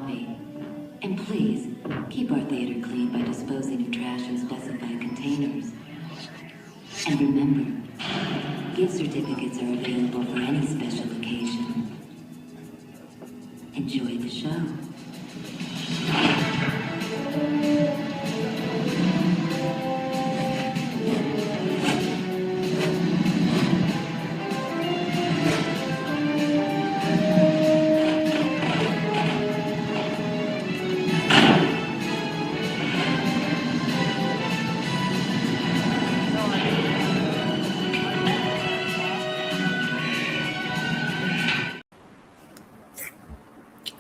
And please, keep our theater clean by disposing of trash in specified containers. And remember, gift certificates are available for any special occasion. Enjoy the show.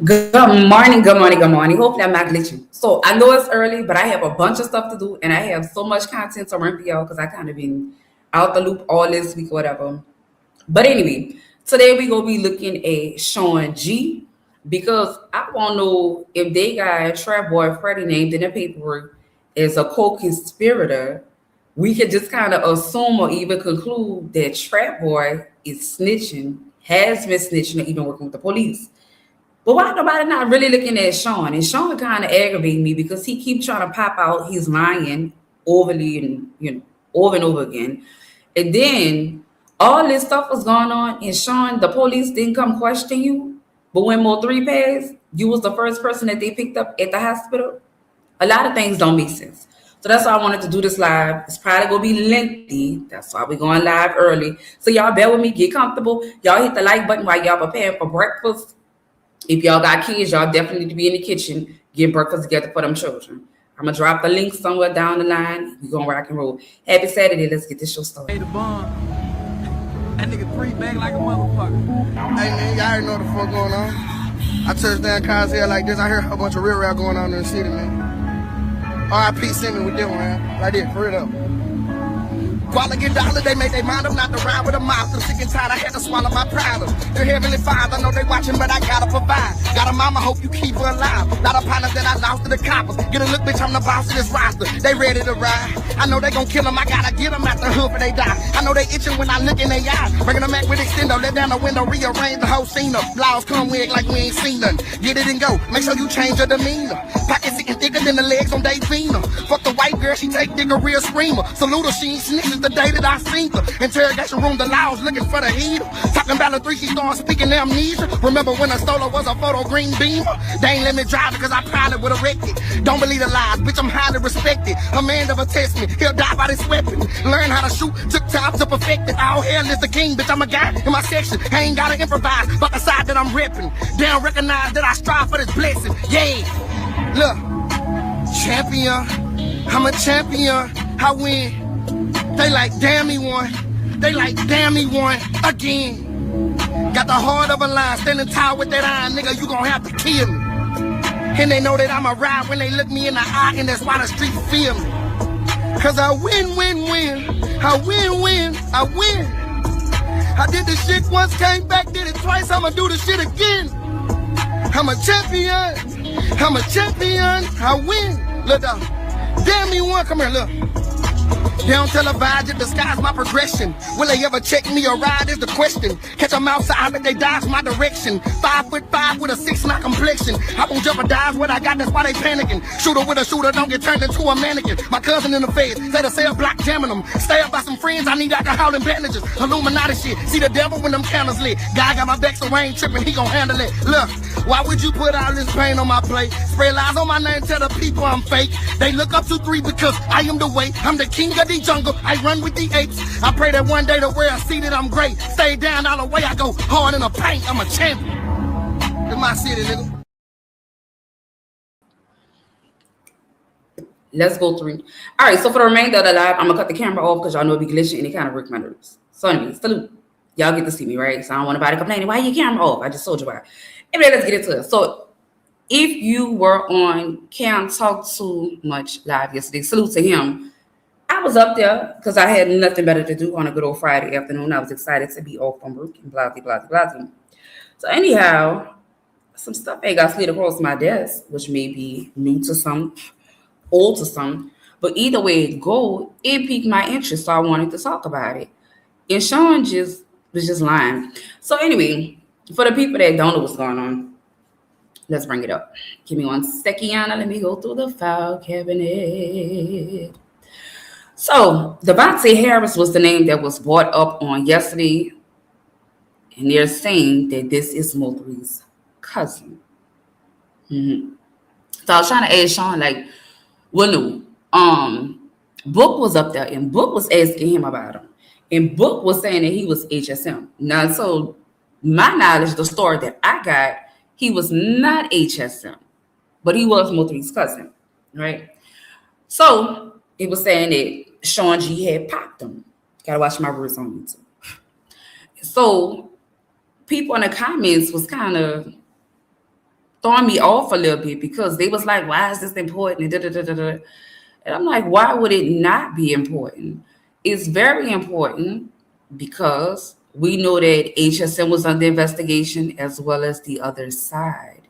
Good morning, good morning, good morning. Hopefully I'm not glitching. So I know it's early, but I have a bunch of stuff to do and I have so much content to run for y'all because I kind of been out the loop all this week or whatever. But anyway, today we gonna be looking at Shawn G because I wanna know if they got Trapboy Freddy named in the paperwork as a co-conspirator. We could just kind of assume or even conclude that Trapboy is snitching, has been snitching, or even working with the police. But why nobody not really looking at Shawn? And Shawn kind of aggravating me because he keep trying to pop out he's lying overly and over and over again. And then all this stuff was going on, and Shawn, the police didn't come question you. But when Mo3 passed, you was the first person that they picked up at the hospital. A lot of things don't make sense. So that's why I wanted to do this live. It's probably gonna be lengthy. That's why we're going live early. So y'all bear with me, get comfortable. Y'all hit the like button while y'all preparing for breakfast. If y'all got kids, y'all definitely need to be in the kitchen, get breakfast together for them children. I'm gonna drop the link somewhere down the line. We're gonna rock and roll. Happy Saturday. Let's get this show started. Hey, the bomb. That nigga three back like a motherfucker. Hey man, y'all already know what the fuck going on. I touched down cars here like this. I hear a bunch of real rap going on in the city, man. R.I.P. Simmons with them, man. Right there, for it up. Quality dollar, they made their mind up not to ride with a mouth. I'm sick and tired, I had to swallow my pride. Dear Heavenly Father, I know they watching, but I gotta provide. Got a mama, hope you keep her alive. Lot of partners that I lost to the coppers. Get a look, bitch, I'm the boss of this roster. They ready to ride. I know they gon' kill them, I gotta get them out the hood before they die. I know they itching when I look in their eyes. Bringing them back with extendo, let down the window, rearrange the whole scene up. Laws come with like we ain't seen none. Get it and go, make sure you change your demeanor. Pockets sitting thicker than the legs on Davina. Fuck the white girl, she take dick a real screamer. Salute her, she ain't snitches the day that I seen her. Interrogation room, the laws looking for the heater. Talking about the three, she started speaking amnesia. Remember when I stole her was a photo green beamer? They ain't let me drive it cause I probably would've wrecked it. Don't believe the lies, bitch, I'm highly respected. A man never test me, he'll die by this weapon. Learn how to shoot, took time to perfect it. All hell is the king, bitch, I'm a guy in my section. I ain't gotta improvise, but the side that I'm repping. They don't recognize that I strive for this blessing. Yeah, look, champion, I'm a champion, I win. They like, damn, he won. They like, damn, he won again. Got the heart of a lion, standing tall with that iron, nigga, you gon' have to kill me. And they know that I'm a ride when they look me in the eye, and that's why the street feel me. Cause I win, win, win. I win, win, I win. I did this shit once, came back, did it twice, I'ma do this shit again. I'm a champion. I'm a champion. I win. Look up. Damn, he won. Come here, look. They don't televise it, disguise my progression. Will they ever check me or ride is the question. Catch them outside, but they dodge my direction. 5'5" with a 6'9" complexion. I won't jeopardize what I got, that's why they panicking. Shooter with a shooter, don't get turned into a mannequin. My cousin in the feds, say the cell block jamming them. Stay up by some friends, I need alcohol and bandages. Illuminati shit, see the devil when them candles lit. Guy got my back, so I ain't tripping, he gon' handle it. Look, why would you put all this pain on my plate? Spread lies on my name, tell the people I'm fake. They look up to 3 because I am the way. I'm the king of the jungle, I run with the apes. I pray that one day the world see that I'm great. Stay down all the way, I go hard in the paint. I'm a champion. It's my city, nigga. Let's go through. All right, so for the remainder of the live, I'm gonna cut the camera off because y'all know it be glitching and it kind of breaks my nerves. So anyway, salute. Y'all get to see me, right? So I don't want nobody complaining, why your camera off? I just told you why. Anyway, let's get into it. So if you were on Can't Talk Too Much live yesterday, salute to him. I was up there because I had nothing better to do on a good old Friday afternoon. I was excited to be off from work and blah, blah, blah, blah, blah. So anyhow, some stuff ain't got slid across my desk, which may be new to some, old to some. But either way it go, it piqued my interest, so I wanted to talk about it. And Shawn just was just lying. So anyway, for the people that don't know what's going on, Let's bring it up. Give me 1 second, Yana. Let me go through the file cabinet. So, Devontae Harris was the name that was brought up on yesterday, and they're saying that this is Mo3's cousin. Mm-hmm. So I was trying to ask Shawn, like, well, no, Book was up there, and Book was asking him about him, and Book was saying that he was HSM. Now, so my knowledge, the story that I got, he was not HSM, but he was Mo3's cousin, right? So it was saying that Shawn G had popped him. Gotta watch my words on YouTube. So people in the comments was kind of throwing me off a little bit because they was like, why is this important? And I'm like, why would it not be important? It's very important because we know that HSM was under investigation as well as the other side.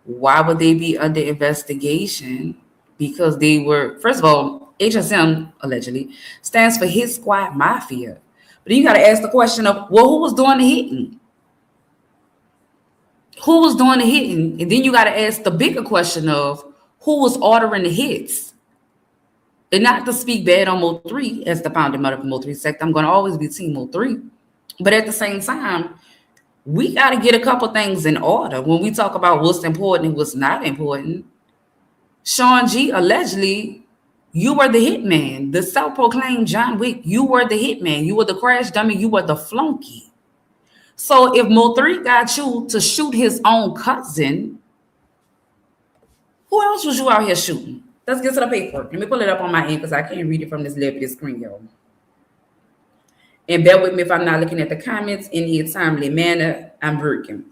Why would they be under investigation? Because they were, first of all, HSM allegedly stands for Hit Squad Mafia. But you got to ask the question of, well, who was doing the hitting? Who was doing the hitting? And then you got to ask the bigger question of who was ordering the hits? And not to speak bad on Mo3 as the founding mother of the Mo3 sect. I'm going to always be Team Mo3. But at the same time, we got to get a couple things in order. When we talk about what's important and what's not important, Shawn G, allegedly, you were the hitman, the self-proclaimed John Wick. You were the hitman. You were the crash dummy. You were the flunky. So if Mo3 got you to shoot his own cousin, who else was you out here shooting? Let's get to the paperwork. Let me pull it up on my end because I can't read it from this left screen, y'all. And bear with me if I'm not looking at the comments in a timely manner. I'm working.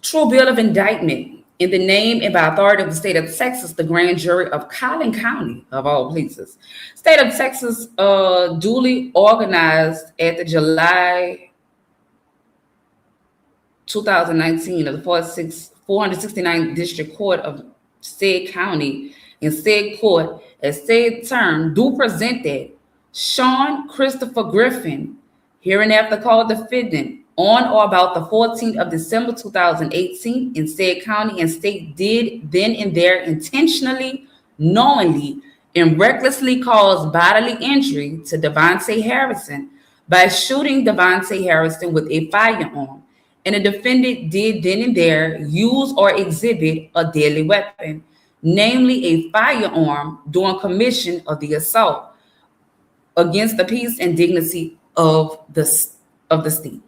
True bill of indictment. In the name and by authority of the state of Texas, the grand jury of Collin County, of all places, state of Texas duly organized at the July 2019 of the 469th District Court of said county and said court at said term do present that Sean Christopher Griffin, hereinafter called defendant, on or about the 14th of December 2018 in said county and state did then and there intentionally, knowingly, and recklessly cause bodily injury to Devontae Harrison by shooting Devontae Harrison with a firearm. And the defendant did then and there use or exhibit a deadly weapon, namely a firearm, during commission of the assault against the peace and dignity of the state.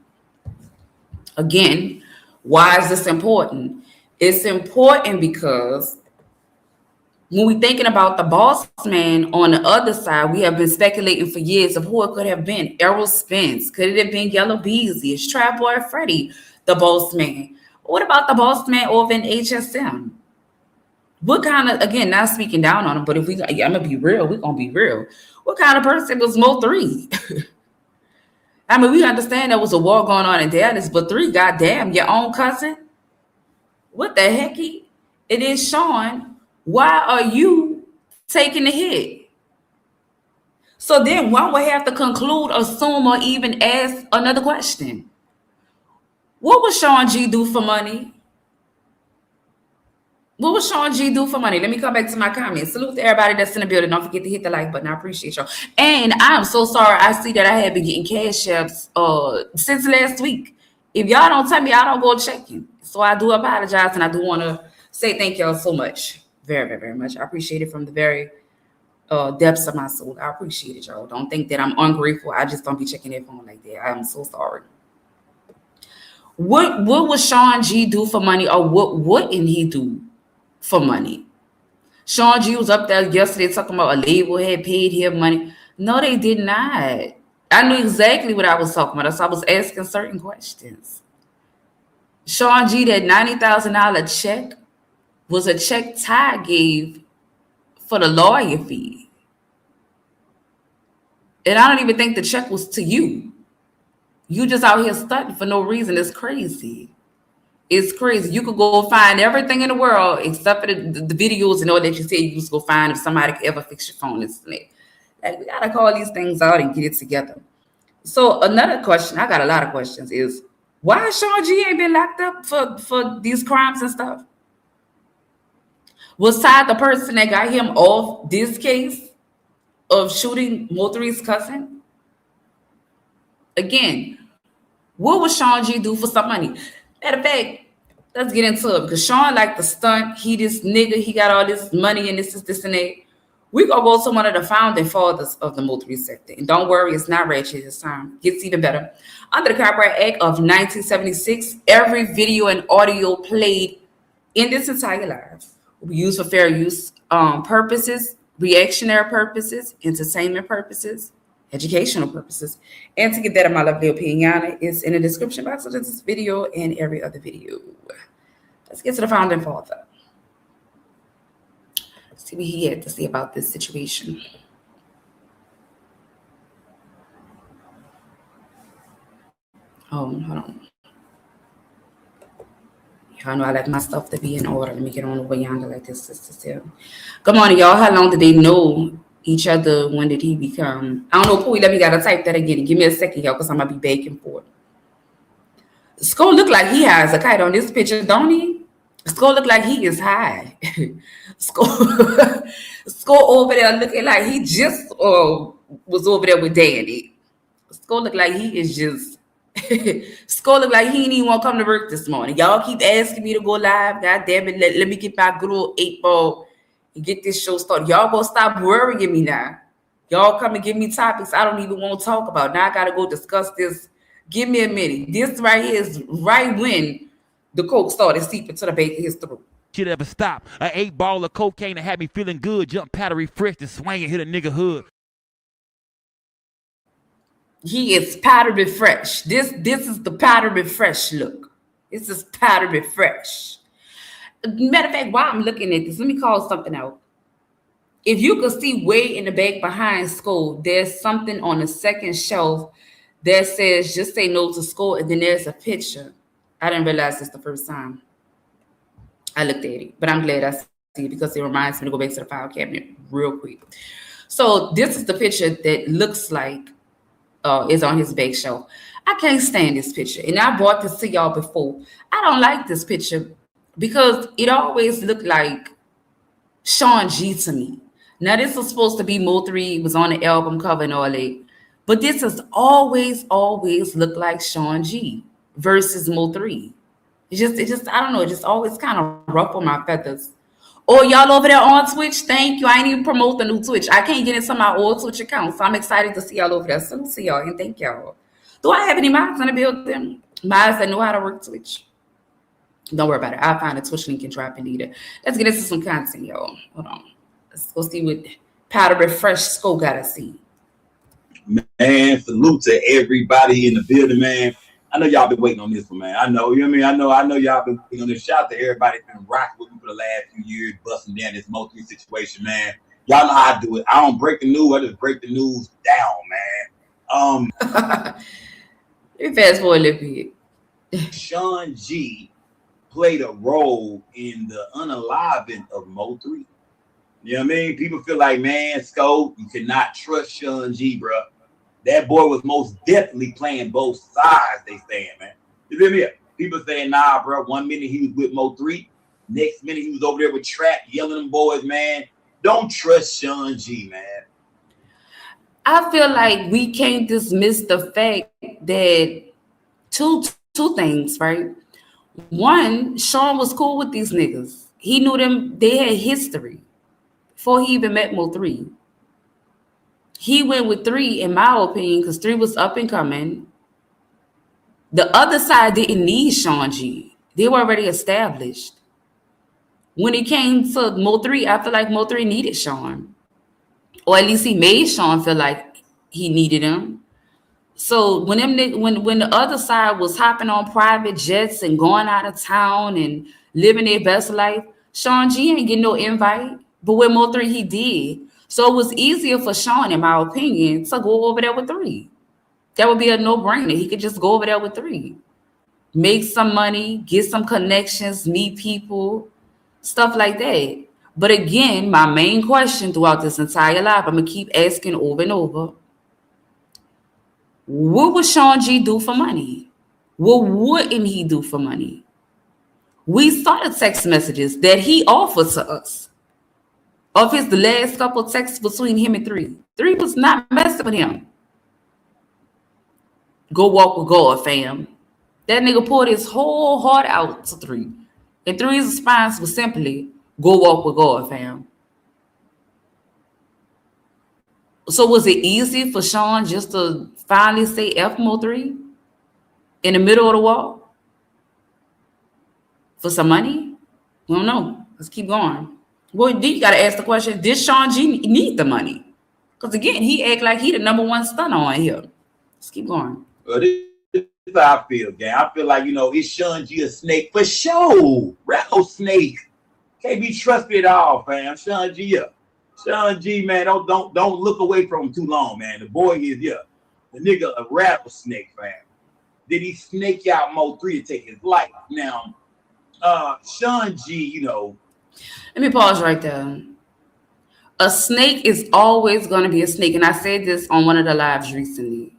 Again, why is this important? It's important because when we're thinking about the boss man on the other side, we have been speculating for years of who it could have been. Errol Spence. Could it have been Yellow Beezy? Is Trapboy Freddy the boss man? What about the boss man over in HSM? What kind of, again, not speaking down on him, but if I'm going to be real, we're going to be real. What kind of person was Mo3? I mean, we understand there was a war going on in Dallas, but 3, goddamn, your own cousin? What the hecky? It is Shawn. Why are you taking the hit? So then one would have to conclude, assume, or even ask another question. What would Shawn G do for money? What would Shawn G do for money? Let me come back to my comments. Salute to everybody that's in the building. Don't forget to hit the like button. I appreciate y'all. And I'm so sorry. I see that I have been getting cash apps since last week. If y'all don't tell me, I don't go checking. So I do apologize, and I do want to say thank y'all so much. Very, very, very much. I appreciate it from the very depths of my soul. I appreciate it, y'all. Don't think that I'm ungrateful. I just don't be checking that phone like that. I'm so sorry. What would Shawn G do for money, or what wouldn't he do for money? Shawn G was up there yesterday talking about a label had paid him money. No, they did not. I knew exactly what I was talking about. So I was asking certain questions. Shawn G, that $90,000 check was a check Ty gave for the lawyer fee. And I don't even think the check was to you. You just out here stunting for no reason. It's crazy. It's crazy. You could go find everything in the world except for the videos and all that you said you just go find if somebody could ever fix your phone. Like, we gotta call these things out and get it together. So another question, I got a lot of questions, is Why Shawn G ain't been locked up for these crimes and stuff? Was Todd the person that got him off this case of shooting Mo3's cousin? Again, what would Shawn G do for some money? Matter of fact, let's get into it because Shawn like the stunt. He this nigga, he got all this money and this and that. We gonna go to one of the founding fathers of the Mo3 sector. And don't worry, it's not ratchet this time. Gets even better. Under the Copyright Act of 1976, every video and audio played in this entire live will be used for fair use purposes, reactionary purposes, entertainment purposes, educational purposes. And to get that in my lovely opinion, it's in the description box of this video and every other video. Let's get to the founding father. See what he had to say about this situation. Oh, hold on. Y'all know I like my stuff to be in order. Let me get on over yonder like this. Good morning, y'all. How long did they know each other? When did he become? I don't know, Pooey. Let me gotta type that again. Give me a second, y'all, because I'm gonna be baking for it. Skull look like he has a kite on this picture, don't he? Skull look like he is high. Skull over there looking like he just was over there with Danny. Skull look like he is just. Skull look like he didn't even want to come to work this morning. Y'all keep asking me to go live. God damn it, let me get my good old 8-ball and get this show started. Y'all gonna stop worrying me now. Y'all come and give me topics I don't even want to talk about. Now I gotta go discuss this. Give me a minute. This right here is right when the coke started seeping to the back of his throat. Shit ever stop? An 8-ball of cocaine that had me feeling good. Jump powder refreshed and swang and hit a nigga hood. He is powder refreshed. This is the powder refreshed look. This is powder refreshed. Matter of fact, while I'm looking at this, let me call something out. If you could see way in the back behind Skull, there's something on the second shelf that says just say no to Skull, and then there's a picture. I didn't realize this the first time I looked at it, but I'm glad I see it because it reminds me to go back to the file cabinet real quick. So this is the picture that looks like is on his back shelf. I can't stand this picture, and I brought this to y'all before. I don't like this picture because it always looked like Shawn G to me. Now this was supposed to be Mo3, was on the album cover and all that, but this has always looked like Shawn G versus Mo3. It just I don't know, it just always kind of ruffle my feathers. Oh, y'all over there on Twitch, thank you. I ain't even promote the new Twitch. I can't get into my old Twitch account, so I'm excited to see y'all over there. So see y'all and thank y'all. Do I have any mods in the building? Mods that know how to work Twitch? Don't worry about it. I'll find a Twitch link and drop it either. Let's get into some content, y'all. Hold on. Let's go see what Powder Refresh Skull gotta see. Man, salute to everybody in the building, man. I know y'all been waiting on this one, man. I know, you know what I mean? I know y'all been waiting on this. Shout out to everybody that's been rocking with me for the last few years, busting down this Mo3 situation, man. Y'all know how I do it. I don't break the news, I just break the news down, man. Let me fast forward a little bit. Shawn G played a role in the unaliving of Mo3. You know what I mean? People feel like, man, Scope, you cannot trust Shawn G, bro. That boy was most definitely playing both sides, they saying, man. You feel me? People saying, nah, bro, 1 minute he was with Mo3, next minute he was over there with Trap, yelling them boys, man. Don't trust Shawn G, man. I feel like we can't dismiss the fact that two things, right? One, Shawn was cool with these niggas. He knew them, they had history before he even met Mo3. He went with 3, in my opinion, because 3 was up and coming. The other side didn't need Shawn G. They were already established. When it came to Mo3, I feel like Mo3 needed Shawn. Or at least he made Shawn feel like he needed him. So when the other side was hopping on private jets and going out of town and living their best life, Shawn G ain't getting no invite. But with Mo3, he did. So it was easier for Shawn, in my opinion, to go over there with 3. That would be a no-brainer. He could just go over there with 3. Make some money, get some connections, meet people, stuff like that. But again, my main question throughout this entire life, I'm going to keep asking over and over, what would Shawn G do for money? What wouldn't he do for money? We saw the text messages that he offered to us of his last couple texts between him and 3. 3 was not messing with him. Go walk with God, fam. That nigga poured his whole heart out to 3. And 3's response was simply, go walk with God, fam. So was it easy for Shawn just to finally say F Mo3 in the middle of the wall for some money? We don't know. Let's keep going. Well, then you got to ask the question, did Shawn G need the money? Because again, he act like he the number one stunner on here. Let's keep going. Well, this is how I feel, gang. I feel like, is Shawn G a snake? For sure. Rattlesnake. Can't be trusted at all, fam. Shawn G, yeah. Shawn G, man, don't look away from him too long, man. The boy is, yeah. The nigga a rattlesnake, fam. Did he snake out Mo3 to take his life? Now, Shawn G, Let me pause right there. A snake is always going to be a snake. And I said this on one of the lives recently.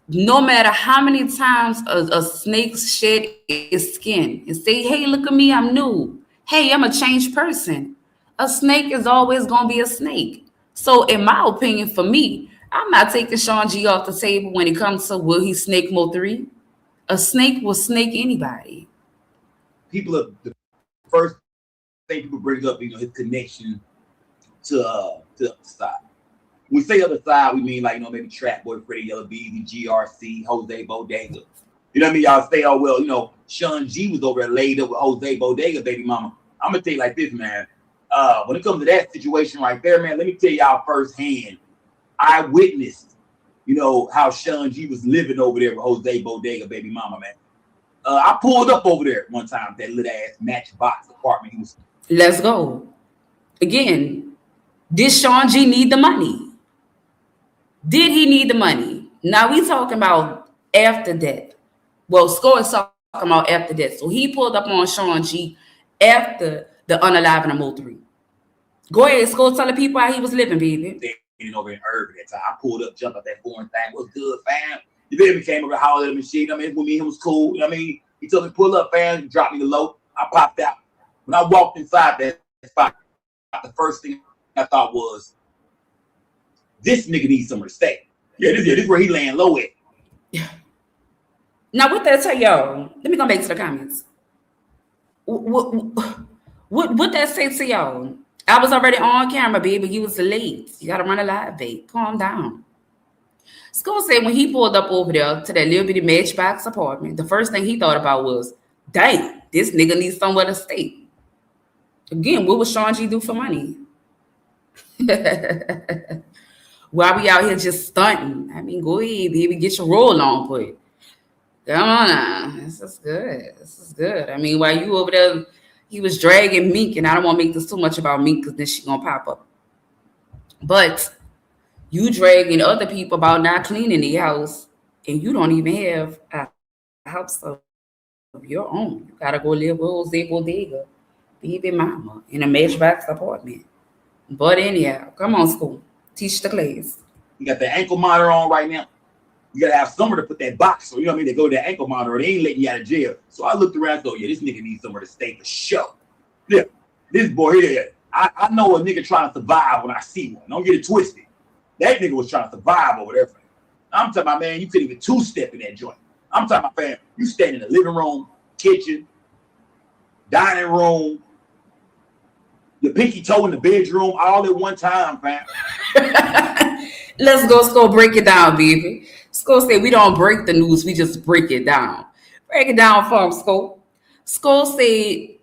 No matter how many times a snake shed its skin and say, hey, look at me, I'm new. Hey, I'm a changed person. A snake is always going to be a snake. So in my opinion, for me, I'm not taking Shawn G off the table when it comes to will he snake Mo3. A snake will snake anybody. The first thing people bring up, his connection to the other side. When we say other side, we mean like, maybe Trapboy Freddy, Yellow Beezy, GRC, Jose Bodega. You know what I mean? Y'all say, oh, well, Shawn G was over there laid up with Jose Bodega, baby mama. I'm going to tell you like this, man. When it comes to that situation right there, man, let me tell y'all firsthand. I witnessed, how Shawn G was living over there with Jose Bodega, baby mama, man. I pulled up over there one time, that little ass matchbox apartment he was. Let's go. Again, did Shawn G need the money? Did he need the money? Now we talking about after that. Well, Score is talking about after that. So he pulled up on Shawn G after the unaliving of Mo3. Go ahead, Score, tell the people how he was living, baby. Over in Urban that time. I pulled up, jumped up that foreign thing. What's good, fam? You feel me? Came over, hollered at him and shit. With me, him was cool. He told me, pull up, fam. He dropped me the low. I popped out. When I walked inside that spot, the first thing I thought was, this nigga needs somewhere to stay. Yeah, this is where he laying low at. Yeah. Now, what that tell y'all? Let me go back to the comments. What that say to y'all? I was already on camera, baby. You was late. You gotta run a live, babe. Calm down. School said when he pulled up over there to that little bitty matchbox apartment, the first thing he thought about was, dang, this nigga needs somewhere to stay. Again, what would Shawn G do for money? Why we out here just stunting? I mean, go ahead, baby, get your roll on, but come on now. This is good. This is good. I mean, while you over there, he was dragging Meek, and I don't want to make this too much about Meek because then she gonna pop up. But you dragging other people about not cleaning the house, and you don't even have a house of your own. You gotta go live with Jose Bodega, baby mama, in a matchbox apartment. But anyhow, come on, School. Teach the class. You got the ankle monitor on right now. You gotta have somewhere to put that box. So you know what I mean? They go to the ankle monitor, they ain't letting you out of jail. So I looked around and thought, yeah, this nigga needs somewhere to stay for sure. Yeah, this boy here, I know a nigga trying to survive when I see one. Don't get it twisted. That nigga was trying to survive over there. I'm talking about, man, you couldn't even two-step in that joint. I'm talking about, fam, you stand in the living room, kitchen, dining room, your pinky toe in the bedroom, all at one time, fam. Let's go break it down, baby. Skull said we don't break the news, we just break it down. Break it down for him, Skull. Skull said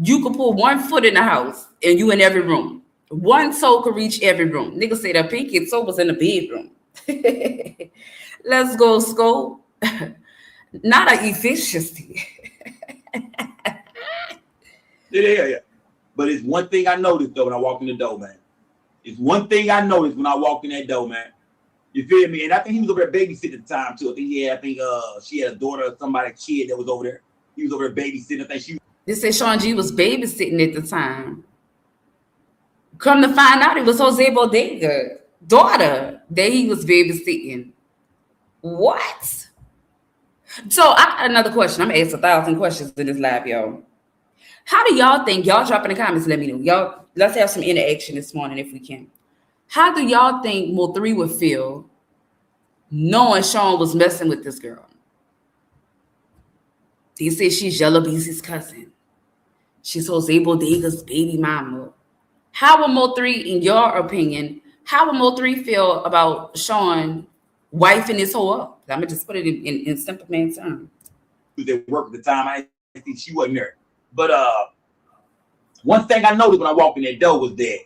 you could put 1 foot in the house and you in every room. 1 toe could reach every room. Nigga said a pinky toe was in the bedroom. Let's go, Skull. Not an efficiency. Yeah. But it's one thing I noticed though when I walked in the door, man. It's one thing I noticed when I walked in that door, man. You feel me? And I think he was over there babysitting at the time too. I think she had a daughter or somebody, a kid that was over there. He was over there babysitting. I think she. They said Shawn G was babysitting at the time. Come to find out, it was Jose Bodega daughter that he was babysitting. What? So I got another question. I'm gonna ask 1,000 questions in this live, y'all. How do y'all think? Y'all drop in the comments. Let me know. Y'all, let's have some interaction this morning if we can. How do y'all think Mo3 would feel knowing Shawn was messing with this girl? He said she's Yellow Beezy's cousin. She's Jose Bodega's baby mama. How would Mo3, in your opinion, how would Mo3 feel about Shawn wifing this whole up? I'm gonna just put it in simple man terms. That worked at the time. I think she wasn't there. But one thing I noticed when I walked in that door was that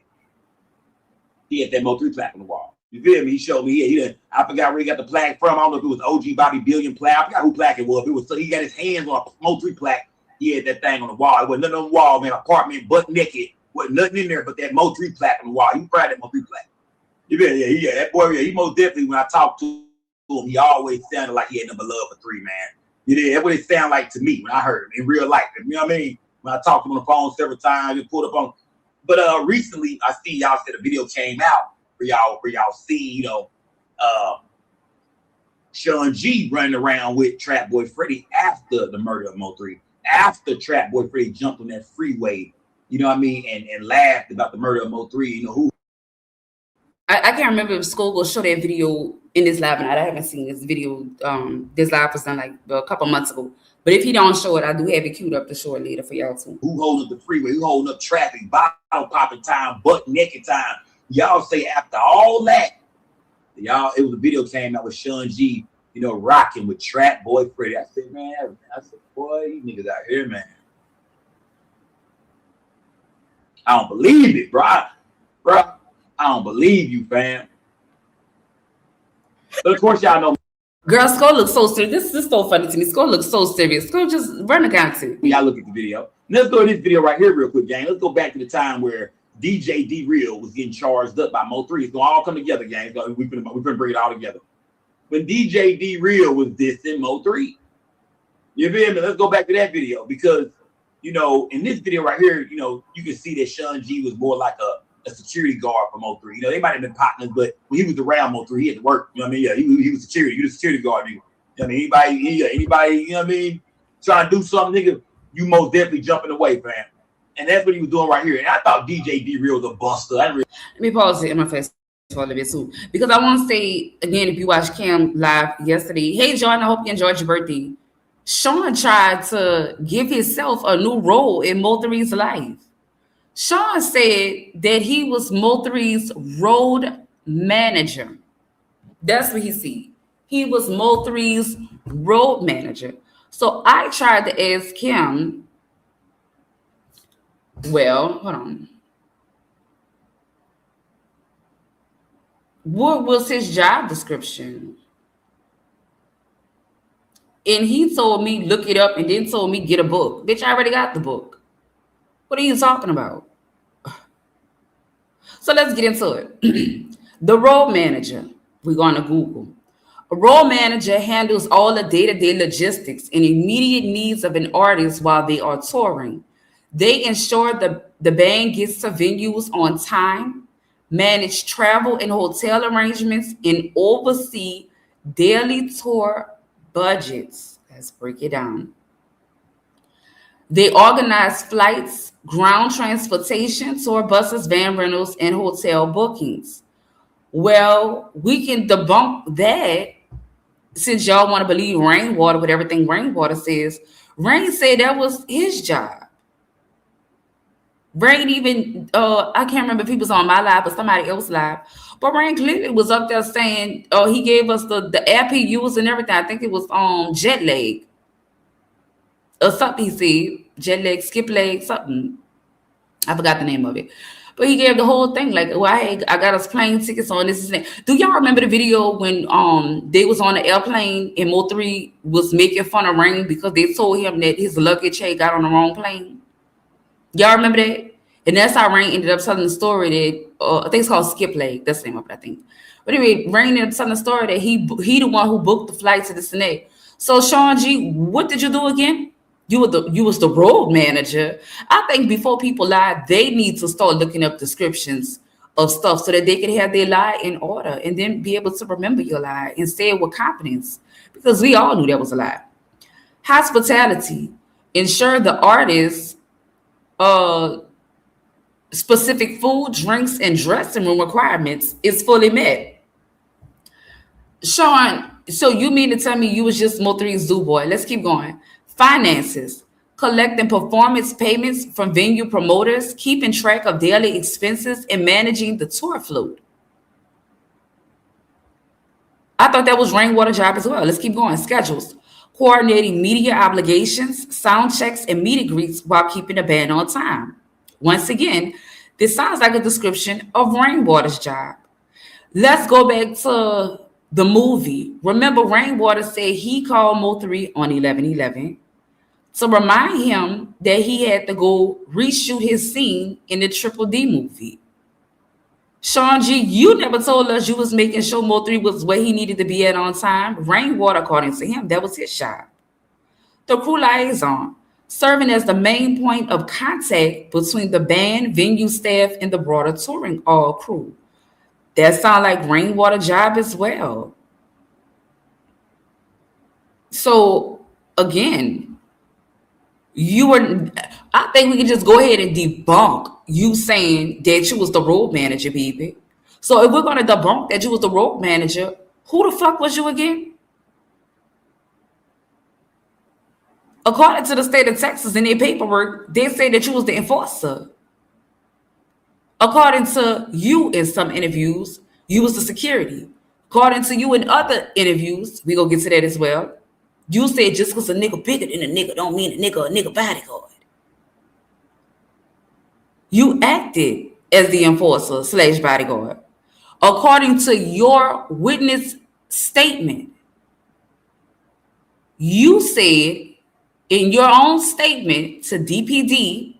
he had that Mo3 plaque on the wall. You feel me? He showed me. I forgot where he got the plaque from. I don't know if it was OG Bobby Billion plaque. I forgot who plaque it was. It was so he got his hands on a Mo3 plaque. He had that thing on the wall. It wasn't nothing on the wall, man. Apartment, butt naked. Wasn't nothing in there but that Mo3 plaque on the wall. He cried that Mo3 plaque. You feel me? Yeah, that boy. Yeah, he most definitely. When I talked to him, he always sounded like he had nothing but love for 3, man. Yeah, that's what it sounded like to me when I heard him in real life. You know what I mean? When I talked to him on the phone several times, and pulled up on. But recently, I see y'all said a video came out where y'all see, Shawn G running around with Trapboy Freddy after the murder of Mo3. After Trapboy Freddy jumped on that freeway, you know what I mean, and laughed about the murder of Mo3. You know who? I can't remember if Skull will show that video in this live, and I haven't seen this video. This live was done like a couple months ago. But if he don't show it, I do have it queued up to show it later for y'all too. Who holding up the freeway? Who holding up traffic? Bottle popping time, butt naked time. Y'all say after all that, y'all, it was a video came out with Shawn G, rocking with Trapboy Freddy. I said, man, boy, these niggas out here, man. I don't believe it, bro. I don't believe you, fam. But of course, y'all know. Girl, Skull looks so serious. This is so funny to me. Skull looks so serious. Skull just run the content. Y'all look at the video. Let's go to this video right here real quick, gang. Let's go back to the time where DJ D-Real was getting charged up by Mo3. It's going to all come together, gang. So we're going to bring it all together. When DJ D-Real was dissing Mo3. You feel me? Let's go back to that video because, in this video right here, you can see that Shawn G was more like a security guard for Mo3. They might have been partners, but when he was around Mo3, he had to work. You know what I mean? Yeah, he was security. He was a security guard, nigga. You know what I mean? Anybody, you know what I mean? Trying to do something, nigga, you most definitely jumping away, fam. And that's what he was doing right here. And I thought DJ D-Real was a buster. Let me pause it in my face for a little bit too. Because I want to say, again, if you watched Cam live yesterday, hey, John, I hope you enjoyed your birthday. Shawn tried to give himself a new role in Mo3's life. Shawn said that he was Mo3's road manager. That's what he said. He was Mo3's road manager. So I tried to ask him, well, hold on. What was his job description? And he told me, look it up, and then told me, get a book. Bitch, I already got the book. What are you talking about? So let's get into it. The road manager, we're going to Google. A road manager handles all the day-to-day logistics and immediate needs of an artist while they are touring. They ensure the band gets to venues on time, manage travel and hotel arrangements, and oversee daily tour budgets. Let's break it down. They organize flights, ground transportation, tour buses, van rentals, and hotel bookings. Well, we can debunk that since y'all want to believe Rainwater with everything Rainwater says. Rain said that was his job. Rain even, I can't remember if he was on my live or somebody else's live, but Rain clearly was up there saying, he gave us the app he used and everything. I think it was jet lag or something he said, jet lag, skip lag, something. I forgot the name of it. But he gave the whole thing like, I got us plane tickets on this and that. Do y'all remember the video when they was on the airplane and Mo3 was making fun of Rain because they told him that his luggage had got on the wrong plane? Y'all remember that? And that's how Rain ended up telling the story that I think it's called Skip Leg. That's the name of it, I think. But anyway, Rain ended up telling the story that he the one who booked the flight to this and that. So Shawn G, what did you do again? You was the road manager. I think before people lie, they need to start looking up descriptions of stuff so that they can have their lie in order and then be able to remember your lie and say it with confidence. Because we all knew that was a lie. Hospitality. Ensure the artist's specific food, drinks, and dressing room requirements is fully met. Shawn, so you mean to tell me you was just Mo3's zoo boy? Let's keep going. Finances. Collecting performance payments from venue promoters, keeping track of daily expenses, and managing the tour float. I thought that was Rainwater job as well. Let's keep going. Schedules. Coordinating media obligations, sound checks, and meet and greets while keeping the band on time. Once again, this sounds like a description of Rainwater's job. Let's go back to the movie. Remember, Rainwater said he called Mo3 on 11/11 to remind him that he had to go reshoot his scene in the Triple D movie. Shawn G, you never told us you was making sure Mo3 was where he needed to be at on time. Rainwater, according to him, that was his job. The crew liaison, serving as the main point of contact between the band, venue staff, and the broader touring crew. That sounds like Rainwater job as well. So again, I think we can just go ahead and debunk you saying that you was the road manager, baby. So if we're going to debunk that you was the road manager, who the fuck was you again? According to the state of Texas in their paperwork, they say that you was the enforcer. According to you in some interviews, you was the security. According to you in other interviews, we gonna get to that as well. You said just because a nigga bigger than a nigga don't mean a nigga bodyguard. You acted as the enforcer / bodyguard. According to your witness statement, you said in your own statement to DPD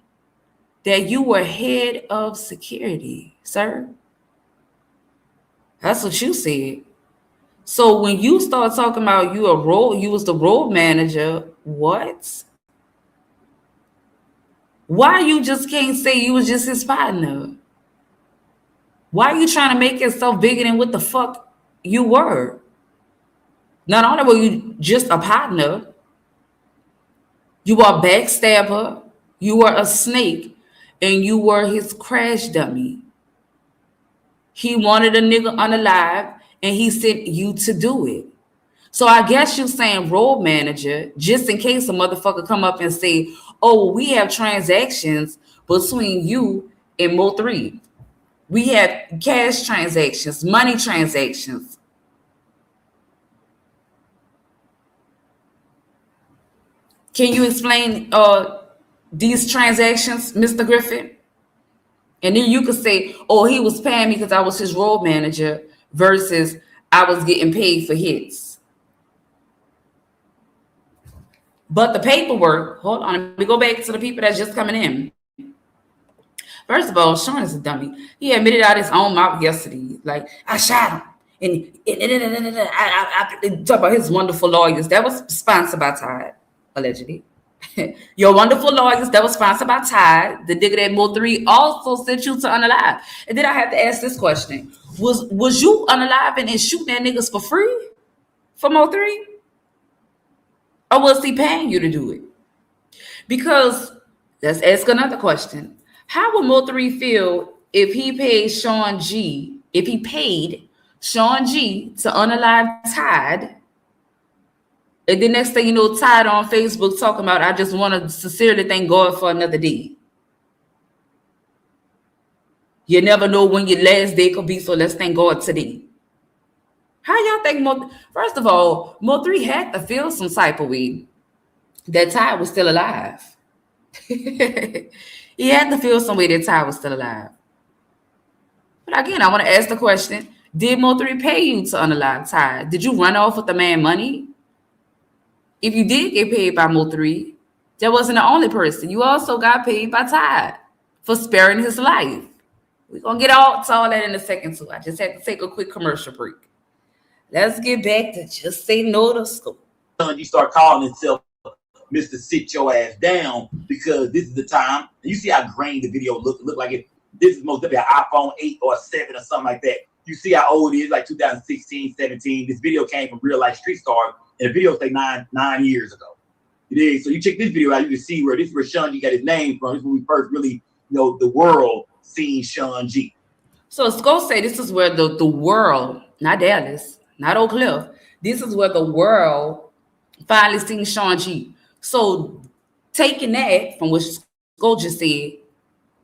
that you were head of security, sir. That's what you said. So when you start talking about you was the road manager, what? Why you just can't say you was just his partner? Why are you trying to make yourself bigger than what the fuck you were? Not only were you just a partner, you were a backstabber, you were a snake, and you were his crash dummy. He wanted a nigga unalive, and he sent you to do it. So I guess you're saying road manager, just in case a motherfucker come up and say, oh, we have transactions between you and Mo3. We have cash transactions, money transactions. Can you explain these transactions, Mr. Griffin? And then you could say, oh, he was paying me because I was his road manager versus I was getting paid for hits. But the paperwork, hold on, let me go back to the people that's just coming in. First of all, Shawn is a dummy. He admitted out his own mouth yesterday. Like, I shot him. And I talk about his wonderful lawyers. That was sponsored by Todd, allegedly. Your wonderful lawyers, that was sponsored by Todd. The nigga that Mo3 also sent you to unalive. And then I have to ask this question. Was you unaliving and shooting at niggas for free for Mo3? Or was he paying you to do it? Because let's ask another question. How would Mo3 feel if he paid Shawn G, to unalive Todd? And the next thing you know, Todd on Facebook talking about, I just want to sincerely thank God for another day. You never know when your last day could be, so let's thank God today. How y'all think First of all, Mo3 had to feel some type of way that Todd was still alive. He had to feel some way that Todd was still alive. But again, I want to ask the question, did Mo3 pay you to unalive Todd? Did you run off with the man money? If you did get paid by Mo3, that wasn't the only person. You also got paid by Todd for sparing his life. We're going to get to all that in a second, too. I just had to take a quick commercial break. Let's get back to just say no to school. You start calling himself Mr. Sit Your Ass Down because this is the time. You see how grainy the video look like it. This is most definitely an iPhone 8 or 7 or something like that. You see how old it is, like 2016, 17. This video came from real life street stars, and the video was like nine years ago. You dig? So you check this video out, you can see where this is where Shawn G got his name from. This is when we first really, the world seen Shawn G. So Skull say this is where the world, not Dallas, not Oak Cliff, this is where the world finally seen Shawn G. So taking that from what Skull just said,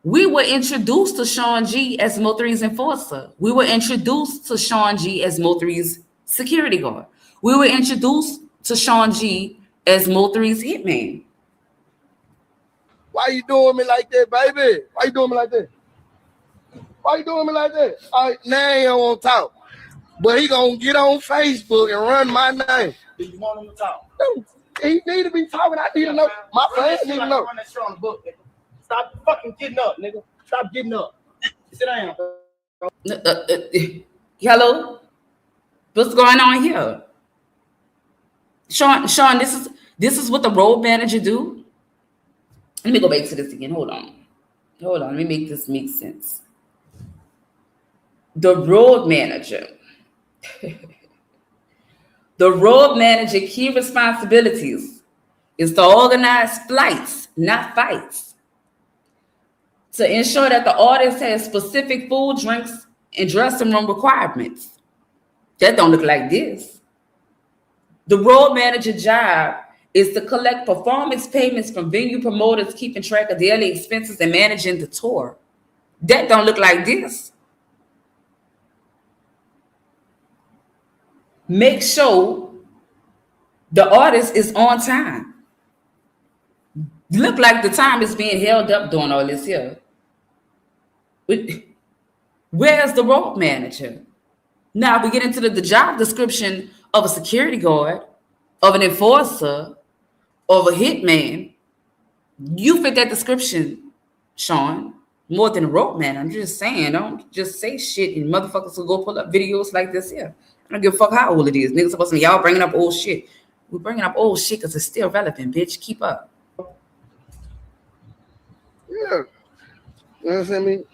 we were introduced to Shawn G as Mo3's enforcer. We were introduced to Shawn G as Mo3's security guard. We were introduced to Shawn G as Mo3's hitman. Why you doing me like that, baby? Why you doing me like that? Why you doing me like that? All right, now he don't want to talk. But he gonna get on Facebook and run my name. Do you want him to talk? He need to be talking. I need to know. My friends need to know. Run that shit on the book, nigga. Stop fucking getting up, nigga. Stop getting up. Sit down. Hello? What's going on here? Shawn, this is what the road manager do? Let me go back to this again. Hold on. Let me make this make sense. The road manager. The road manager key responsibilities is to organize flights, not fights. To ensure that the artist has specific food, drinks, and dressing room requirements. That don't look like this. The road manager job is to collect performance payments from venue promoters, keeping track of daily expenses and managing the tour. That don't look like this. Make sure the artist is on time. Look like the time is being held up doing all this here. Where's the road manager? Now we get into the job description of a security guard, of an enforcer, of a hitman. You fit that description, Shawn, more than a road man. I'm just saying, don't just say shit and motherfuckers will go pull up videos like this here. I don't give a fuck how old it is. Niggas supposed to be y'all bringing up old shit. We're bringing up old shit because it's still relevant, bitch. Keep up. Yeah. You know what I'm saying?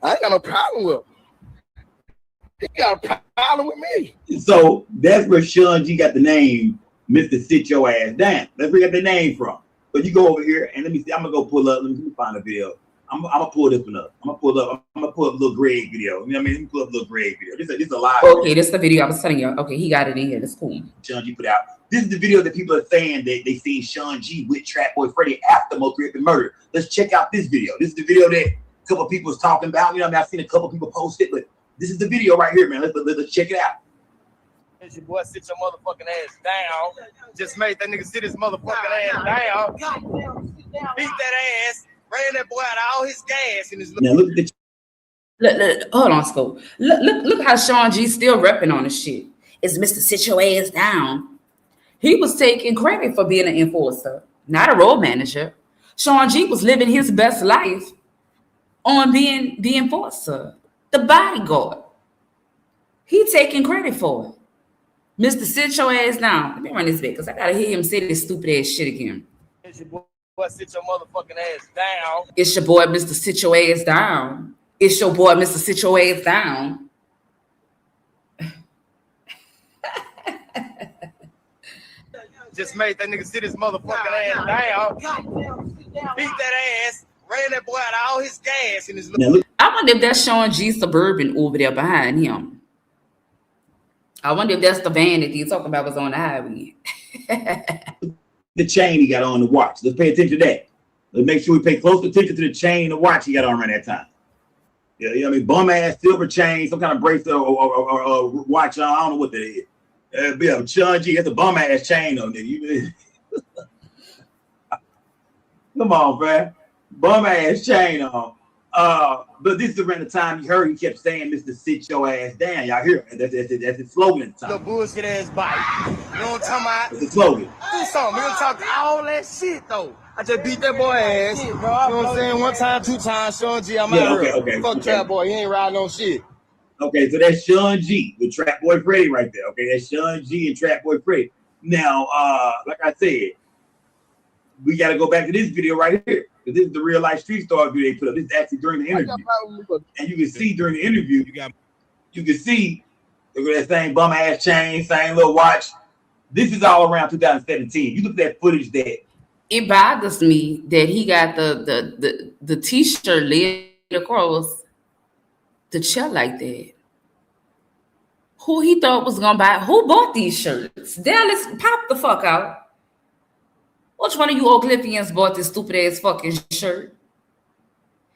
I ain't got no problem with him. He got a problem with me. So that's where Shawn G got the name Mr. Sit Your Ass Down. That's where he got the name from. But you go over here and let me see. I'm gonna go pull up. Let me find a video. I'm gonna pull this one up. I'm gonna pull up a little Greg video. You know what I mean? Let me pull up a little Greg video. This is a live. Okay, this is the video I was telling you. Okay, he got it in here. That's cool. Shawn G put out. This is the video that people are saying that they seen Shawn G with Trapboy Freddy after Mo3 had been murdered. Let's check out this video. This is the video that a couple of people was talking about. You know what I mean? I've seen a couple of people post it, but this is the video right here, man. Let's check it out. It's your boy, sit your motherfucking ass down. Just made that nigga sit his motherfucking ass down. Beat that ass. Ran that boy out of all his gas in his. Now look at the. Look, hold on, Scope. Look how Shawn G still repping on this shit. It's Mr. Sit Your Ass Down. He was taking credit for being an enforcer, not a road manager. Shawn G was living his best life on being the enforcer, the bodyguard. He taking credit for it. Mr. Sit Your Ass Down. Let me run this bit because I gotta hear him say this stupid ass shit again. It's your boy, sit your motherfucking ass down. It's your boy, Mr. Sit Your Ass Down. It's your boy, Mr. Sit Your Ass Down. Just made that nigga sit his motherfucking ass down. Beat that ass. Ran that boy out of all his gas in his. I wonder if that's Shawn G Suburban over there behind him. I wonder if that's the van that he's talking about was on the highway. The chain he got on the watch. Let's pay attention to that. Let's make sure we pay close attention to the chain, the watch he got on around that time. Yeah, you know what I mean? Bum ass silver chain, some kind of bracelet or watch on. I don't know what that is. Yeah, Shawn G, that's a bum ass chain on there. Come on, man. Bum ass chain on. But this is around the time you heard he kept saying, Mr. Sit Your Ass Down. Y'all hear it? That's his slogan at the The time. bullshit ass bite. You know what I'm talking about? That's the slogan. Do something. We're gonna talk all that shit though. I just beat that boy ass. You know what I'm saying? One time, two times, Shawn G, I'm out here. Fuck Trapboy, he ain't riding no shit. Okay, so that's Shawn G with Trapboy Freddy right there. Okay, that's Shawn G and Trapboy Freddy. Now, like I said, we got to go back to this video right here. Because this is the real life street star video they put up. This is actually during the interview. And you can see during the interview, you can see, look at that same bum ass chain, same little watch. This is all around 2017. You look at that footage that it bothers me that he got the t-shirt laid across the chest like that. Who he thought was gonna buy? Who bought these shirts? Dallas, pop the fuck out. Which one of you Oaklifians bought this stupid ass fucking shirt?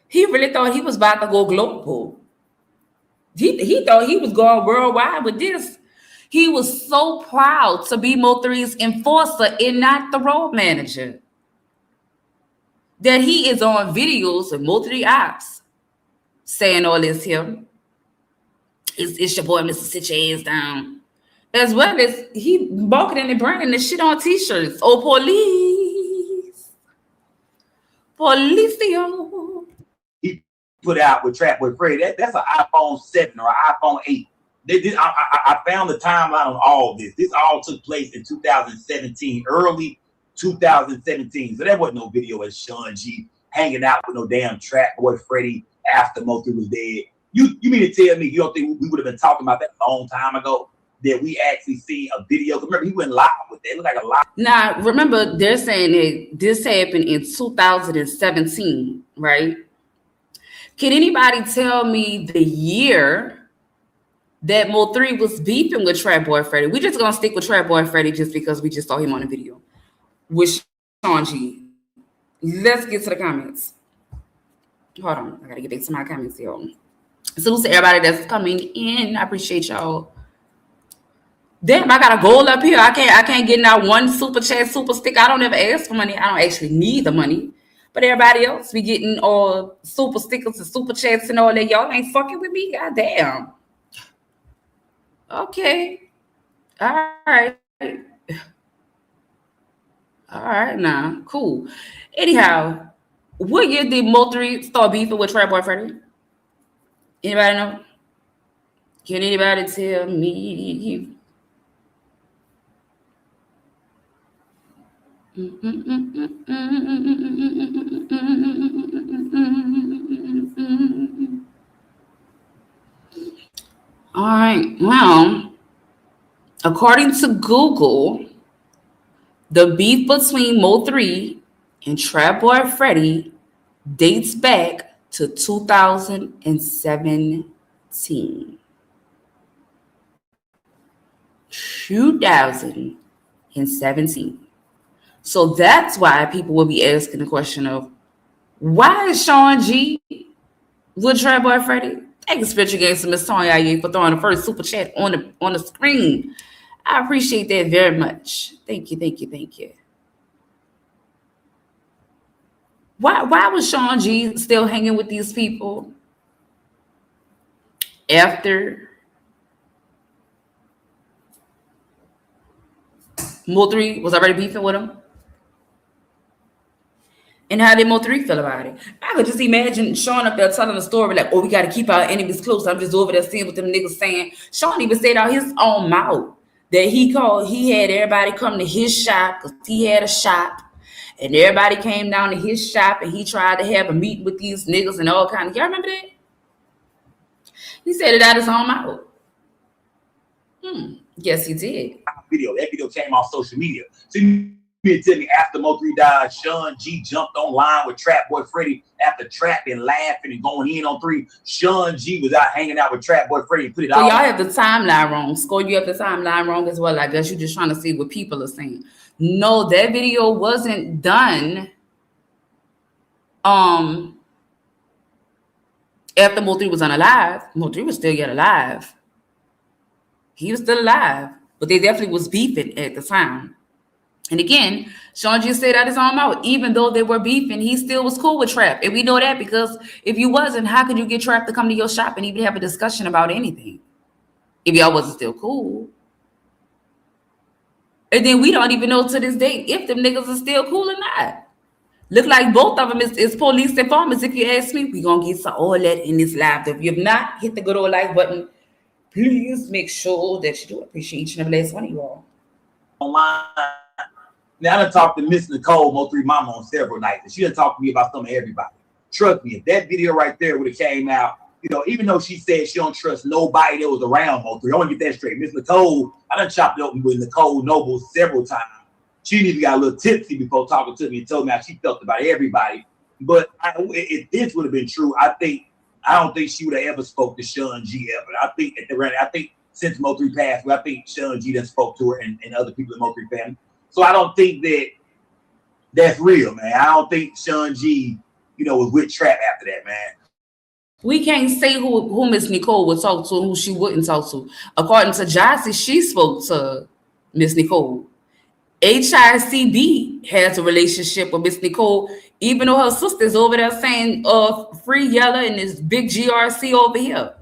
He really thought he was about to go global. He thought he was going worldwide with this. He was so proud to be Mo3's enforcer and not the road manager. That he is on videos of Mo3 ops saying all this here. It's your boy, Mr. Sit Your Ass Down. As well as he marketing and branding this shit on t-shirts. Oh, police. Policio. he put out with Trapboy Freddy, that's an iPhone 7 or an iPhone 8. I found the timeline on all this. This all took place in 2017, early 2017. So there wasn't no video of Shawn G hanging out with no damn Trapboy Freddy after Mo3 was dead. You mean to tell me you don't think we would have been talking about that a long time ago? That we actually see a video? Remember, he went live with that. It looked like a lot. Now, remember, they're saying that this happened in 2017, right? Can anybody tell me the year that Mo3 was beefing with Trapboy Freddy? We're just gonna stick with Trapboy Freddy just because we just saw him on the video with Shawn G. Let's get to the comments. Hold on, I gotta get back to my comments here. Salute to everybody that's coming in. I appreciate y'all. Damn, I got a goal up here. I can't get now one super chat, super stick. I don't ever ask for money. I don't actually need the money. But everybody else be getting all super stickers and super chats and all that. Y'all ain't fucking with me. Goddamn. Okay. All right. All right, now. Cool. Anyhow, what year did Mo3 start beefing with Trapboy Freddy? Anybody know? Can anybody tell me? All right. Well, according to Google, the beef between Mo3 and Trapboy Freddy dates back to 2017. 2017. So that's why people will be asking the question of why is Shawn G with Trapboy Freddy? Take a special game to Miss Tonya for throwing the first super chat on the screen. I appreciate that very much. Thank you. Why was Shawn G still hanging with these people after Mo3 was already beefing with him? And how did Mo3 feel about it? I could just imagine Shawn up there telling a story like, oh, we got to keep our enemies close. I'm just over there seeing what them niggas saying. Shawn even said out his own mouth that he had everybody come to his shop because he had a shop. And everybody came down to his shop and he tried to have a meeting with these niggas and all kinds of. Y'all remember that? He said it out his own mouth. Yes, he did. That video came off social media. So you mean to tell me after Mo3 died, Shawn G jumped online with Trapboy Freddy after Trap and laughing and going in on 3. Shawn G was out hanging out with Trapboy Freddy and put it so all. Y'all have the timeline wrong. Score, you have the timeline wrong as well. I guess you're just trying to see what people are saying. No, that video wasn't done after Mo3 was unalive. Mo3 was still yet alive. He was still alive, but they definitely was beefing at the time. And again, Shawn G said out his own mouth, even though they were beefing, he still was cool with Trap. And we know that because if you wasn't, how could you get Trap to come to your shop and even have a discussion about anything if y'all wasn't still cool? And then we don't even know to this day if them niggas are still cool or not. Look like both of them is police informers. If you ask me, we gonna get to all that in this live. If you've not hit the good old like button, please make sure that you do. Appreciate each and every last one of you all. Online. Now I done talked to Miss Nicole, Mo3 mama, on several nights, and she done talked to me about some of everybody. Trust me, if that video right there would have came out, even though she said she don't trust nobody that was around Mo3, I want to get that straight. Miss Nicole, I done chopped it up with Nicole Noble several times. She even got a little tipsy before talking to me and told me how she felt about everybody. But if this would have been true, I don't think she would have ever spoke to Shawn G ever. I think since Mo3 passed, I think Shawn G done spoke to her and other people in Mo3 family. So I don't think that's real, man. I don't think Shawn G, was with Trap after that, man. We can't say who Miss Nicole would talk to and who she wouldn't talk to. According to Jossie, she spoke to Miss Nicole. HICB has a relationship with Miss Nicole, even though her sister's over there saying free Yella and this big GRC over here.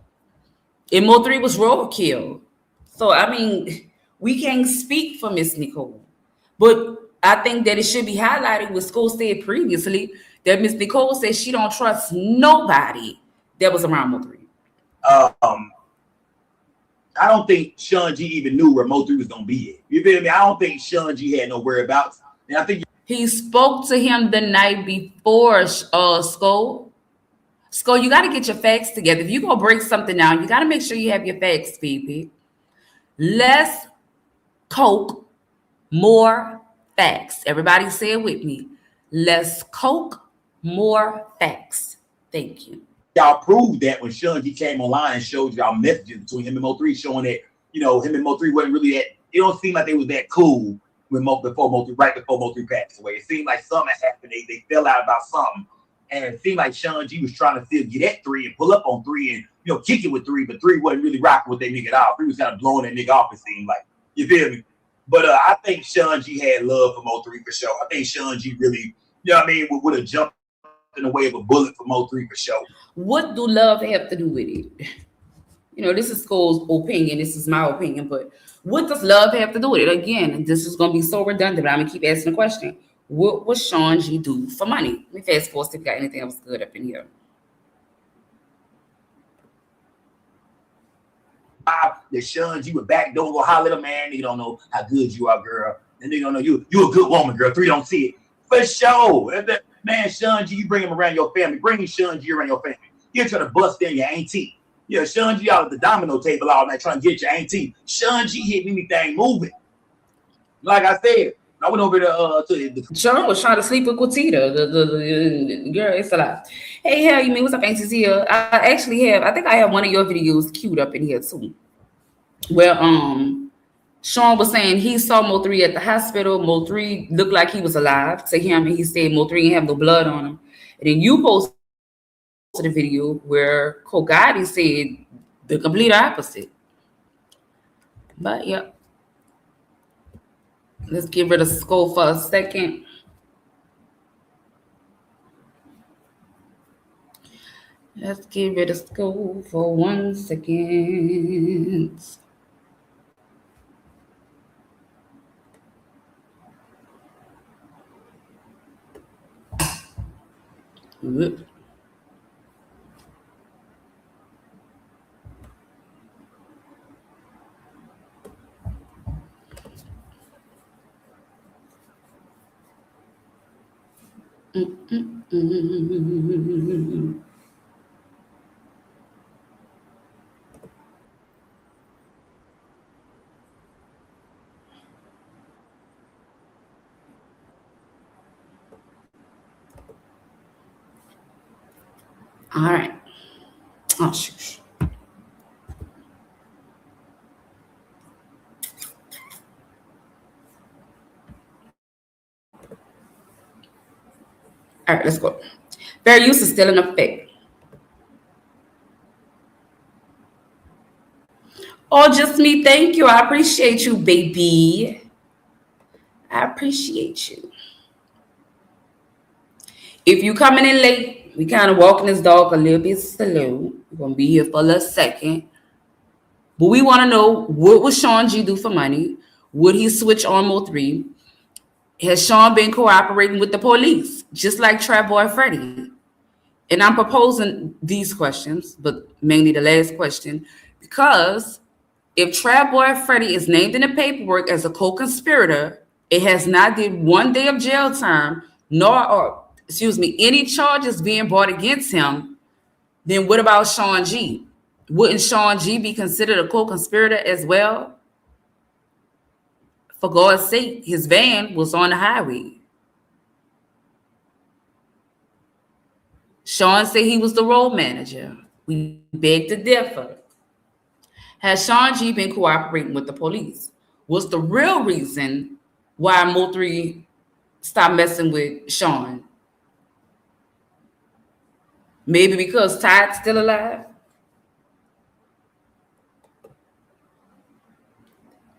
And Mo3 was roadkill. So I mean, we can't speak for Miss Nicole. But I think that it should be highlighted what Skull said previously, that Miss Nicole said she don't trust nobody that was around Mo3. I don't think Shawn G even knew where Mo3 was gonna be at. You feel me? I don't think Shawn G had no whereabouts. And I think he spoke to him the night before Skull. Skull, you got to get your facts together. If you're gonna break something down, you got to make sure you have your facts, baby. Less coke, more facts. Everybody say it with me. Less coke, more facts. Thank you. Y'all proved that when Shawn G came online and showed y'all messages between him and Mo3, showing that him and Mo3 wasn't really that. It don't seem like they was that cool when right before Mo3 passed away. It seemed like something happened. They fell out about something, and it seemed like Shawn G was trying to still get at 3 and pull up on 3 and kick it with 3, but 3 wasn't really rocking with that nigga at all. 3 was kind of blowing that nigga off. It seemed like, you feel me? But I think Shawn G had love for Mo3 for sure. I think Shawn G really, would have jumped in the way of a bullet for Mo3 for sure. What do love have to do with it? This is Skull's opinion. This is my opinion. But what does love have to do with it? Again, this is going to be so redundant, but I'm going to keep asking the question. What would Shawn G do for money? Let me fast forward if you got anything else good up in here. That Shawn G would back door, go holler at a man. Nigga don't know how good you are, girl. And nigga don't know you a good woman, girl. 3 don't see it. For sure. Man, Shawn G, you bring him around your family. Bring Shawn G around your family. You're trying to bust in your auntie. Yeah, Shawn G out at the domino table all night trying to get your auntie. Shawn G hit anything moving. Like I said, I went over to the Shawn was trying to sleep with Quatita. The girl, it's a lot. Hey, hell, you mean what's up, Auntie Zia? I think I have one of your videos queued up in here too. Where Shawn was saying he saw Mo3 at the hospital. Mo3 looked like he was alive to him, and he said Mo3 didn't have no blood on him. And then you posted the video where Kogadi said the complete opposite. But yeah, let's get rid of Skull for a second. Let's get rid of Skull for 1 second. Good. All right. Oh, shoot. All right, let's go. Fair use is still in effect. Oh, just me. Thank you. I appreciate you, baby. I appreciate you. If you coming in late, we kind of walking this dog a little bit slow. We're going to be here for a little second. But we want to know, what would Shawn G do for money? Would he switch on Mo3? Has Shawn been cooperating with the police, just like Trapboy Freddy? And I'm proposing these questions, but mainly the last question, because if Trapboy Freddy is named in the paperwork as a co-conspirator, it has not did 1 day of jail time, any charges being brought against him, Then what about Shawn G? Wouldn't Shawn G be considered a co-conspirator as well? For God's sake, his van was on the highway. Shawn said he was the road manager. We beg to differ. Has Shawn G been cooperating with the police? What's the real reason why Mo3 stopped messing with Shawn? Maybe because Todd's still alive?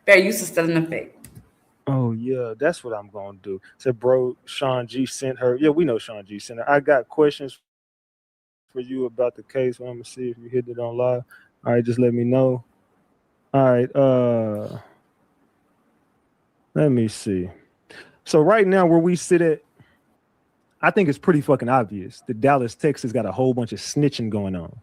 Fair use is still in effect. Oh yeah, that's what I'm gonna do. Said bro, Shawn G sent her. Yeah, we know Shawn G sent her. I got questions for you about the case. I'm gonna see if you hit it on live. All right, just let me know. All right, let me see. So right now where we sit at, I think it's pretty fucking obvious that Dallas, Texas got a whole bunch of snitching going on.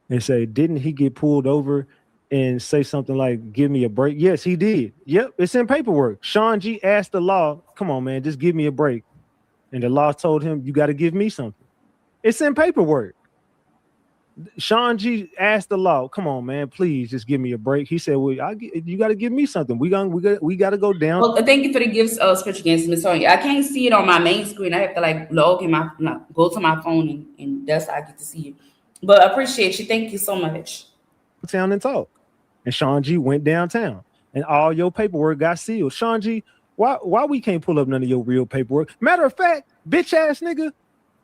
They say, didn't he get pulled over and say something like, give me a break? Yes, he did. Yep, it's in paperwork. Shawn G asked the law, come on, man, just give me a break. And the law told him, you got to give me something. It's in paperwork. Shawn G asked the law, come on, man, please just give me a break. He said, well, you got to give me something. We got to go down. Well, thank you for the gifts, Special Against Miss Sonia. I can't see it on my main screen. I have to like log in go to my phone and that's how I get to see it. But I appreciate you. Thank you so much. Town and talk. And Shawn G went downtown and all your paperwork got sealed. Shawn G, why we can't pull up none of your real paperwork? Matter of fact, bitch ass nigga,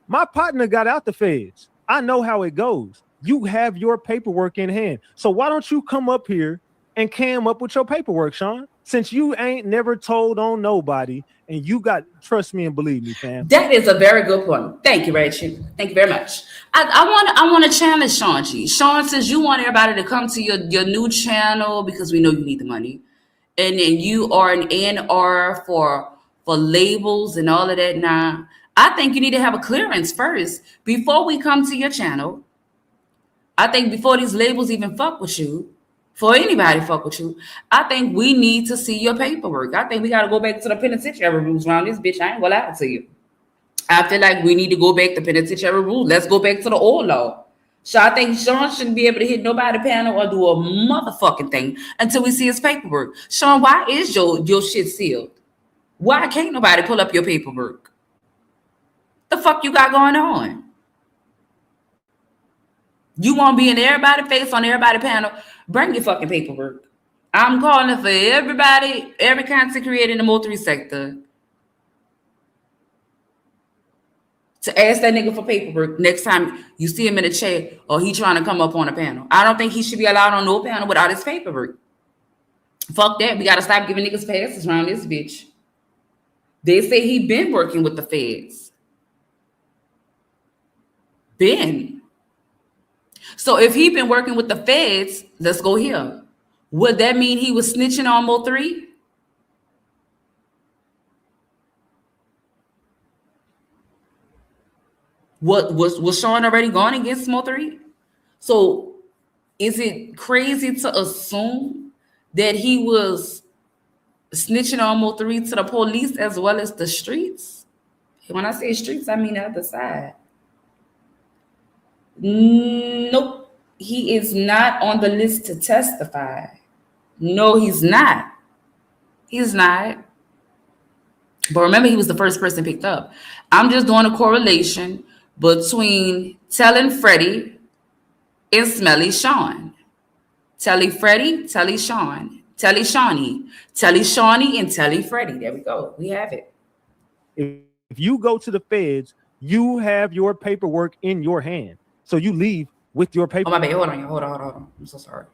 my partner got out the feds. I know how it goes. You have your paperwork in hand. So why don't you come up here and cam up with your paperwork, Shawn? Since you ain't never told on nobody and you got, trust me and believe me, fam. That is a very good point. Thank you, Rachel. Thank you very much. I want to challenge Shawn G. Shawn says you want everybody to come to your new channel because we know you need the money. And then you are an NR for labels and all of that. Now, I think you need to have a clearance first before we come to your channel. I think before these labels even fuck with you, for anybody fuck with you, I think we need to see your paperwork. I think we got to go back to the penitentiary rules around this bitch. I ain't gonna lie to you. I feel like we need to go back to penitentiary rules. Let's go back to the old law. So I think Shawn shouldn't be able to hit nobody panel or do a motherfucking thing until we see his paperwork. Shawn, why is your shit sealed? Why can't nobody pull up your paperwork? The fuck you got going on? You won't be in everybody's face on everybody's panel. Bring your fucking paperwork. I'm calling for everybody, every content creator in the Mo3 sector to ask that nigga for paperwork next time you see him in a chat or he trying to come up on a panel. I don't think he should be allowed on no panel without his paperwork. Fuck that. We got to stop giving niggas passes around this bitch. They say he been working with the feds. Been. So if he been working with the feds, let's go here. Would that mean he was snitching on Mo3? What was Shawn already gone against Mo3? So is it crazy to assume that he was snitching on Mo3 to the police as well as the streets? When I say streets, I mean the other side. Nope. He is not on the list to testify. No, he's not. He's not. But remember, he was the first person picked up. I'm just doing a correlation between telling Freddy and Smelly Shawn. Telly Freddy, Telly Shawn. Telly Shawnee. Telly Shawnee and Telly Freddy. There we go. We have it. If you go to the feds, you have your paperwork in your hand. So you leave with your paper. Oh, my bad. Hold on. I'm so sorry.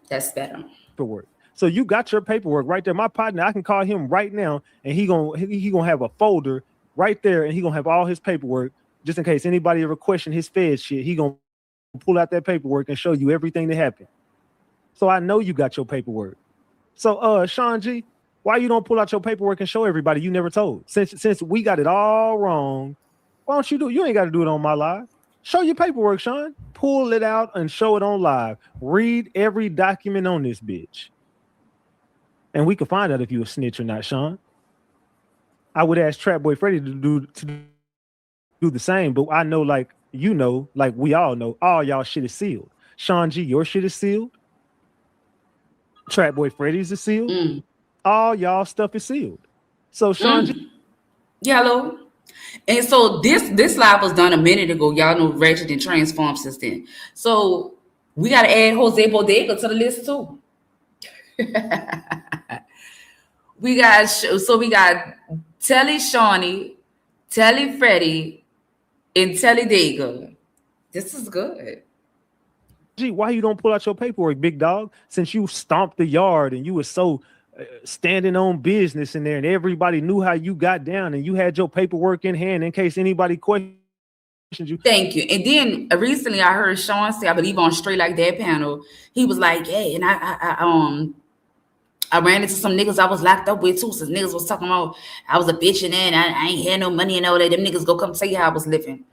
That's better. Paperwork. So you got your paperwork right there. My partner, I can call him right now, and he gonna have a folder right there, and he gonna have all his paperwork just in case anybody ever question his Fed shit. He gonna pull out that paperwork and show you everything that happened. So I know you got your paperwork. So Shawn G, why you don't pull out your paperwork and show everybody you never told? Since we got it all wrong, why don't you do it? You ain't got to do it on my live. Show your paperwork, Shawn. Pull it out and show it on live. Read every document on this bitch. And we can find out if you a snitch or not, Shawn. I would ask Trapboy Freddy to do the same. But I know, like like we all know, all y'all shit is sealed. Shawn G, your shit is sealed. Trapboy Freddy's is sealed. All y'all stuff is sealed. So Shawn G, Yellow. And so this live was done a minute ago. Y'all know Ratchet and transformed since then. So we gotta add Jose Bodega to the list too. we got Telly Shawnee, Telly Freddy, and Telly Dega. This is good. G, why you don't pull out your paperwork, big dog? Since you stomped the yard and you were so standing on business in there, and everybody knew how you got down, and you had your paperwork in hand in case anybody questioned you. Thank you. And then recently I heard Shawn say, I believe on Straight Like That panel, he was like, "Hey, and I ran into some niggas I was locked up with too. Since niggas was talking about I was a bitch and then I ain't had no money and all that. Them niggas go come tell you how I was living.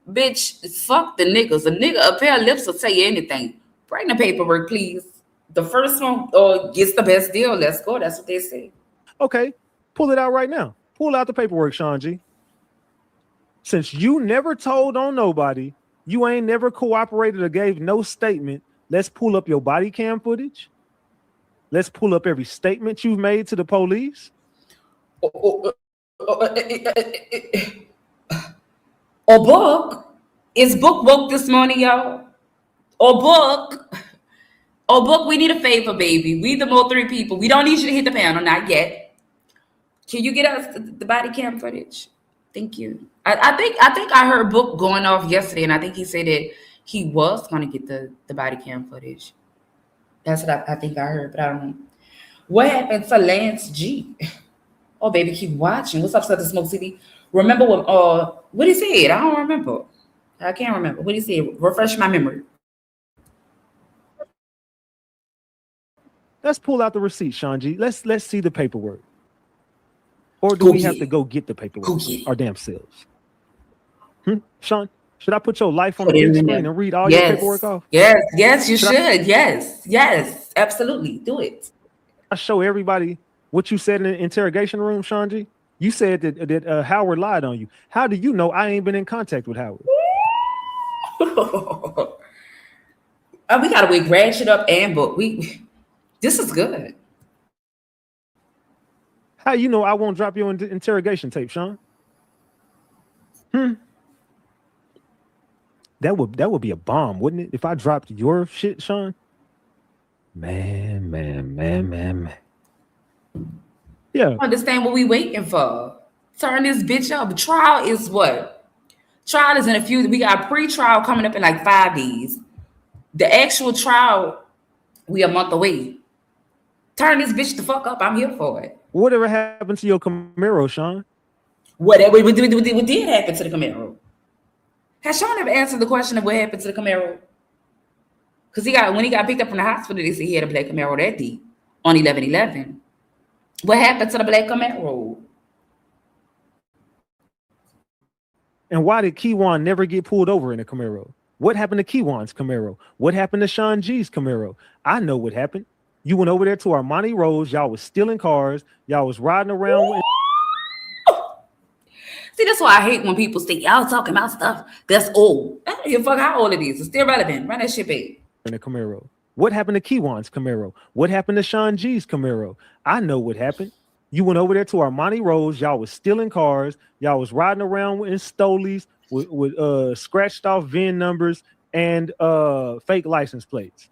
Bitch, fuck the niggas. A pair of lips will tell you anything. Bring the paperwork, please. The first one gets the best deal. Let's go. That's what they say. Okay, pull it out right now. Pull out the paperwork, Shawn G. Since you never told on nobody, you ain't never cooperated or gave no statement, let's pull up your body cam footage. Let's pull up every statement you've made to the police. Book. Is Book woke this morning, y'all? Book, we need a favor, baby. We the Mo3 people. We don't need you to hit the panel, not yet. Can you get us the body cam footage? Thank you. I think I heard Book going off yesterday, and I think he said that he was going to get the body cam footage. That's what I think I heard, but I don't know. What happened to Lance G? Oh, baby, keep watching. What's up, Southern Smoke City? Remember what he said? I don't remember. I can't remember what he said. Refresh my memory. Let's pull out the receipt, Shawn G. Let's see the paperwork. Or do we have to go get the paperwork our damn selves? Shawn, should I put your life on the big screen and read all your paperwork off? Yes, you should. Yes, absolutely. Do it. I show everybody what you said in the interrogation room, Shawn G. You said that Howard lied on you. How do you know I ain't been in contact with Howard? We gotta wait, Ratchet up and Book. This is good. How you know I won't drop your interrogation tape, Shawn? That would be a bomb, wouldn't it? If I dropped your shit, Shawn? Man. Yeah. Understand what we waiting for. Turn this bitch up. Trial is what? Trial is in a few. We got a pre-trial coming up in like 5 days. The actual trial, we a month away. Turn this bitch the fuck up. I'm here for it. Whatever happened to your Camaro, Shawn? What did happen to the Camaro? Has Shawn ever answered the question of what happened to the Camaro? Because when he got picked up from the hospital, they said he had a black Camaro that day on 11/11. What happened to the black Camaro? And why did Keywan never get pulled over in a Camaro? What happened to Keywan's Camaro? What happened to Shawn G's Camaro? I know what happened. You went over there to Armani Rose. Y'all was stealing cars. Y'all was riding around. See, that's why I hate when people say, y'all talking about stuff that's old. I don't give a fuck how old it is. It's still relevant. Run that shit back. In a Camaro. What happened to Keywan's Camaro? What happened to Shawn G's Camaro? I know what happened. You went over there to Armani Rose. Y'all was stealing cars. Y'all was riding around in Stolies with scratched off VIN numbers and fake license plates.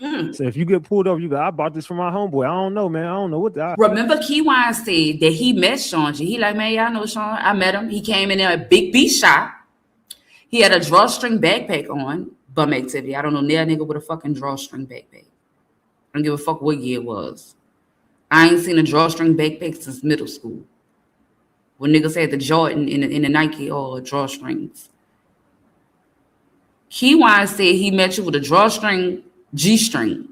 So if you get pulled over, you go, I bought this from my homeboy. I don't know, man. I don't know what that. Remember, Keywan said that he met Shawn G. He like, man, y'all know Shawn. I met him. He came in there a big B shop. He had a drawstring backpack on. Bum activity. I don't know that nigga with a fucking drawstring backpack. I don't give a fuck what year it was. I ain't seen a drawstring backpack since middle school. When niggas had the Jordan in the Nike or drawstrings. Keywan said he met you with a drawstring G-string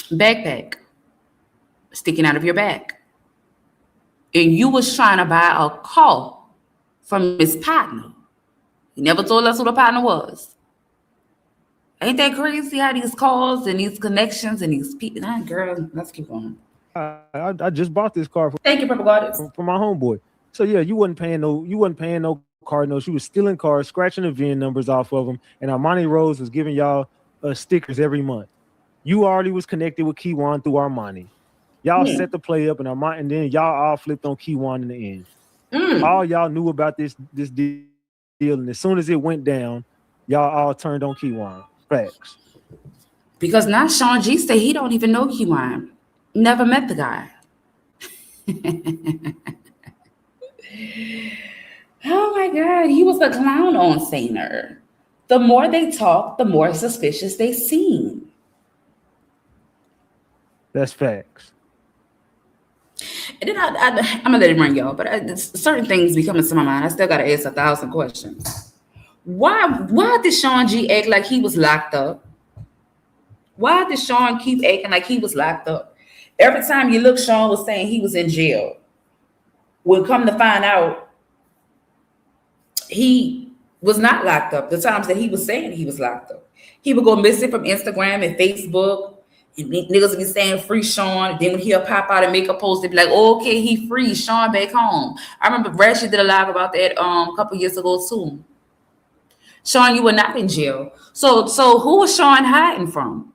backpack sticking out of your back. And you was trying to buy a car from his partner. He never told us who the partner was. Ain't that crazy how these calls and these connections and these people, girl, let's keep on. I just bought this car Thank you, Purple Goddess. for my homeboy. So yeah, you wasn't paying no car notes. You was stealing cars, scratching the VIN numbers off of them, and Armani Rose was giving y'all stickers every month. You already was connected with Keywan through Armani. Y'all set the play up, and then y'all all flipped on Keywan in the end. All y'all knew about this deal, and as soon as it went down, y'all all turned on Keywan. Facts. Because now Shawn G say he don't even know Keywan. Never met the guy. Oh my God, he was a clown on Saner. The more they talk, the more suspicious they seem. That's facts. And then I'm gonna let it run, y'all. But certain things be coming to my mind. I still gotta ask 1,000 questions. Why did Shawn G act like he was locked up? Why did Shawn keep acting like he was locked up? Every time you look, Shawn was saying he was in jail. We'll come to find out, he was not locked up. The times that he was saying he was locked up, he would go missing from Instagram and Facebook. And niggas would be saying free Shawn. Then when he'll pop out and make a post, they'd be like, oh, okay, he free Shawn back home. I remember Ratchet did a live about that a couple years ago too. Shawn, you were not in jail. So who was Shawn hiding from?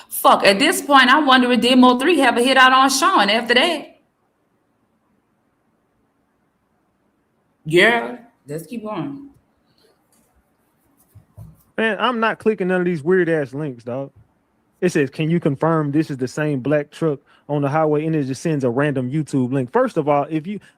Fuck, at this point, I'm wondering, did Mo3 have a hit out on Shawn after that? Yeah, let's keep going. Man, I'm not clicking none of these weird ass links, dog. It says, can you confirm this is the same black truck on the highway? And it just sends a random YouTube link. First of all,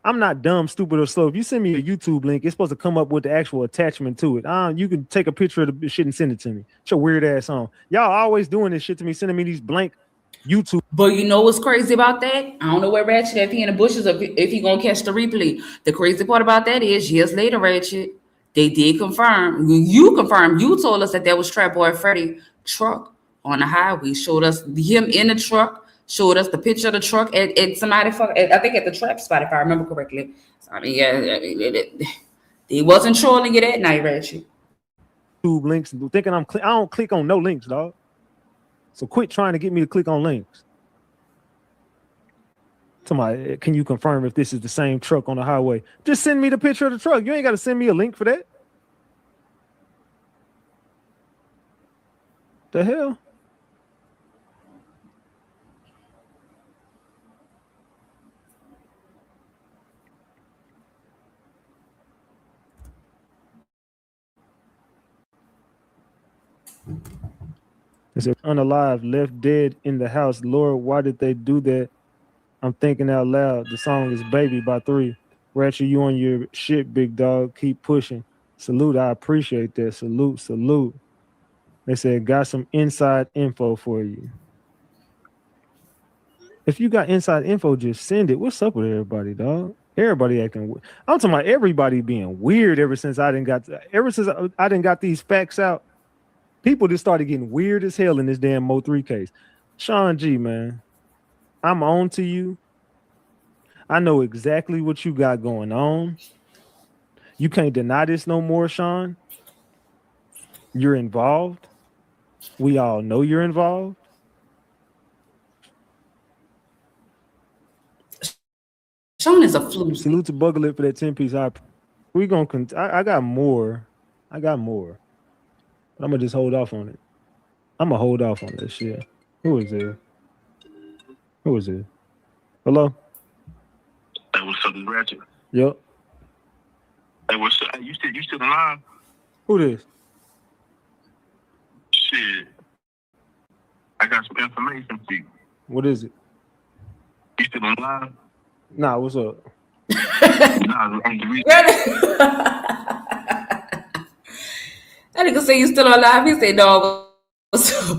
I'm not dumb, stupid, or slow. If you send me a YouTube link, it's supposed to come up with the actual attachment to it. You can take a picture of the shit and send it to me. It's your weird ass on. Y'all always doing this shit to me, sending me these blank YouTube. But you know what's crazy about that? I don't know where Ratchet, if he in the bushes, or if he gonna catch the replay. The crazy part about that is, years later, Ratchet, they did confirm. You confirmed. You told us that there was Trapboy Freddy truck on the highway. Showed us him in the truck. Showed us the picture of the truck at somebody. I think at the trap spot, if I remember correctly. So, I mean, yeah, they wasn't trolling you that night, Ratchet. YouTube links, thinking I don't click on no links, dog. So quit trying to get me to click on links. Somebody, can you confirm if this is the same truck on the highway? Just send me the picture of the truck. You ain't got to send me a link for that. The hell? It said, unalive, left dead in the house. Lord, why did they do that? I'm thinking out loud. The song is Baby by 3. Ratchet, you on your shit, big dog. Keep pushing. Salute, I appreciate that. Salute, salute. They said, got some inside info for you. If you got inside info, just send it. What's up with everybody, dog? Everybody acting weird. I'm talking about everybody being weird ever since I didn't got these facts out. People just started getting weird as hell in this damn Mo3 case. Shawn G, man, I'm on to you. I know exactly what you got going on. You can't deny this no more, Shawn. You're involved. We all know you're involved. Shawn is a fluke. Salute to Bugle It for that 10-piece. I got more. But I'm gonna just hold off on it. I'm gonna hold off on this shit. Who is it? Hello? Hey, what's up, this Ratchet? Yep. Hey, what's up? You still alive? Who this? Shit. I got some information for you. What is it? You still alive? Nah, what's up? Nah, I'm the reason. That nigga say you still alive. He say, dog, what's up?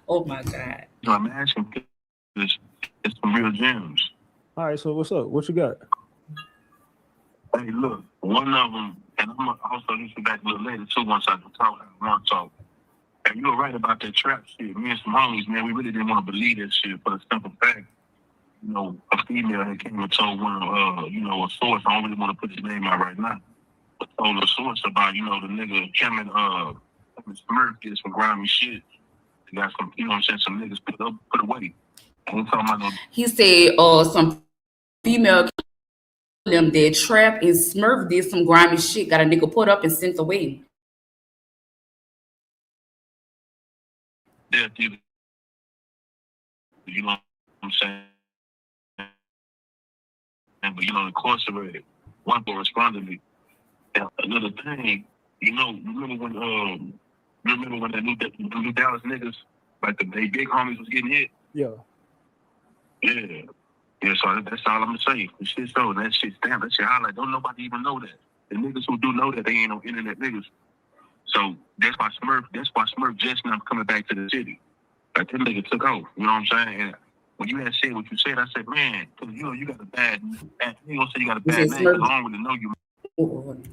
Oh my God. No, I'm asking. It's some real gems. All right, so what's up? What you got? Hey, look, one of them, and I'm going to also listen back a little later, too, once I want to talk. And you were right about that trap shit. Me and some homies, man, we really didn't want to believe that shit for the simple fact. You know, a female had came and told one, a source, I don't really want to put his name out right now, but told a source about, the nigga, him and Smurf did some grimy shit. You got some, you know what I'm saying, some niggas put away. I ain't talking about no. He said, some female them that Trap and Smurf did some grimy shit, got a nigga put up and sent away. Death either. You know what I'm saying? But you know, incarcerated. One boy responded to me. And another thing, you know, remember when the new Dallas niggas, like they big homies was getting hit? Yeah. Yeah. Yeah, so that's all I'm gonna say. The shit so that shit's damn, that shit highlight. Don't nobody even know that. The niggas who do know that, they ain't no internet niggas. So that's why Smurf just now coming back to the city. Like that nigga took off. You know what I'm saying? And when you had said what you said, I said, man, because you know you got a bad you ain't gonna say you got a bad name, because I don't really know you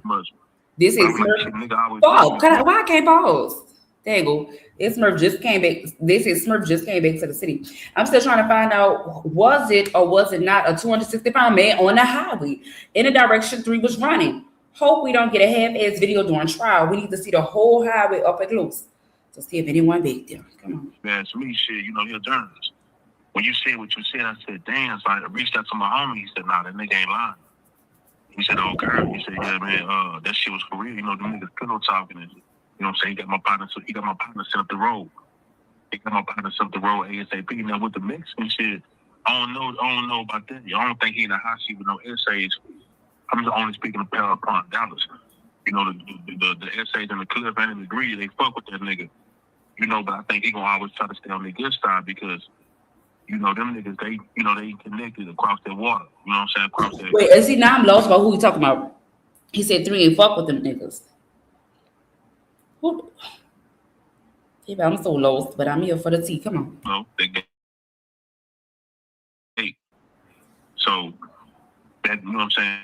much. This is Smurf. Oh, why I can't pause? There you go. It's Smurf just came back. This is Smurf just came back to the city. I'm still trying to find out, was it or was it not a 260-pound man on the highway in the direction 3 was running? Hope we don't get a half-ass video during trial. We need to see the whole highway up and close to see if anyone back there. Come on. Man, to me, shit, you know, you're a journalist. When you said what you said, I said, damn. So I reached out to my homie. He said, nah, that nigga ain't lying. He said, oh, girl. He said, yeah, man, that shit was for real. You know, them niggas pillow talking and you know what I'm saying? He got my partner set up the road. ASAP. Now with the Mexican shit, I don't know about that. I don't think he in a hot seat with no essays. I'm just only speaking upon Dallas. You know, the essays and the clip and the degree, they fuck with that nigga. You know, but I think he gonna always try to stay on the good side because, you know, them niggas, they connected across their water. You know what I'm saying? Across their Wait, see, now I'm lost about who he talking about. He said 3 ain't fuck with them niggas. Who? Maybe I'm so lost, but I'm here for the tea. Come on. No, they get hey. So that, you know what I'm saying?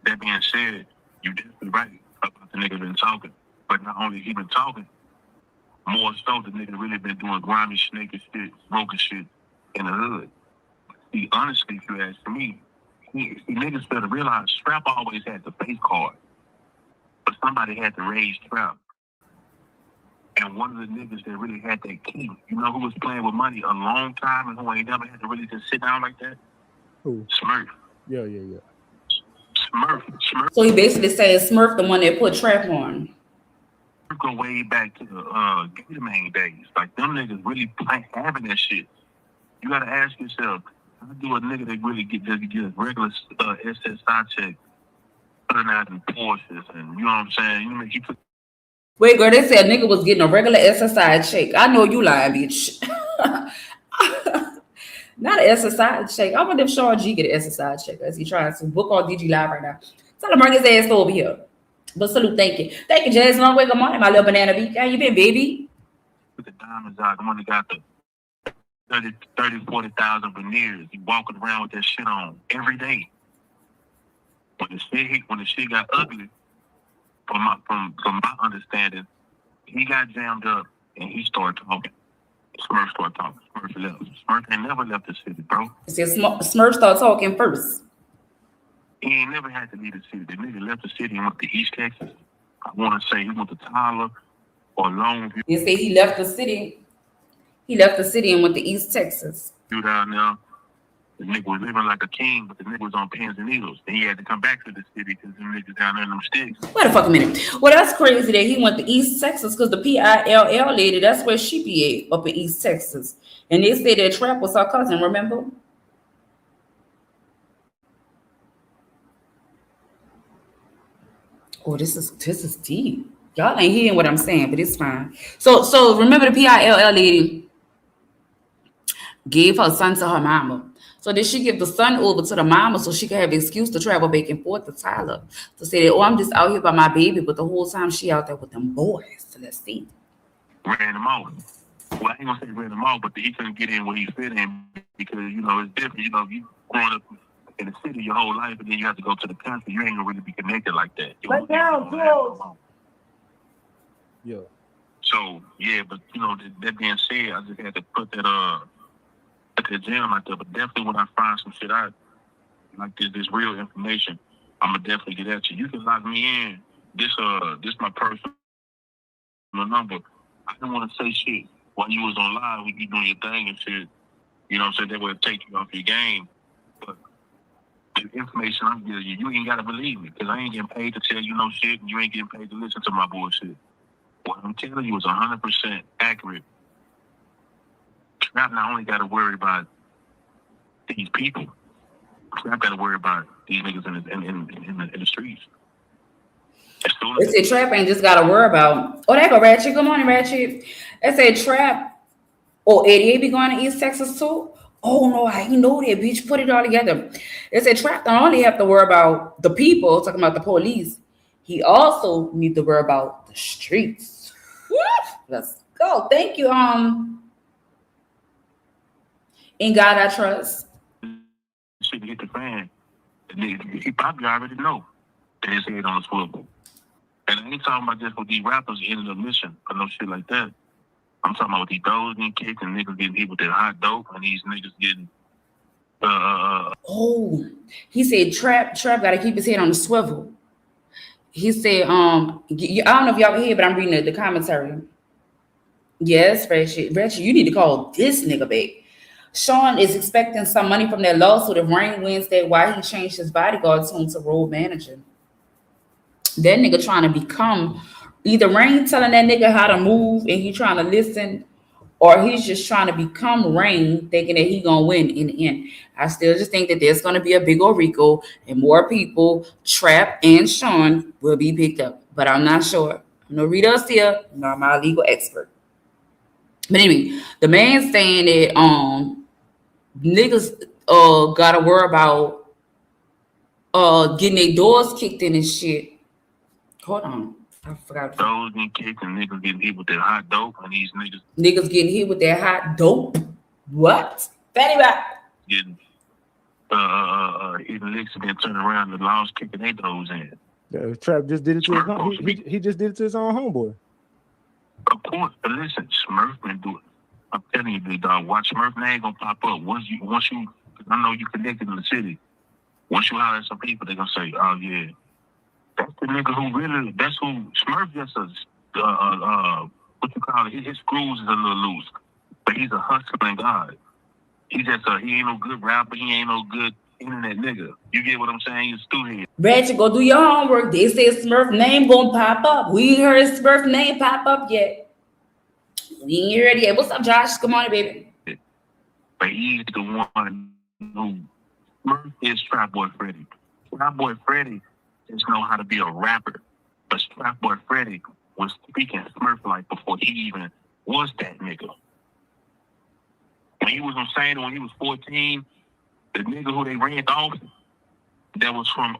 That being said, you definitely right about the nigga been talking. But not only he been talking, more so the nigga really been doing grimy, snaky shit, broken shit in the hood. See, honestly, if you ask me, niggas better realize Strap always had the face card. But somebody had to raise Trap. And one of the niggas that really had that key, you know who was playing with money a long time and who ain't never had to really just sit down like that? Who? Smurf. Yeah. Smurf. So he basically saying Smurf the one that put Trap on. Go way back to the Gator Man days. Like them niggas really having that shit. You gotta ask yourself, how do a nigga that really get a regular SSI check, putting out in Porsches and you know what I'm saying? You know, he put. Wait, girl, they said a nigga was getting a regular SSI check. I know you lying, bitch. Not an SSI check. I wonder if Shawn G get an SSI check as he tries to book on DG Live right now. Tell him bring his ass over here. But salute, thank you. Thank you, Jasmine. Long way, good morning, my little banana beat. How you been, baby? Put the diamonds out. The one that got the 40,000 veneers. He walking around with that shit on every day. When the shit got ugly, from my understanding, he got jammed up and he started talking. Smurf started talking. Smurf left. Smurf ain't never left the city, bro. It says Smurf started talking first. He ain't never had to leave the city. The nigga left the city and went to East Texas. I want to say he went to Tyler or Longview. They say he left the city. He left the city and went to East Texas. You down there, the nigga was living like a king, but the nigga was on pins and needles. And he had to come back to the city because them niggas down there in them sticks. Wait a fucking minute. Well, that's crazy that he went to East Texas because the PILL lady, that's where she be at, up in East Texas. And they say that Trap was her cousin, remember? Oh, this is deep. Y'all ain't hearing what I'm saying, but it's fine. So remember the PILL lady gave her son to her mama. So did she give the son over to the mama so she could have an excuse to travel back and forth to Tyler to say that, oh, I'm just out here by my baby, but the whole time she out there with them boys. So let's see. Ran him out. Well, I ain't gonna say ran him out, but he couldn't get in where he fit in because, you know, it's different. You know, if you growing up in the city your whole life and then you have to go to the country, you ain't gonna really be connected like that. Let down, close. Yeah. So yeah, but you know, that being said, I just had to put that gem out there. But definitely when I find some shit out like this real information, I'm gonna definitely get at you. You can lock me in this my personal number. I didn't want to say shit while you was on live when you doing your thing and shit. You know what I'm saying? That would take you off your game. But the information I'm giving you, you ain't gotta believe me, because I ain't getting paid to tell you no shit, and you ain't getting paid to listen to my bullshit. What I'm telling you is 100% accurate. Trap not only gotta worry about these people, Trap gotta worry about these niggas in the streets. They say Trap ain't just gotta worry about. Oh, there go Ratchet. Good morning, Ratchet. They say Trap. Oh, 88 be going to East Texas too. Oh no, I ain't know that, bitch. Put it all together. They said Trap don't only have to worry about the people, talking about the police. He also need to worry about the streets. Woo! Let's go. Thank you. In God I trust. Shit hit the fan. He probably already know that his head on a swivel. And I ain't talking about just with these rappers ending the mission or no shit like that. I'm talking about with these dogs getting kicked and niggas getting hit with that hot dope and these niggas getting Oh, he said Trap gotta keep his head on the swivel. He said, I don't know if y'all can hear, but I'm reading the commentary. Yes, Ratchet, you need to call this nigga back. Shawn is expecting some money from that lawsuit if Rain wins that why he changed his bodyguard to him to road manager. That nigga trying to become either Rain telling that nigga how to move and he trying to listen, or he's just trying to become Rain thinking that he gonna win in the end. I still just think that there's gonna be a big old Rico and more people, Trap and Shawn, will be picked up. But I'm not sure. I'm no Rita here, nor my legal expert. But anyway, the man saying that niggas gotta worry about getting their doors kicked in and shit. Hold on. I forgot. Those getting kicked and niggas getting hit with that hot dope and these niggas getting hit with that hot dope. What? Fatty back. Getting even licks getting turned around and lost kicking their doors in. Trap just did it to his he just did it to his own homeboy. Of course, but listen, Smurf been doing. I'm telling you, big dog. Watch Smurf name gonna pop up once you. I know you connected in the city. Once you holler at some people, they gonna say, "Oh yeah, that's the nigga who really. That's who Smurf just what you call it? His screws is a little loose, but he's a hustling guy. He ain't no good rapper. He ain't no good internet nigga. You get what I'm saying? He's a stupid. Ratchet, go do your homework. They say Smurf name gonna pop up. We ain't heard Smurf name pop up yet. We ain't heard it yet. What's up, Josh? Good morning, baby. But he's the one who Smurf is Trapboy Freddy. Trapboy Freddy just know how to be a rapper. But Trapboy Freddy was speaking Smurf like before he even was that nigga. When he was on Santa, when he was 14, the nigga who they ran off, that was from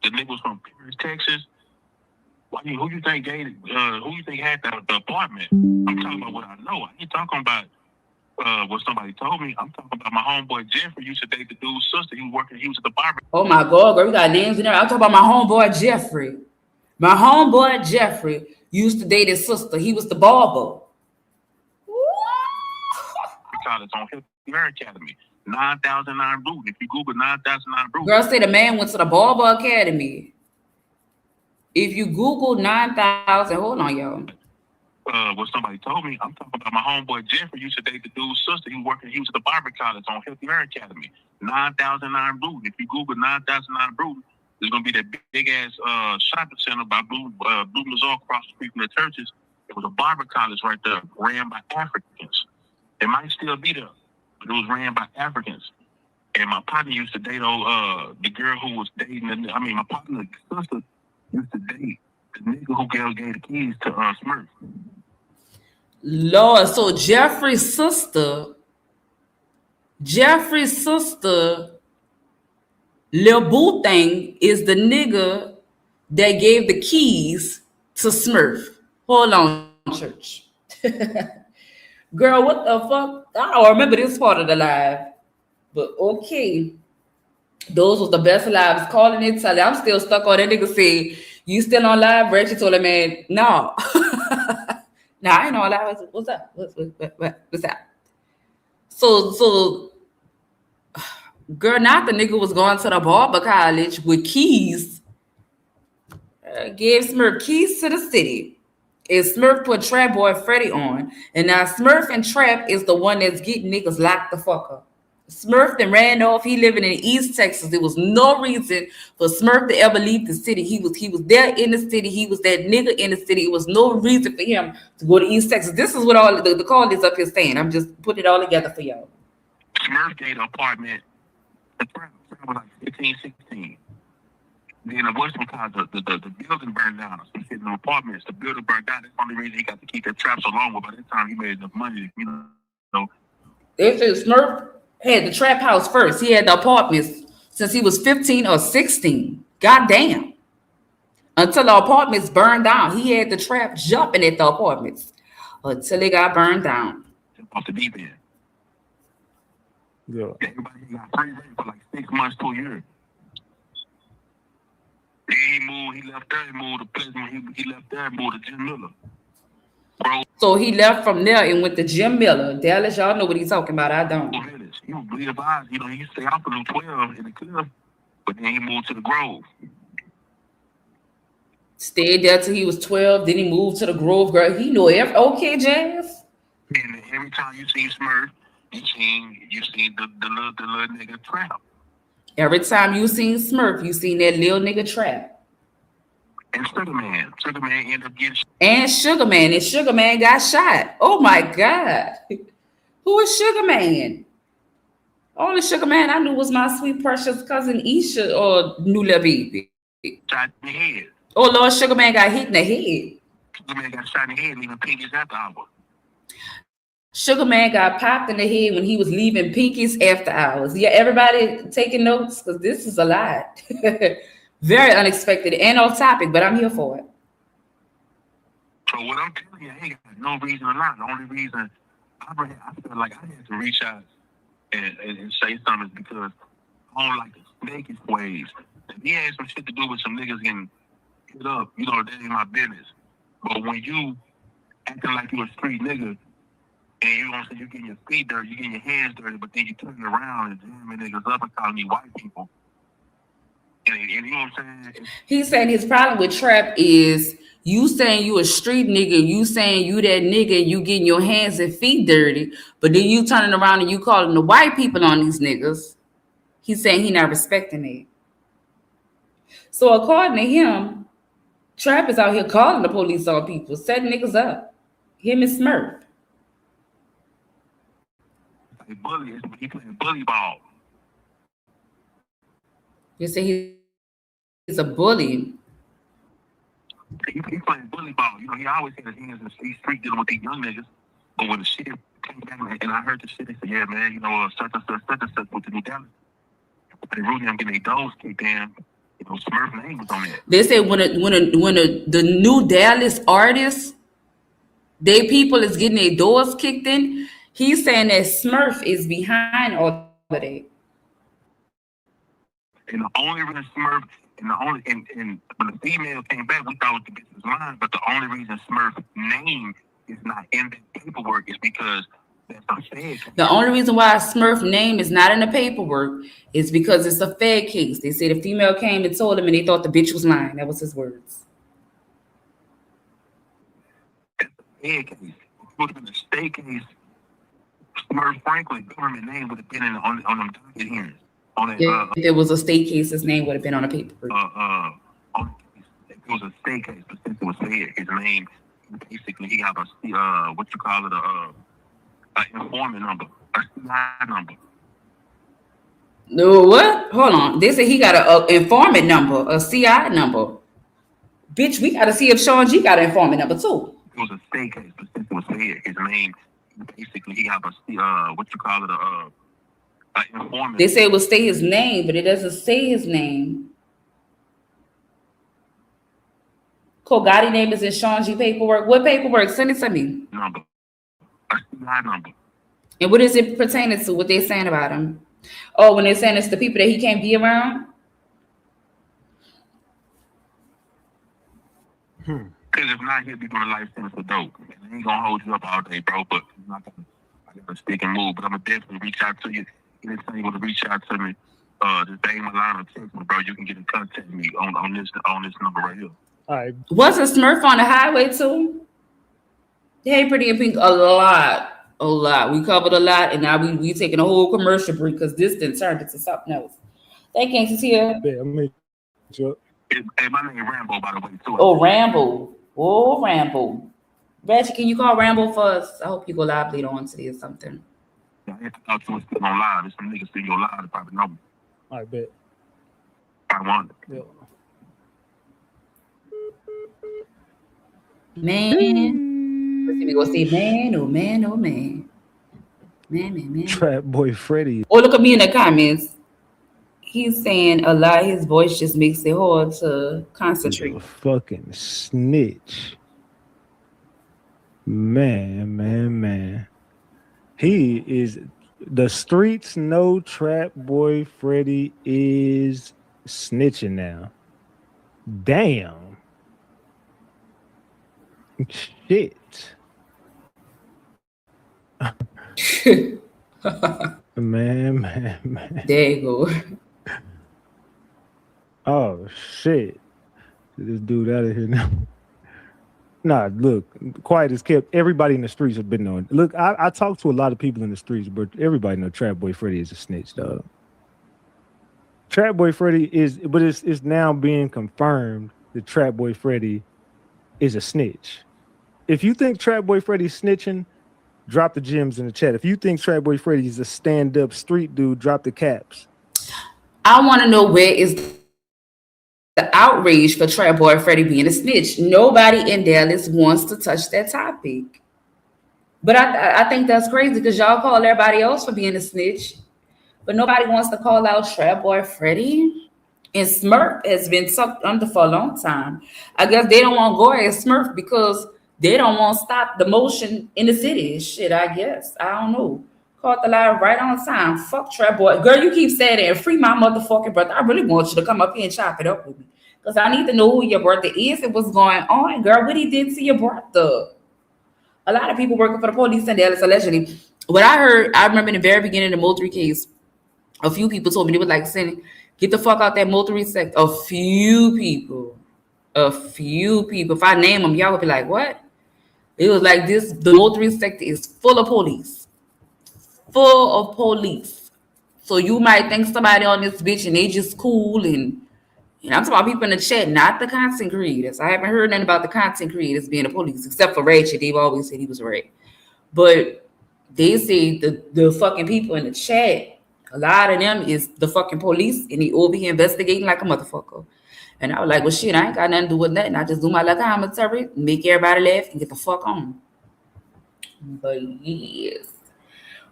the nigga was from Paris, Texas. Who you think had the apartment? I'm talking about what I know. I ain't talking about what somebody told me. I'm talking about my homeboy Jeffrey used to date the dude's sister. He was at the barber. Oh my God, girl, we got names in there. I'm talking about my homeboy Jeffrey. My homeboy Jeffrey used to date his sister. He was the barber. College on Hair Academy. 9,009 Root. If you Google 9,009 Root. Girl say the man went to the Barber Academy. If you Google 9,000, hold on, y'all. What somebody told me, I'm talking about my homeboy Jeffrey used to date the dude's sister. He was at the barber college on Hair Academy. 9,009 Root. If you Google 9,009 Root, there's gonna be that big ass shopping center by Blue Mazar across the street from the churches. It was a barber college right there, ran by Africans. It might still be there, but it was ran by Africans. And my partner used to date the girl who was dating. My partner's sister used to date the nigga who gave the keys to Smurf. Lord, so Jeffrey's sister, Lil Boo thing is the nigga that gave the keys to Smurf. Hold on, church. Girl, what the fuck? I don't remember this part of the live. But okay. Those was the best lives. Calling it, telling. I'm still stuck on that nigga say, you still on live? Reggie told him, man, no. Nah, I ain't on live. What's up? What's up? So, girl, not the nigga was going to the barber college with keys gave Smurf keys to the city. And Smurf put Trapboy Freddy on. And now Smurf and Trap is the one that's getting niggas locked the fuck up. Smurf then ran off. He living in East Texas. There was no reason for Smurf to ever leave the city. He was there in the city. He was that nigga in the city. It was no reason for him to go to East Texas. This is what all the call is up here saying. I'm just putting it all together for y'all. Smurf gave an apartment. The Trap was like 15, 16. Then what's because the building burned down. So he's sitting in apartments. The building burned down. That's the only reason he got to keep that trap so long. But by that time, he made enough money. You know. They said Smurf had the trap house first. He had the apartments since he was 15 or 16. Goddamn. Until the apartments burned down. He had the trap jumping at the apartments until they got burned down. Off the deep end. Yeah. Everybody got free rent for like 6 months to a year. Then he moved. He left there. He moved to Pleasant. He left there. Moved to Jim Miller. Bro. So he left from there and went to Jim Miller. Dallas, y'all know what he's talking about. I don't. He was bleed advised. You know, he used to stay out for the 12 in the club, but then he moved to the Grove. Stayed there till he was 12. Then he moved to the Grove. Girl, he knew every. Okay, Jazz. And every time you see Smurf, you seen the little nigga Trap. Every time you seen Smurf, you seen that little nigga Trap. And Sugar Man ended up getting. And Sugar Man got shot. Oh my God. Who is Sugar Man? Only Sugar Man I knew was my sweet precious cousin Isha or Nula Baby. Shot in the head. Oh Lord, Sugar Man got hit in the head. Sugar Man got shot in the head leaving Pinky's after hours. Sugar Man got popped in the head when he was leaving Pinky's after hours. Yeah, everybody taking notes because this is a lot. Very unexpected and off topic, but I'm here for it. So what I'm telling you, I ain't got no reason to lie. The only reason I feel like I had to reach out and say something is because I don't like the snakish ways. If he had some shit to do with some niggas getting hit up, you know, that ain't my business. But when you acting like you a street nigga and you know what I'm saying, you getting your feet dirty, you getting your hands dirty, but then you turning around and jamming niggas up and calling me white people. And you know what I'm saying? He's saying his problem with Trap is you saying you a street nigga, you saying you that nigga, you getting your hands and feet dirty, but then you turning around and you calling the white people on these niggas. He's saying he not respecting it. So according to him, Trap is out here calling the police on people, setting niggas up. Him and Smurf. He playing bully ball. You say he's a bully. He playing bully ball. You know, he always had his hands in the street dealing with these young niggas. But when the shit came back and I heard the shit, they said, yeah, man, you know, such and such with the New Dallas. They really getting their doors kicked in. You know, Smurf's name was on that. They say when the New Dallas artists, they people is getting their doors kicked in, he's saying that Smurf is behind all of that. And the only reason Smurf, and when the female came back, we thought the bitch was lying, but the only reason Smurf's name is not in the paperwork is because that's a fed case. The only reason why Smurf's name is not in the paperwork is because it's a fed case. They said the female came and told him and they thought the bitch was lying. That was his words. It's a fed case. If it would have been a state case, Smurf Franklin government name would have been on them docket hearings. If there was a state case, his name would have been on the paperwork. If it was a state case, but since it was fed, his name basically he have a what you call it an informant number, a CI number. No, what? Hold on. They say he got an informant number, a CI number. Bitch, we got to see if Shawn G got an informant number too. It was a state case, but since it was fed, his name basically he have a what you call it an informant. They say it will say his name, but it doesn't say his name. Kogati name is in Shawn G paperwork. What paperwork? Send it to me. Number. A CI number. And what is it pertaining to? What they're saying about him? Oh, when they're saying it's the people that he can't be around? Because if not, he'll be doing a life sentence for dope. And I ain't gonna hold you up all day, bro, but I gotta stick and move. But I'm gonna definitely reach out to you. Anytime you want to reach out to me, just bang my line or text me, bro. You can get in contact with me on this number right here. All right. Was a Smurf on the highway too? Hey, Pretty in Pink, a lot. We covered a lot, and now we taking a whole commercial break because this didn't turn into something else. Thank you, here. Yeah, I mean, sure. Hey, my name Rambo, by the way, too. Oh, Rambo. Oh, Rambo. Reggie, can you call Rambo for us? I hope you go live later on today or something. I have to talk to him still on live. There's some niggas still go live. They probably know me. I bet. I want it. Yeah. Man. Let's see, we gonna say, man, oh man, oh man. Man. Trapboy Freddy. Oh, look at me in the comments. He's saying a lot. His voice just makes it hard to concentrate. A fucking snitch. Man. He is. The streets know Trapboy Freddy is snitching now. Damn. Shit. Man. There you go. Oh shit. This dude out of here now. Nah, look, quiet as kept. Everybody in the streets have been knowing. Look, I talked to a lot of people in the streets, but everybody know Trapboy Freddy is a snitch, dog. Trapboy Freddy is, but it's now being confirmed that Trapboy Freddy is a snitch. If you think Trapboy Freddy's snitching, drop the gems in the chat. If you think Trapboy Freddy is a stand-up street dude, drop the caps. I want to know where is the outrage for Trapboy Freddy being a snitch. Nobody in Dallas wants to touch that topic. But I think that's crazy because y'all call everybody else for being a snitch. But nobody wants to call out Trapboy Freddy. And Smurf has been sucked under for a long time. I guess they don't want to go as Smurf because they don't want to stop the motion in the city. Shit, I guess. I don't know. Caught the line right on time. Fuck Trapboy. Girl, you keep saying that and free my motherfucking brother. I really want you to come up here and chop it up with me. Because I need to know who your brother is and what's going on. Girl, what he did to your brother. A lot of people working for the police in Dallas, allegedly. What I heard, I remember in the very beginning of the Mo3 case, a few people told me they would like saying, get the fuck out that Mo3 sector. A few people. If I name them, y'all would be like, what? It was like this, the Mo3 sector is full of police. Full of police. So you might think somebody on this bitch and they just cool and I'm talking about people in the chat, not the content creators. I haven't heard nothing about the content creators being the police, except for Ratchet. They've always said he was right. But they say the fucking people in the chat, a lot of them is the fucking police and they over here investigating like a motherfucker. And I was like, well, shit, I ain't got nothing to do with nothing. I just do my little commentary, make everybody laugh, and get the fuck on. But yes,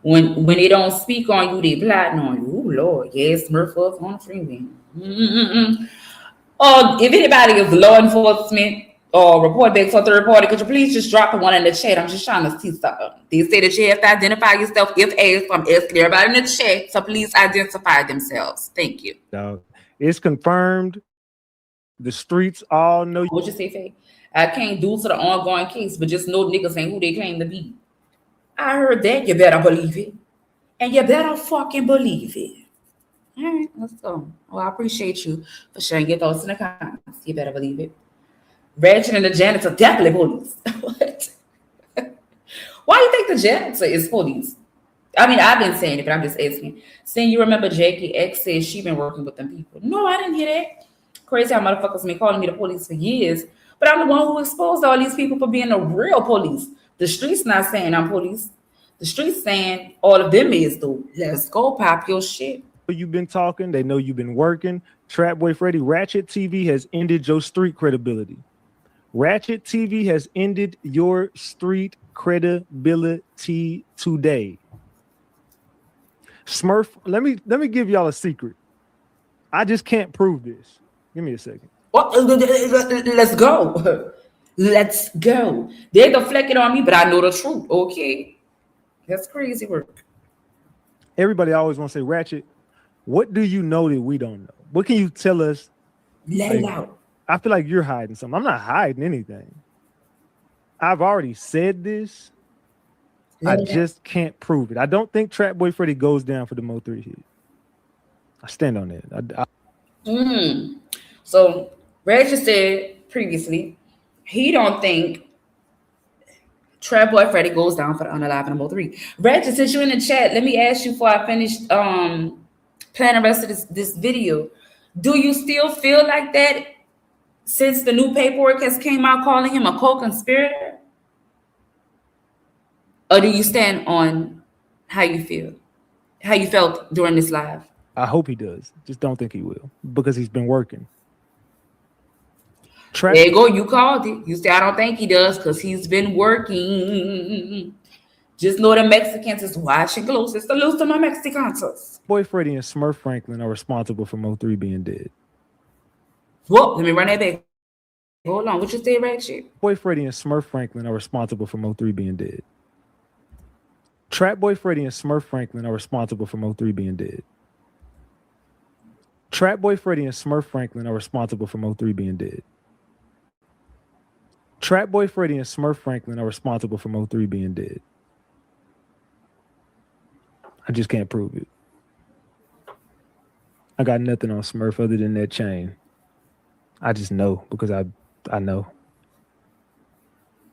when they don't speak on you, they plotting on you. Oh Lord, yes, Smurf us on the freeway. Or if anybody is law enforcement or report back for third party, could you please just drop the one in the chat? I'm just trying to see something. They say that you have to identify yourself if asked. I'm asking everybody in the chat, so please identify themselves. Thank you. It's confirmed. The streets all know. What you say, Faye? I can't do to the ongoing case, but just know niggas ain't who they claim to be. I heard that. You better believe it. And you better fucking believe it. All right, let's go. Well, I appreciate you for sharing your thoughts in the comments. You better believe it. Ratchet and the janitor definitely police. What? Why do you think the janitor is police? I mean, I've been saying it, but I'm just asking. Saying you remember Jackie X said she been working with them people. No, I didn't hear that. Crazy how motherfuckers been calling me the police for years, but I'm the one who exposed all these people for being the real police. The streets not saying I'm police. The streets saying all of them is though. Let's go pop your shit. You've been talking. They know you've been working. Trapboy Freddy, Ratchet TV has ended your street credibility. Ratchet TV has ended your street credibility today. Smurf, let me give y'all a secret. I just can't prove this. Give me a second. Well, let's go. Let's go. They're deflecting on me, but I know the truth. Okay. That's crazy work. Everybody always want to say, Ratchet, what do you know that we don't know? What can you tell us? Let it out. I feel like you're hiding something. I'm not hiding anything. I've already said this. I just can't prove it. I don't think Trapboy Freddy goes down for the Mo3 hit. I stand on that. So Ratchet said previously, he don't think Trapboy Freddy goes down for the unalive in Mo3. Reggie, since you're in the chat, let me ask you before I finish playing the rest of this video. Do you still feel like that since the new paperwork has came out calling him a co-conspirator? Or do you stand on how you felt during this live? I hope he does. Just don't think he will because he's been working. There you go. You called it. You say, I don't think he does because he's been working. Just know the Mexicans is watching close. It's the loose to my Mexicans. Boy Freddy and Smurf Franklin are responsible for Mo3 being dead. Whoa, let me run that back. Hold on. What you say, Ratchet? Boy Freddy and Smurf Franklin are responsible for Mo3 being dead. Trapboy Freddy and Smurf Franklin are responsible for Mo3 being dead. Trapboy Freddy and Smurf Franklin are responsible for Mo3 being dead. Trapboy Freddy and Smurf Franklin are responsible for Mo3 being dead. I just can't prove it. I got nothing on Smurf other than that chain. I just know because I know.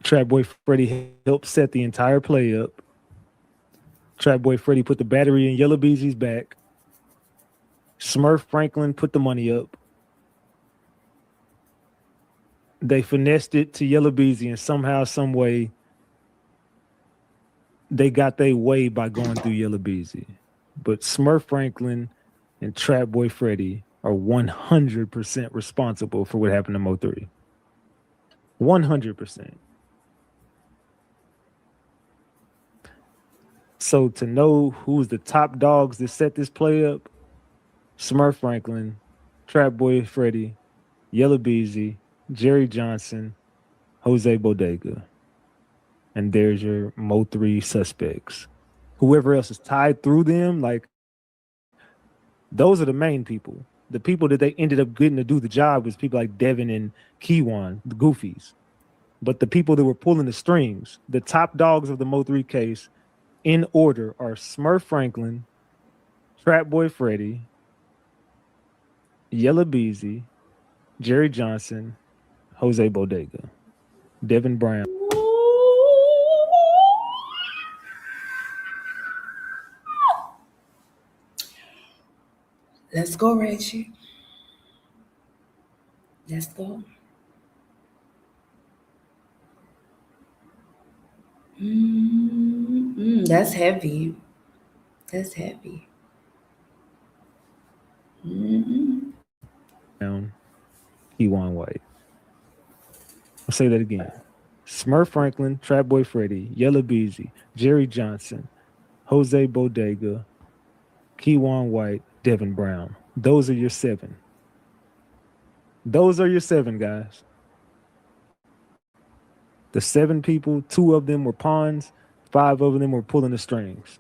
Trapboy Freddy helped set the entire play up. Trapboy Freddy put the battery in Yellow Beezy's back. Smurf Franklin put the money up. They finessed it to Yellow Beezy, and somehow, some way, they got their way by going through Yellow Beezy. But Smurf Franklin and Trapboy Freddy are 100% responsible for what happened to Mo3. 100%. So to know who's the top dogs that set this play up, Smurf Franklin, Trapboy Freddy, Yellow Beezy, Jerry Johnson, Jose Bodega. And there's your Mo3 suspects. Whoever else is tied through them, like, those are the main people. The people that they ended up getting to do the job was people like Devin and Kiwan, the goofies. But the people that were pulling the strings, the top dogs of the Mo3 case, in order, are Smurf Franklin, Trapboy Freddy, Yellow Beezy, Jerry Johnson, Jose Bodega, Devin Brown. Let's go, Reggie. Let's go. That's heavy. That's heavy. Brown, Ewan White. I'll say that again. Smurf Franklin, Trapboy Freddy, Yellow Beezy, Jerry Johnson, Jose Bodega, Kewan White, Devin Brown. Those are your 7. Those are your 7, guys. The 7 people, 2 of them were pawns, 5 of them were pulling the strings.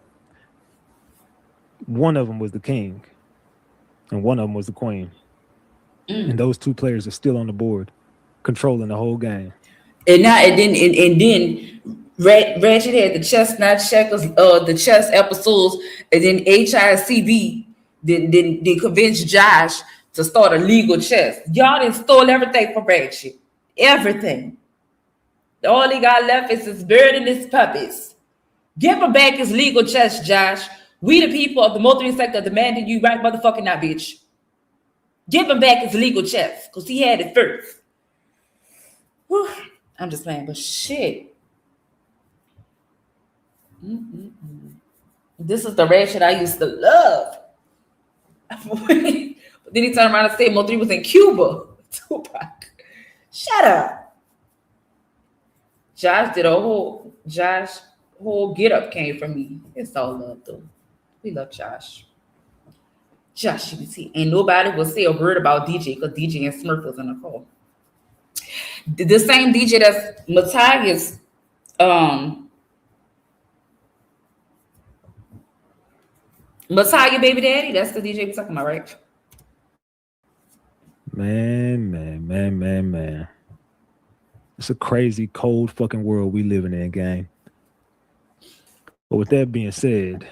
1 of them was the king, and 1 of them was the queen. And those 2 players are still on the board, controlling the whole game. And then Ratchet had the chestnut checkers, the chess episodes, and then HICB they convinced Josh to start a legal chess. Y'all done stole everything from Ratchet. Everything. All he got left is his bird and his puppies. Give him back his legal chess, Josh. We the people of the Mo3 sector demanding you right motherfucking now, bitch. Give him back his legal chess, because he had it first. Whew. I'm just playing, but shit. This is the Ratchet I used to love. But then he turned around and said Mo3 was in Cuba. Tupac. Shut up. Josh whole get up came from me. It's all love though. We love Josh. Josh, you can see. And nobody will say a word about DJ because DJ and Smurf was on the call. The same DJ that's Matthias, Messiah baby daddy, that's the DJ we're talking about, right? Man. It's a crazy, cold fucking world we living in, gang. But with that being said,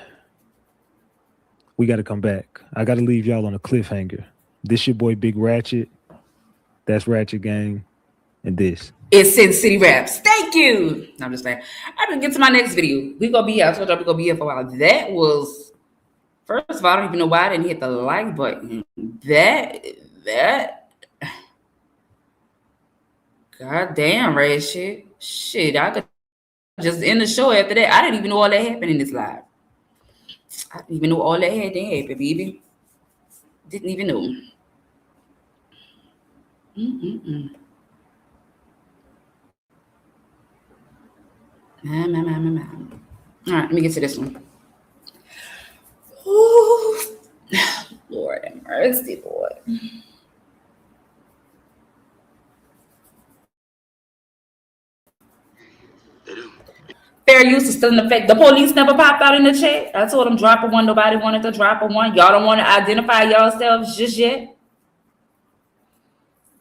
we got to come back. I got to leave y'all on a cliffhanger. This your boy Big Ratchet. That's Ratchet Gang. and this. It's Sin City Raps. Thank you. No, I'm just saying. I'm gonna get to my next video. We gonna be here. I told y'all we gonna be here for a while. That was, first of all, I don't even know why I didn't hit the like button. That God damn, red shit. Shit, I could just end the show after that. I didn't even know all that happened in this live. I didn't even know all that had to happen, baby. Didn't even know. All right, let me get to this one. Ooh. Lord have mercy, Lord. Fair use is still in effect. The police never popped out in the chat. I told them drop a one. Nobody wanted to drop a one. Y'all don't want to identify yourselves just yet.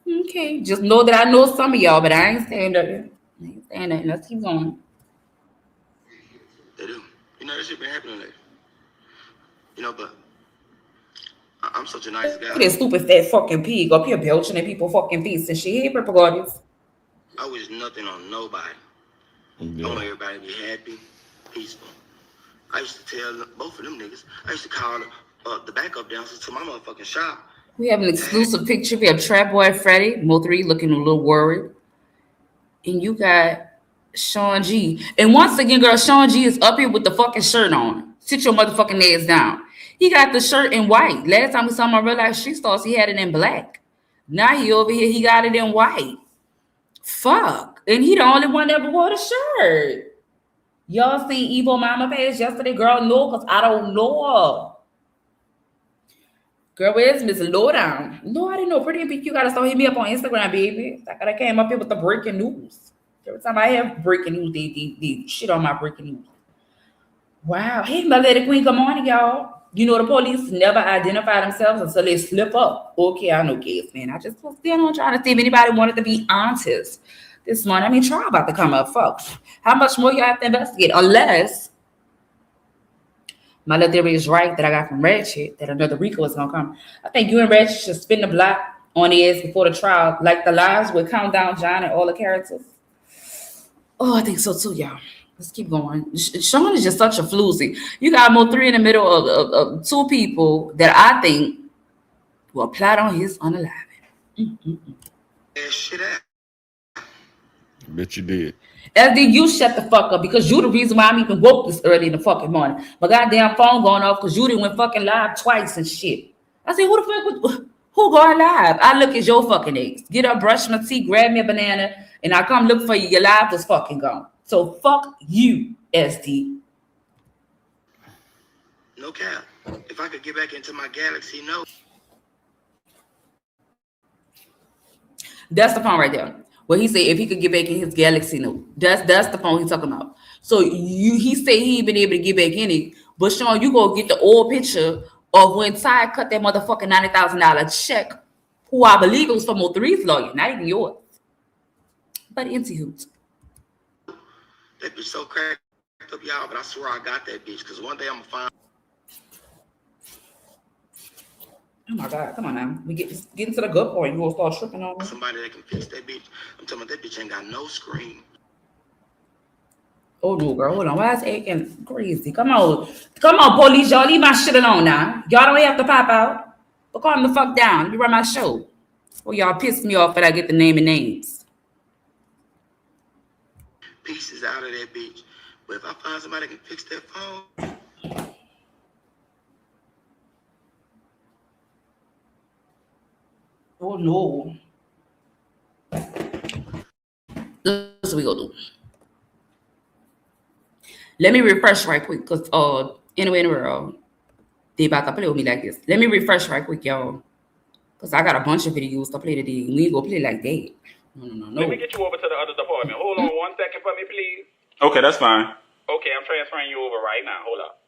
Okay, just know that I know some of y'all, but I ain't saying nothing. Let's keep going. They do. You know, this shit been happening lately. You know, but I'm such a nice guy. Look at that stupid fat fucking pig up here belching at people fucking feet and shit. Hey, purple guardians. I wish nothing on nobody. I want everybody to be happy, peaceful. I used to tell both of them niggas, I used to call the backup dancers to my motherfucking shop. We have an exclusive picture. We have Trapboy Freddy, Mo3 looking a little worried. And you got Shawn G. And once again, girl, Shawn G is up here with the fucking shirt on. Sit your motherfucking ass down. He got the shirt in white. Last time we saw him on Real Life Street Stars, he had it in black. Now he over here, he got it in white. Fuck. And he the only one that ever wore the shirt. Y'all seen Evo Mama page yesterday? Girl, no, because I don't know her. Girl, where's Miss Lowdown? No, I didn't know. Pretty Pink, you gotta start hitting me up on Instagram, baby. I gotta came up here with the breaking news. Every time I have breaking news, they shit on my breaking news. Wow. Hey, my lady queen, good morning, y'all. You know, the police never identify themselves until they slip up. Okay, I know case, man. I just was still on trying to see if anybody wanted to be honest this morning. I mean, trial about to come up, folks. How much more you have to investigate? Unless my little theory is right that I got from Ratchet that another Rico is gonna come. I think you and Ratchet should spin the block on the ass before the trial, like the lives with Countdown John and all the characters. Oh, I think so too, y'all. Let's keep going. Shawn is just such a floozy. You got Mo3 in the middle of two people that I think will plot on his unaliving. Shit out. Bet you did. SD, you shut the fuck up because you the reason why I'm even woke this early in the fucking morning. My goddamn phone going off because you didn't went fucking live twice and shit. I said, who going live? I look at your fucking eggs. Get up, brush my teeth, grab me a banana, and I come look for you. Your live was fucking gone. So fuck you, SD. No cap. If I could get back into my galaxy, no. That's the phone right there. Well, he said if he could get back in his galaxy note. That's the phone he's talking about. So he said he ain't been able to get back in it. But Shawn, you go get the old picture of when Ty cut that motherfucking $90,000 check, who I believe it was from Mo3's lawyer, not even yours. But empty hoot. That bitch so cracked up, y'all, but I swear I got that bitch, because one day I'm going to find. Oh my God, come on now. We get into the good part. You gonna start tripping on me? Somebody that can fix that bitch. I'm talking about that bitch ain't got no screen. Oh no, girl, hold on. Why is it acting crazy? Come on, police, y'all leave my shit alone now. Y'all don't have to pop out. But calm the fuck down. Let me run my show. Well, y'all pissed me off that I get the name and names. Pieces out of that bitch. But if I find somebody that can fix that phone. Oh no. That's what we gonna do. Let me refresh right quick, because anyway in the world, they about to play with me like this. Let me refresh right quick, y'all. Because I got a bunch of videos to play today. We ain't gonna play like that. No. Let me get you over to the other department. Hold on 1 second for me, please. Okay, that's fine. Okay, I'm transferring you over right now. Hold up.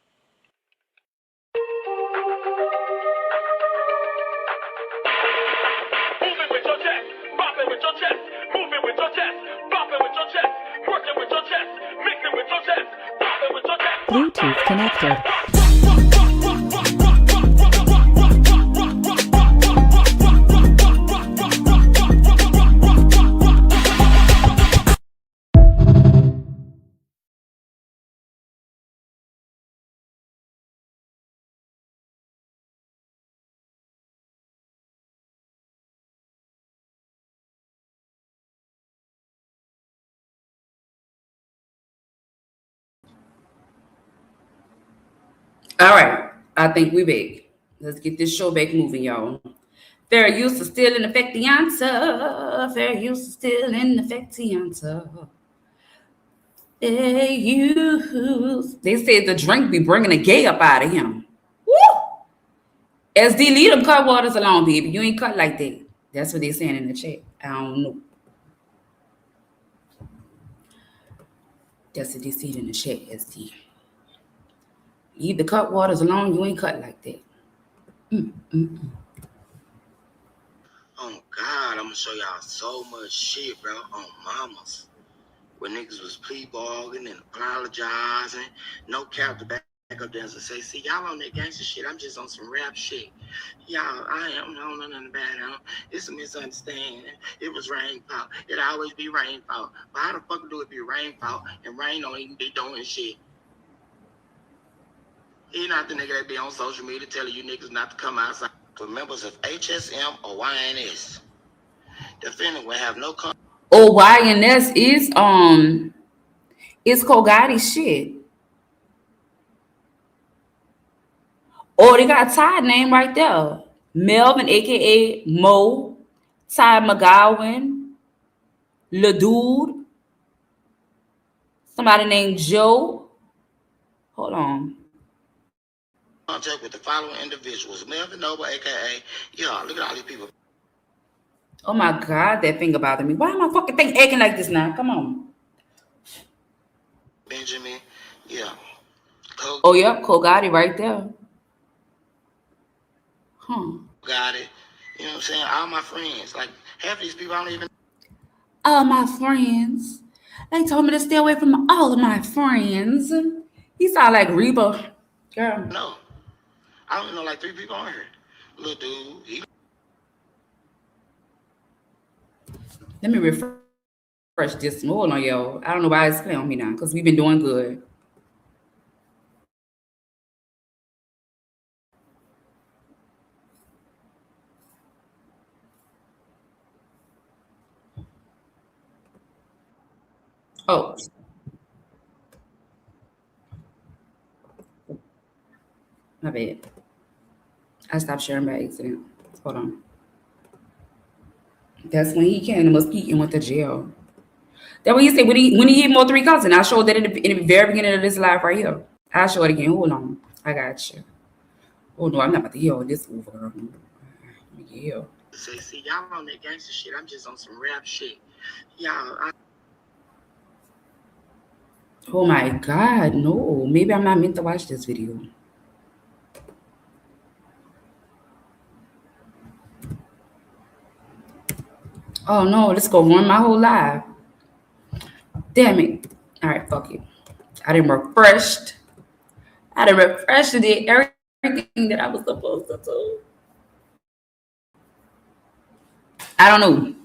Move it with your chest, bop it with your chest, move it with your chest, bop it with your chest, work it with your chest, mix it with your chest, bop it with your chest. Bluetooth connected. All right. I think we back. Let's get this show back moving, y'all. Fair use is still in effect, the answer. Fair use is still in effect, the answer. Fair use. They said the drink be bringing the gay up out of him. Woo! SD, leave them cut waters alone, baby. You ain't cut like that. That's what they're saying in the chat. I don't know. That's what they said in the chat, SD. Leave the cut waters alone. You ain't cut like that. Oh God, I'm gonna show y'all so much shit, bro. On mamas. When niggas was plea bargaining and apologizing, no cap to back up there and say, see, y'all on that gangster shit. I'm just on some rap shit. Y'all, I don't know nothing about it. It's a misunderstanding. It was rainfall. It always be rainfall. But how the fuck do it be rainfall and rain don't even be doing shit? He not the nigga that be on social media telling you niggas not to come outside. For members of HSM or YNS, defendant will have no Oh, YNS is it's Kogati shit. Oh, they got a Ty name right there. Melvin, aka Mo, Ty McGowan, LaDude, somebody named Joe. Hold on. contact with the following individuals. Melvin Noble, aka, yeah, look at all these people. Oh my God, that thing bothered me. Why am I fucking thing acting like this now? Come on. Benjamin, yeah. Oh, yep, Kogati right there. Got it. You know what I'm saying? All my friends. Like, half of these people I don't even. All my friends. They told me to stay away from all of my friends. He sound like Reba. Girl. No. I don't know like 3 people on here. Little dude. Let me refresh this. Hold on, yo. I don't know why it's playing on me now because we've been doing good. Oh. My bad. I stopped sharing by accident. Hold on. That's when he came to Mesquite and went to jail. That's what he said when he hit Mo3 cousin. I showed that in the very beginning of this live right here. I'll show it again. Hold on. I got you. Oh no, I'm not about to yell this over. Yeah. Say, see, y'all on that gangster shit. I'm just on some rap shit. Y'all, Oh my God, no. Maybe I'm not meant to watch this video. Oh no, let's go run my whole live. Damn it. All right, fuck it. I didn't refreshed. I didn't refresh and did everything that I was supposed to do. I don't know.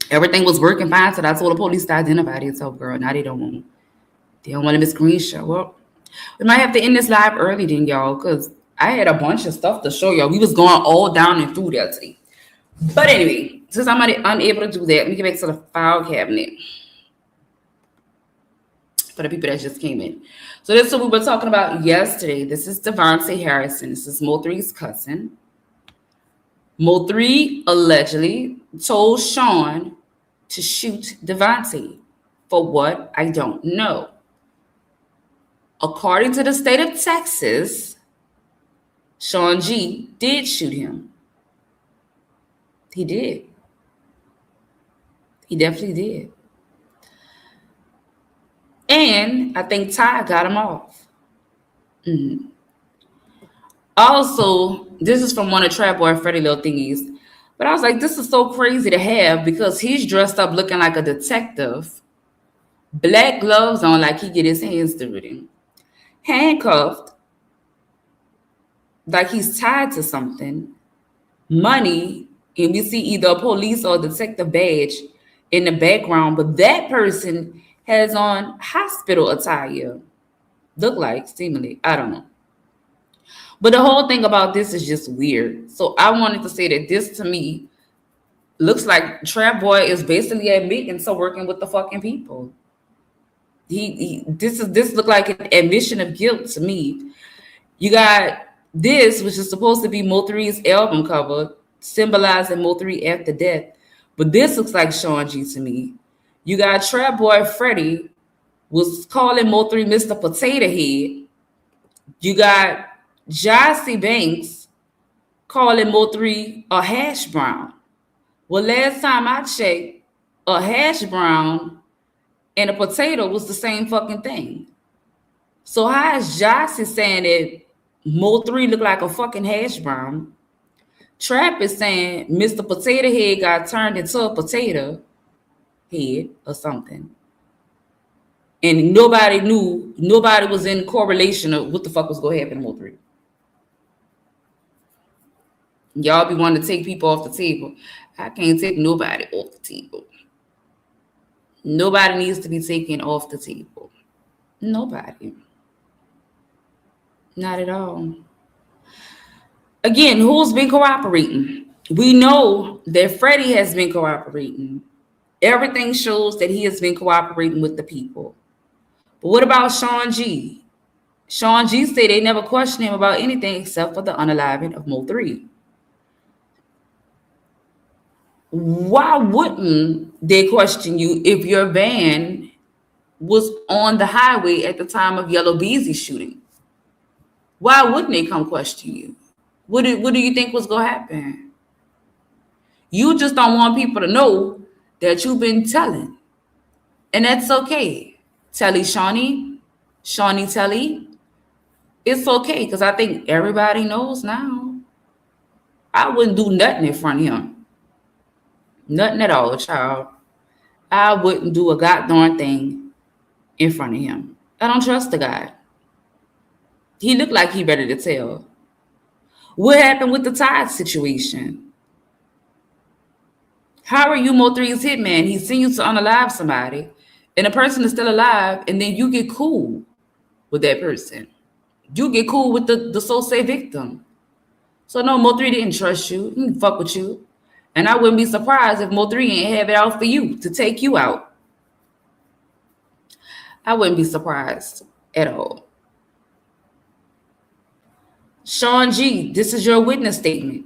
Everything was working fine, so I told the police to identify themselves, girl. Now they don't want to miss screenshot. Well, we might have to end this live early then, y'all, because I had a bunch of stuff to show y'all. We was going all down and through there today. But anyway, since I'm unable to do that, let me get back to the file cabinet for the people that just came in. So this is what we were talking about yesterday. This is Devontae Harrison. This is Mo3's cousin. Mo3 allegedly told Shawn to shoot Devontae. For what? I don't know. According to the state of Texas, Shawn G did shoot him. He did. He definitely did. And I think Ty got him off. Mm-hmm. Also, this is from one of Trapboy Freddy little thingies. But I was like, this is so crazy to have because he's dressed up looking like a detective. Black gloves on like he get his hands dirty. Handcuffed like he's tied to something. Money. And we see either a police or a detective badge in the background. But that person has on hospital attire. Look like, seemingly. I don't know. But the whole thing about this is just weird. So I wanted to say that this to me looks like Trapboy is basically admitting to working with the fucking people. This looked like an admission of guilt to me. You got this, which is supposed to be Mo3's album cover, symbolizing Mo3 after death. But this looks like Shawn G to me. You got Trapboy Freddy was calling Mo3 Mr. Potato Head. You got Jossie Banks calling Mo3 a hash brown. Well, last time I checked, a hash brown and a potato was the same fucking thing. So how is Jossie saying that Mo3 look like a fucking hash brown? Trap is saying Mr. Potato Head got turned into a potato head or something. And nobody was in correlation of what the fuck was going to happen to Mo3. Y'all be wanting to take people off the table. I can't take nobody off the table. Nobody needs to be taken off the table. Nobody. Not at all. Again, who's been cooperating? We know that Freddie has been cooperating. Everything shows that he has been cooperating with the people. But what about Shawn G? Shawn G said they never questioned him about anything except for the unaliving of Mo3. Why wouldn't they question you if your van was on the highway at the time of Yellow Beezy shooting? Why wouldn't they come question you? What do you think was going to happen? You just don't want people to know that you've been telling. And that's okay. Telly Shawnee Telly. It's okay because I think everybody knows now. I wouldn't do nothing in front of him. Nothing at all, child. I wouldn't do a goddamn thing in front of him. I don't trust the guy. He looked like he ready to tell. What happened with the Tide situation? How are you Mo3's hitman? He sent you to unalive somebody, and the person is still alive, and then you get cool with that person. You get cool with the so-say victim. So no, Mo3 didn't trust you. He didn't fuck with you. And I wouldn't be surprised if Mo3 ain't have it out for you to take you out. I wouldn't be surprised at all. Shawn G, this is your witness statement.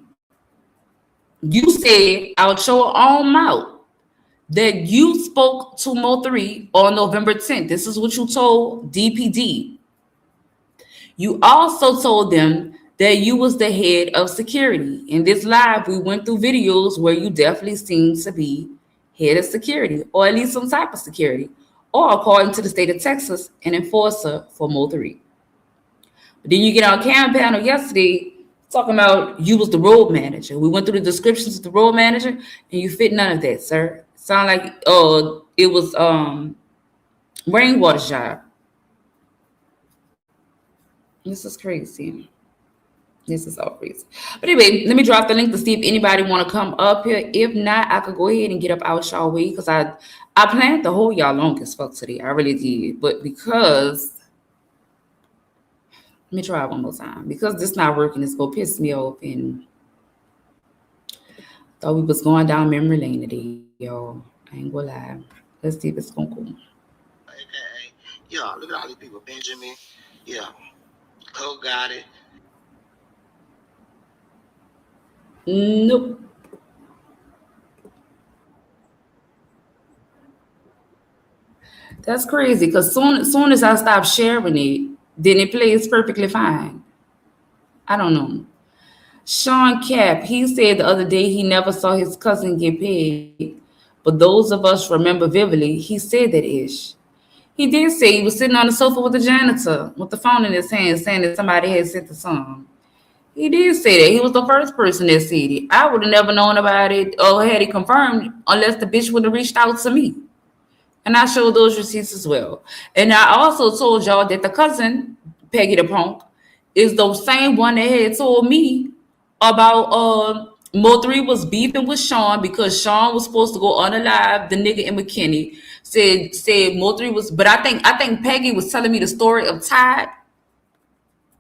You said out your own mouth that you spoke to Mo3 on November 10th. This is what you told DPD. You also told them that you was the head of security. In this live, we went through videos where you definitely seemed to be head of security, or at least some type of security, or according to the state of Texas, an enforcer for Mo3. But then you get on cam panel yesterday talking about you was the road manager. We went through the descriptions of the road manager, and you fit none of that, sir. Sound like it was Rainwater's job. This is crazy. This is all crazy. But anyway, let me drop the link to see if anybody want to come up here. If not, I could go ahead and get up out y'all way because I planned to hold y'all long as fuck today. I really did. But because let me try one more time. Because this not working, it's gonna piss me off. And thought we was going down memory lane today, y'all. I ain't gonna lie. Let's see if it's gonna go. AKA, yeah, look at all these people. Benjamin, yeah. Cole got it. Nope. That's crazy because soon as I stop sharing it, then it plays perfectly fine. I don't know. Sean Cap, he said the other day he never saw his cousin get paid, but those of us remember vividly he said that ish. He did say he was sitting on the sofa with the janitor with the phone in his hand saying that somebody had sent the song. He did say that. He was the first person that said it. I would have never known about it or had it confirmed unless the bitch would have reached out to me. And I showed those receipts as well. And I also told y'all that the cousin, Peggy the Punk, is the same one that had told me about Mo3 was beefing with Shawn because Shawn was supposed to go unalive the nigga in McKinney. Said Mo3 was, but I think Peggy was telling me the story of Tide.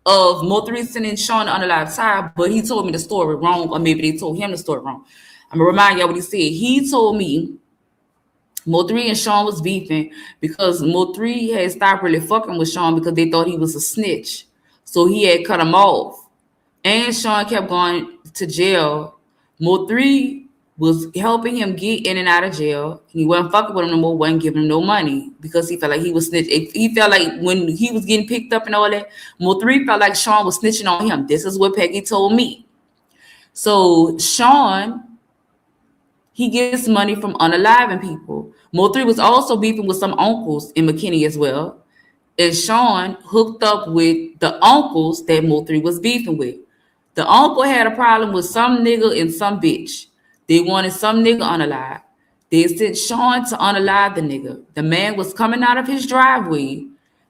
Of Mo3 sending Shawn unalive Tide, but he told me the story wrong, or maybe they told him the story wrong. I'm gonna remind y'all what he said. He told me Mo3 and Shawn was beefing because Mo3 had stopped really fucking with Shawn because they thought he was a snitch. So he had cut him off. And Shawn kept going to jail. Mo3 was helping him get in and out of jail. He wasn't fucking with him no more, wasn't giving him no money because he felt like he was snitching. He felt like when he was getting picked up and all that, Mo3 felt like Shawn was snitching on him. This is what Peggy told me. So Shawn, he gets money from unaliving people. Mo3 was also beefing with some uncles in McKinney as well. And Shawn hooked up with the uncles that Mo3 was beefing with. The uncle had a problem with some nigga and some bitch. They wanted some nigga unalive. They sent Shawn to unalive the nigga. The man was coming out of his driveway.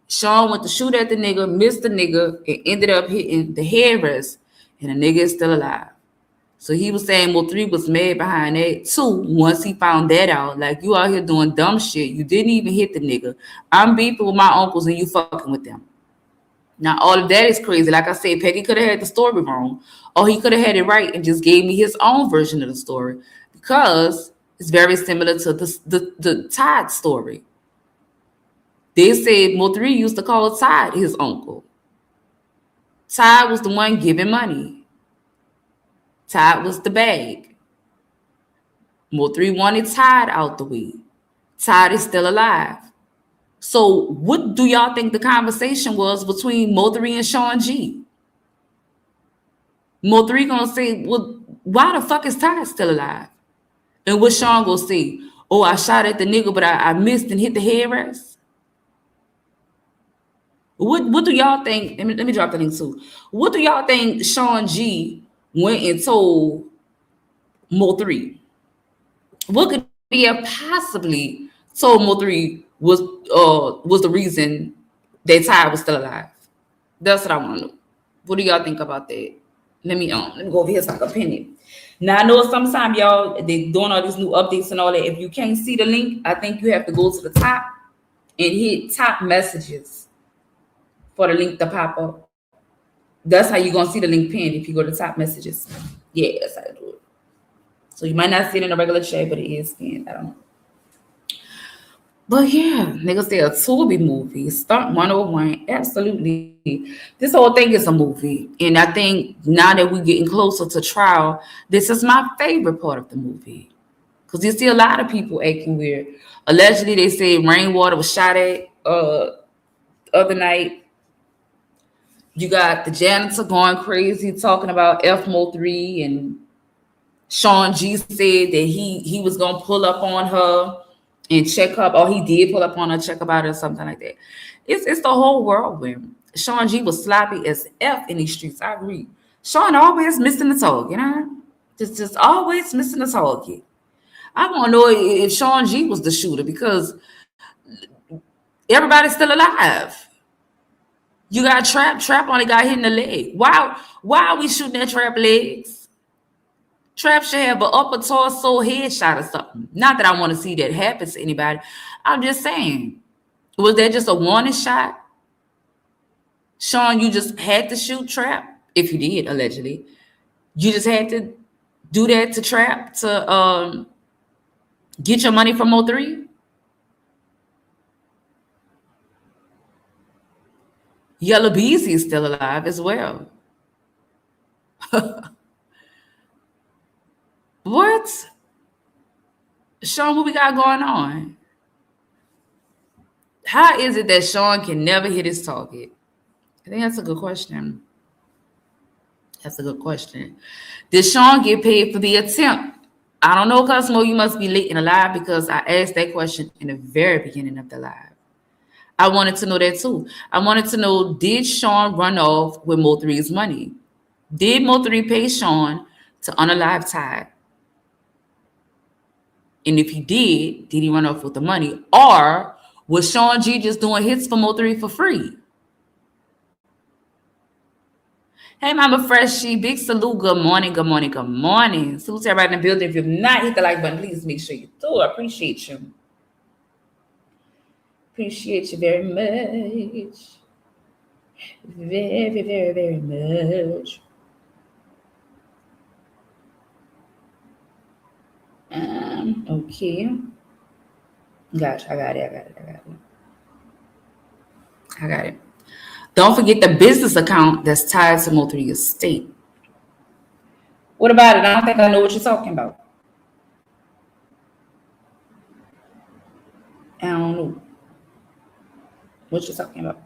Shawn went to shoot at the nigga, missed the nigga, and ended up hitting the headrest. And the nigga is still alive. So he was saying Mo3 was mad behind that too. Once he found that out, like, you out here doing dumb shit. You didn't even hit the nigga. I'm beefing with my uncles and you fucking with them. Now, all of that is crazy. Like I said, Peggy could have had the story wrong, or he could have had it right and just gave me his own version of the story, because it's very similar to the Todd story. They said Mo3 used to call Todd his uncle. Todd was the one giving money. Todd was the bag. Mo3 wanted Todd out the way. Todd is still alive. So what do y'all think the conversation was between Mo3 and Shawn G? Mo3 gonna say, well, why the fuck is Todd still alive? And what Shawn gonna say? Oh, I shot at the nigga, but I missed and hit the headrest. What do y'all think? Let me drop the link too. What do y'all think Shawn G went and told Mo3? What could he have possibly told Mo3 was the reason that Ty was still alive? That's what I want to know. What do y'all think about that? Let me go over here so I can pin it. Now I know sometimes y'all they doing all these new updates and all that. If you can't see the link, I think you have to go to the top and hit top messages for the link to pop up. That's how you're gonna see the link pinned if you go to top messages. Yeah, that's how I do it. So you might not see it in a regular chat, but it is pinned. I don't know. But yeah, niggas say a Tubi movie, Stunt 101. Absolutely. This whole thing is a movie. And I think now that we're getting closer to trial, this is my favorite part of the movie. Because you see a lot of people acting weird. Allegedly, they say Rainwater was shot at other night. You got the janitor going crazy, talking about Mo3, and Shawn G said that he was going to pull up on her and check up, or he did pull up on her, check about her, or something like that. It's the whole whirlwind. Shawn G was sloppy as F in these streets. I agree. Shawn always missing the target, you know? Just always missing the target. I want to know if Shawn G was the shooter, because everybody's still alive. You got Trap only got hit in the leg. Why are we shooting at Trap legs? Trap should have an upper torso headshot or something. Not that I want to see that happen to anybody. I'm just saying, was that just a warning shot? Shawn, you just had to shoot Trap, if you did, allegedly. You just had to do that to Trap to get your money from Mo3? Yellow Beezy is still alive as well. What? Shawn, what we got going on? How is it that Shawn can never hit his target? I think that's a good question. That's a good question. Did Shawn get paid for the attempt? I don't know, Cosmo. You must be late in the live, because I asked that question in the very beginning of the live. I wanted to know that too. I wanted to know, did Shawn run off with Mo3's money? Did Mo3 pay Shawn to unalive Ty? And if he did he run off with the money? Or was Shawn G just doing hits for Mo3 for free? Hey, Mama Freshie, big salute. Good morning, good morning, good morning. Salute to everybody in the building. If you've not hit the like button, please make sure you do. I appreciate you. Appreciate you very much. Very, very, very much. Okay. Gotcha. I got it. Don't forget the business account that's tied to Mo3 estate. What about it? I don't think I know what you're talking about. I don't know what you're talking about.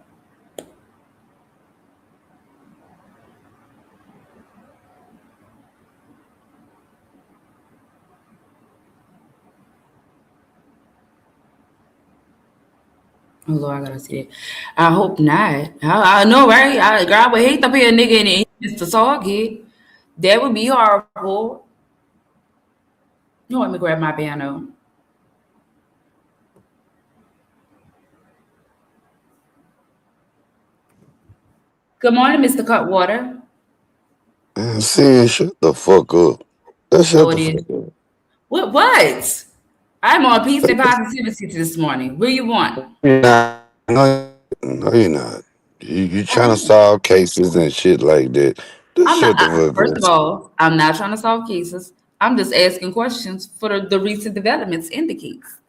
Oh Lord, I gotta see it. I hope not. I know, right? Girl, I would hate to be a nigga and it's the target. That would be horrible. No, let me grab my piano. Good morning, Mr. Cutwater. Man, saying shut the fuck up. Just Oh, shut it the fuck is. up. What? I'm on peace and positivity this morning. What do you want? No, you're not. You Oh, trying to solve cases and shit like that. Just I'm not. shut the fuck First of up. all, I'm not trying to solve cases. I'm just asking questions for the recent developments indicates.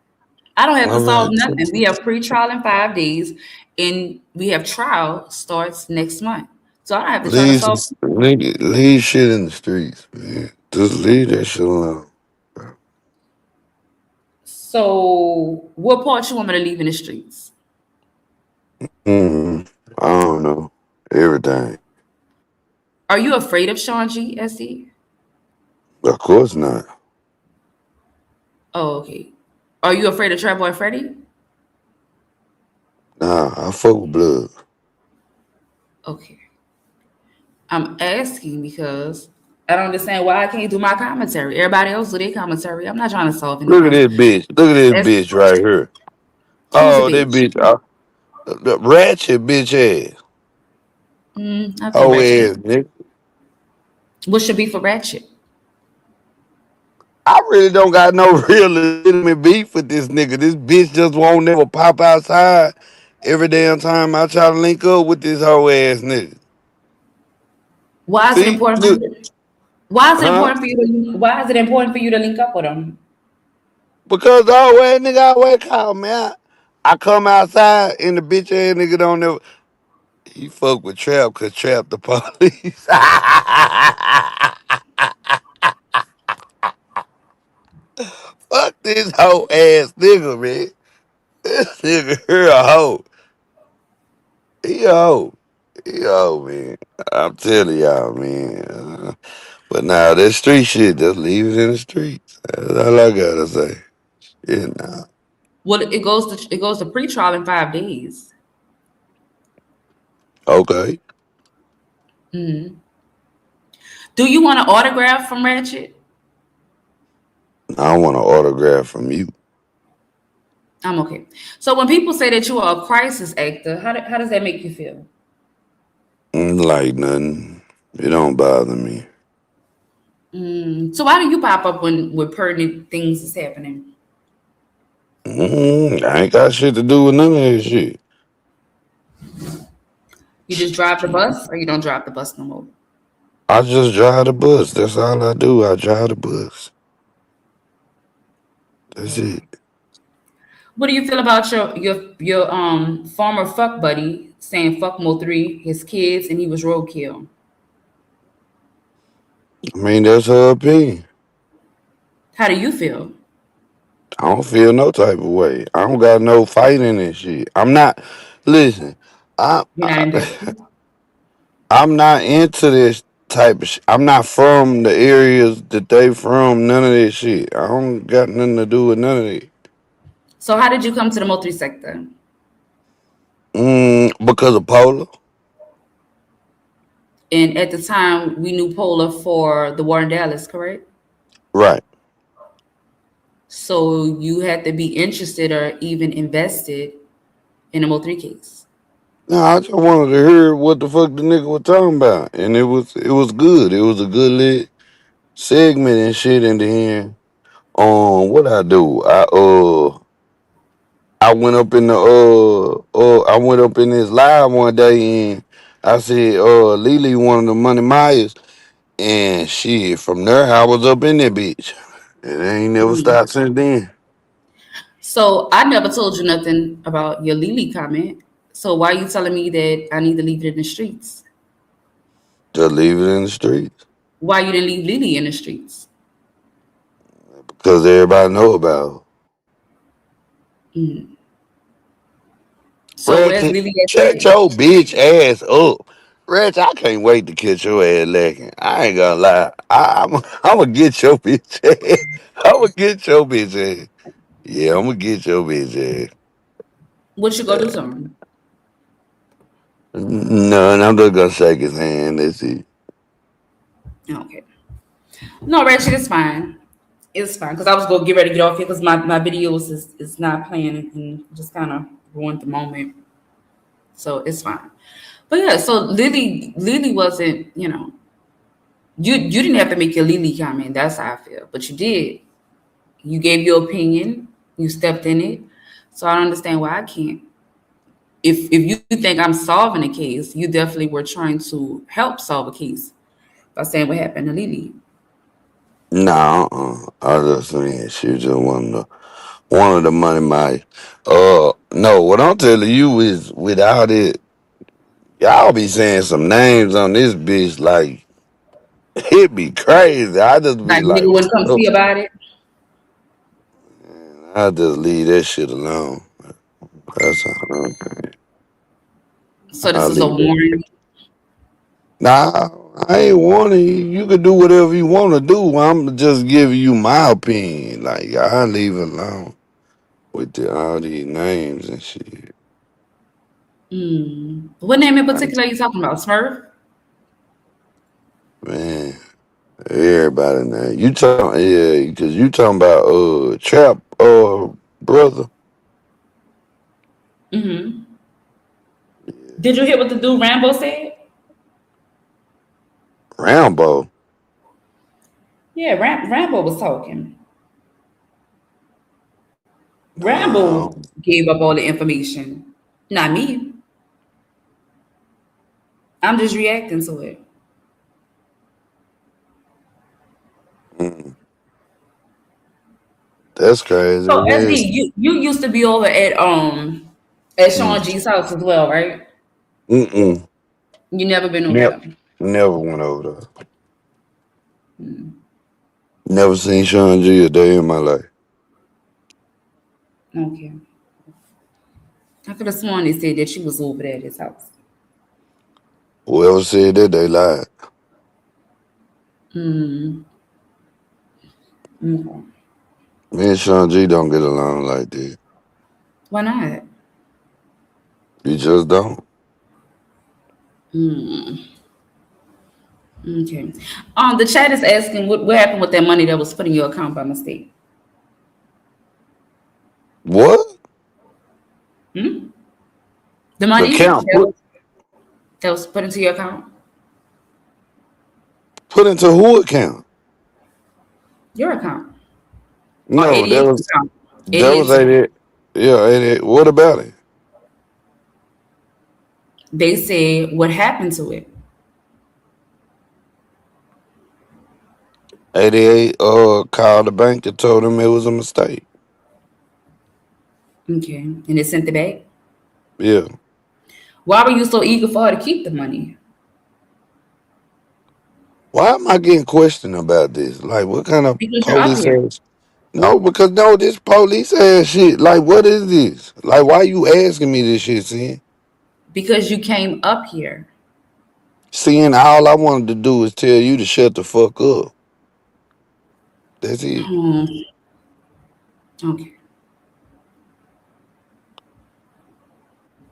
I don't have to All solve right. nothing. We have pre-trial in 5 days, and we have trial starts next month. So I don't have to try to solve. Leave shit in the streets, man. Just leave that shit alone. So what part you want me to leave in the streets? I don't know. Everything. Are you afraid of Shawn G, SE? Of course not. Oh, okay. Are you afraid of Trapboy Freddy? Nah, I fuck with blood. Okay. I'm asking because I don't understand why I can't do my commentary. Everybody else do their commentary. I'm not trying to solve any Look at this problems. bitch. Look at this That's bitch right here. who's a Oh, that bitch. bitch. The ratchet bitch ass. I think Oh, Ratchet. ass, nigga. What should be for Ratchet? I really don't got no real legitimate beef with this nigga. This bitch just won't never pop outside every damn time I try to link up with this whole ass nigga. Why is it See? important for Look, you? Why is it huh? important for you to? Why is it important for you to link up with them? Because the whole ass nigga always call me out. I come outside and the bitch ass nigga don't never. He fuck with Trap cause Trap the police. Fuck this whole ass nigga, man. This nigga here a hoe. He a hoe. He a hoe, man. I'm telling y'all, man. But now that street shit, just leave it in the streets. That's all I gotta say. Yeah, nah. Well, it goes to pre-trial in 5 days. Okay. Do you want an autograph from Ratchet? I want an autograph from you. I'm okay. So when people say that you are a crisis actor, how does that make you feel? Like nothing. It don't bother me. So why do you pop up when pertinent things is happening? I ain't got shit to do with none of that shit. You just drive the bus, or you don't drive the bus no more? I just drive the bus. That's all I do. I drive the bus. That's it. What do you feel about your former fuck buddy saying fuck Mo3, his kids, and he was roadkill? I mean, that's her opinion. How do you feel? I don't feel no type of way. I don't got no fight in this shit. I'm not. Listen, I, You're not I invested. I'm not into this type of shit. I'm not from the areas that they from. None of this shit. I don't got nothing to do with none of it. So how did you come to the Mo3 sector? Because of Polar. And at the time, we knew Polar for the war in Dallas, correct? Right. So you had to be interested or even invested in the Mo3 case. No, I just wanted to hear what the fuck the nigga was talking about, and it was good. It was a good lit segment and shit. And then, what I do? I went up in the I went up in this live one day and I said Lily one of the Money Myers and shit from there I was up in that bitch. It ain't never stopped since then. So I never told you nothing about your Lily comment. So why are you telling me that I need to leave it in the streets? Just leave it in the streets Why you didn't leave Lily in the streets? because everybody know about Mm. her. So where's Ratchet, Lily at shut today? your bitch ass up. Ratchet, I can't wait to catch your ass lacking. I ain't gonna lie. I'm gonna get your bitch ass. I'm gonna get your bitch ass. Yeah, I'm gonna get your bitch ass. What you go do something? None. I'm just gonna shake his hand. That's it. Okay. No, Ratchet, it's fine. It's fine because I was gonna get ready to get off here because my videos is not playing and just kind of ruined the moment. So it's fine. But yeah, so Lily wasn't, you didn't have to make your Lily comment. That's how I feel, but you did. You gave your opinion. You stepped in it. So I don't understand why I can't. If you think I'm solving a case, you definitely were trying to help solve a case by saying what happened to Lily. Nah, I just saying she just one of the money my no, what I'm telling you is without it, y'all be saying some names on this bitch like it be crazy. I just be Like the like, nigga wouldn't come oh, see about it. I just leave that shit alone. That's all. So I this is a leave that. warning. Nah, I ain't wanting you. You can do whatever you want to do. I'm just giving you my opinion. Like I leave it alone with all these names and shit. What name in Like, particular are you talking about? Smurf? man, everybody now. You talking, yeah, because you talking about Trap brother Mm-hmm. Did you hear what the dude Rambo said? Rambo. Yeah, Rambo was talking. Nah, Rambo gave up all the information. Not me. I'm just reacting to it. mm, that's crazy. So It SD, is. you used to be over at Shawn Mm, G's house as well, right? mm-mm. You never been over Never, there. never went over there. Never seen Shawn G a day in my life. Okay. I could have sworn they said that you was over there at his house. Whoever said that, they lied. Mm. Okay. Me and Shawn G don't get along like that. Why not? You just don't. Mm. Okay. The chat is asking what happened with that money that was put in your account by mistake. What? Hmm? The The money count that was put into your account? put into who account? Your account. Or No, 88's account. that was 88's account. 88. Yeah, 88. What about it? They said what happened to it. 88 called the bank and told him it was a mistake. Okay. And they sent it back. Yeah. Why were you so eager for her to keep the money? Why am I getting questioned about this? Like, what kind of Because you're up police here. ass? No, because no, this police ass shit. Like, what is this? Like, why you asking me this shit, seeing? Because you came up here. Seeing all I wanted to do is tell you to shut the fuck up. That's it. Hmm. Okay.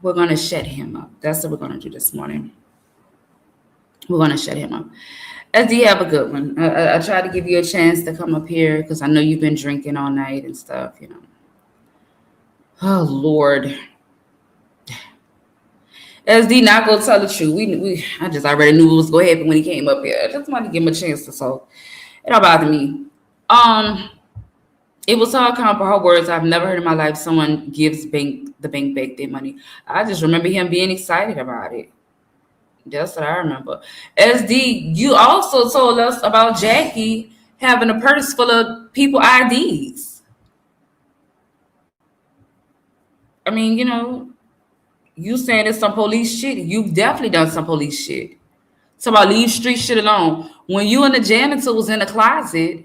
We're gonna shut him up. That's what we're gonna do this morning. We're gonna shut him up. SD, have a good one. I tried to give you a chance to come up here because I know you've been drinking all night and stuff. Oh Lord. SD not gonna tell the truth. I just already knew it was gonna happen when he came up here. I just wanted to give him a chance to talk. It don't bother me. It was all kind of her words. I've never heard in my life someone gives the bank back their money. I just remember him being excited about it. That's what I remember. SD, you also told us about Jackie having a purse full of people IDs. I mean, You saying it's some police shit? You've definitely done some police shit. So about leave street shit alone. When you and the janitor was in the closet,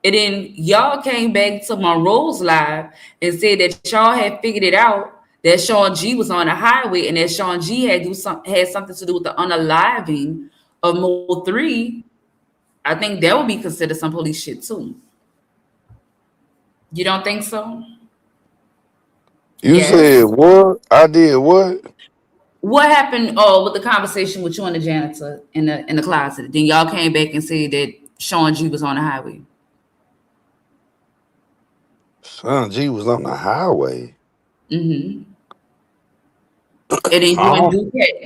and then y'all came back to Monroe's live and said that y'all had figured it out that Shawn G was on the highway and that Shawn G had something to do with the unaliving of Mo3. I think that would be considered some police shit too. You don't think so? You said Yes. what? I did what? What happened with the conversation with you and the janitor in the closet? Then y'all came back and said that Shawn G was on the highway. Son G was on the highway. Mm-hmm. And then Oh,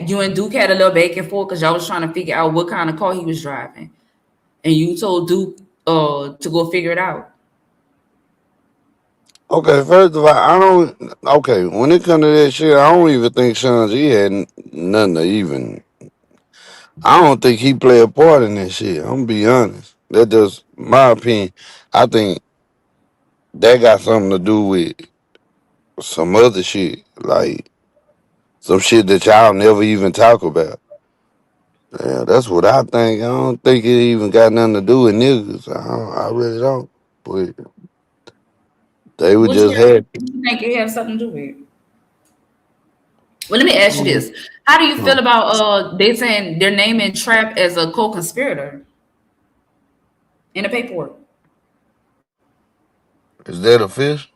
You and Duke had a little back and forth because y'all was trying to figure out what kind of car he was driving, and you told Duke to go figure it out. okay. First of all, I don't. Okay, when it comes to that shit, I don't even think Shawn G had nothing to even. I don't think he played a part in that shit. I'm gonna be honest. That's just my opinion. I think that got something to do with some other shit, like some shit that y'all never even talk about. Yeah, that's what I think. I don't think it even got nothing to do with niggas. I really don't. But they would What just have. you think it has something to do with? Well, let me ask you Um, this: how do you feel um, about they saying they're naming Trap as a co-conspirator in the paperwork? is that a fish?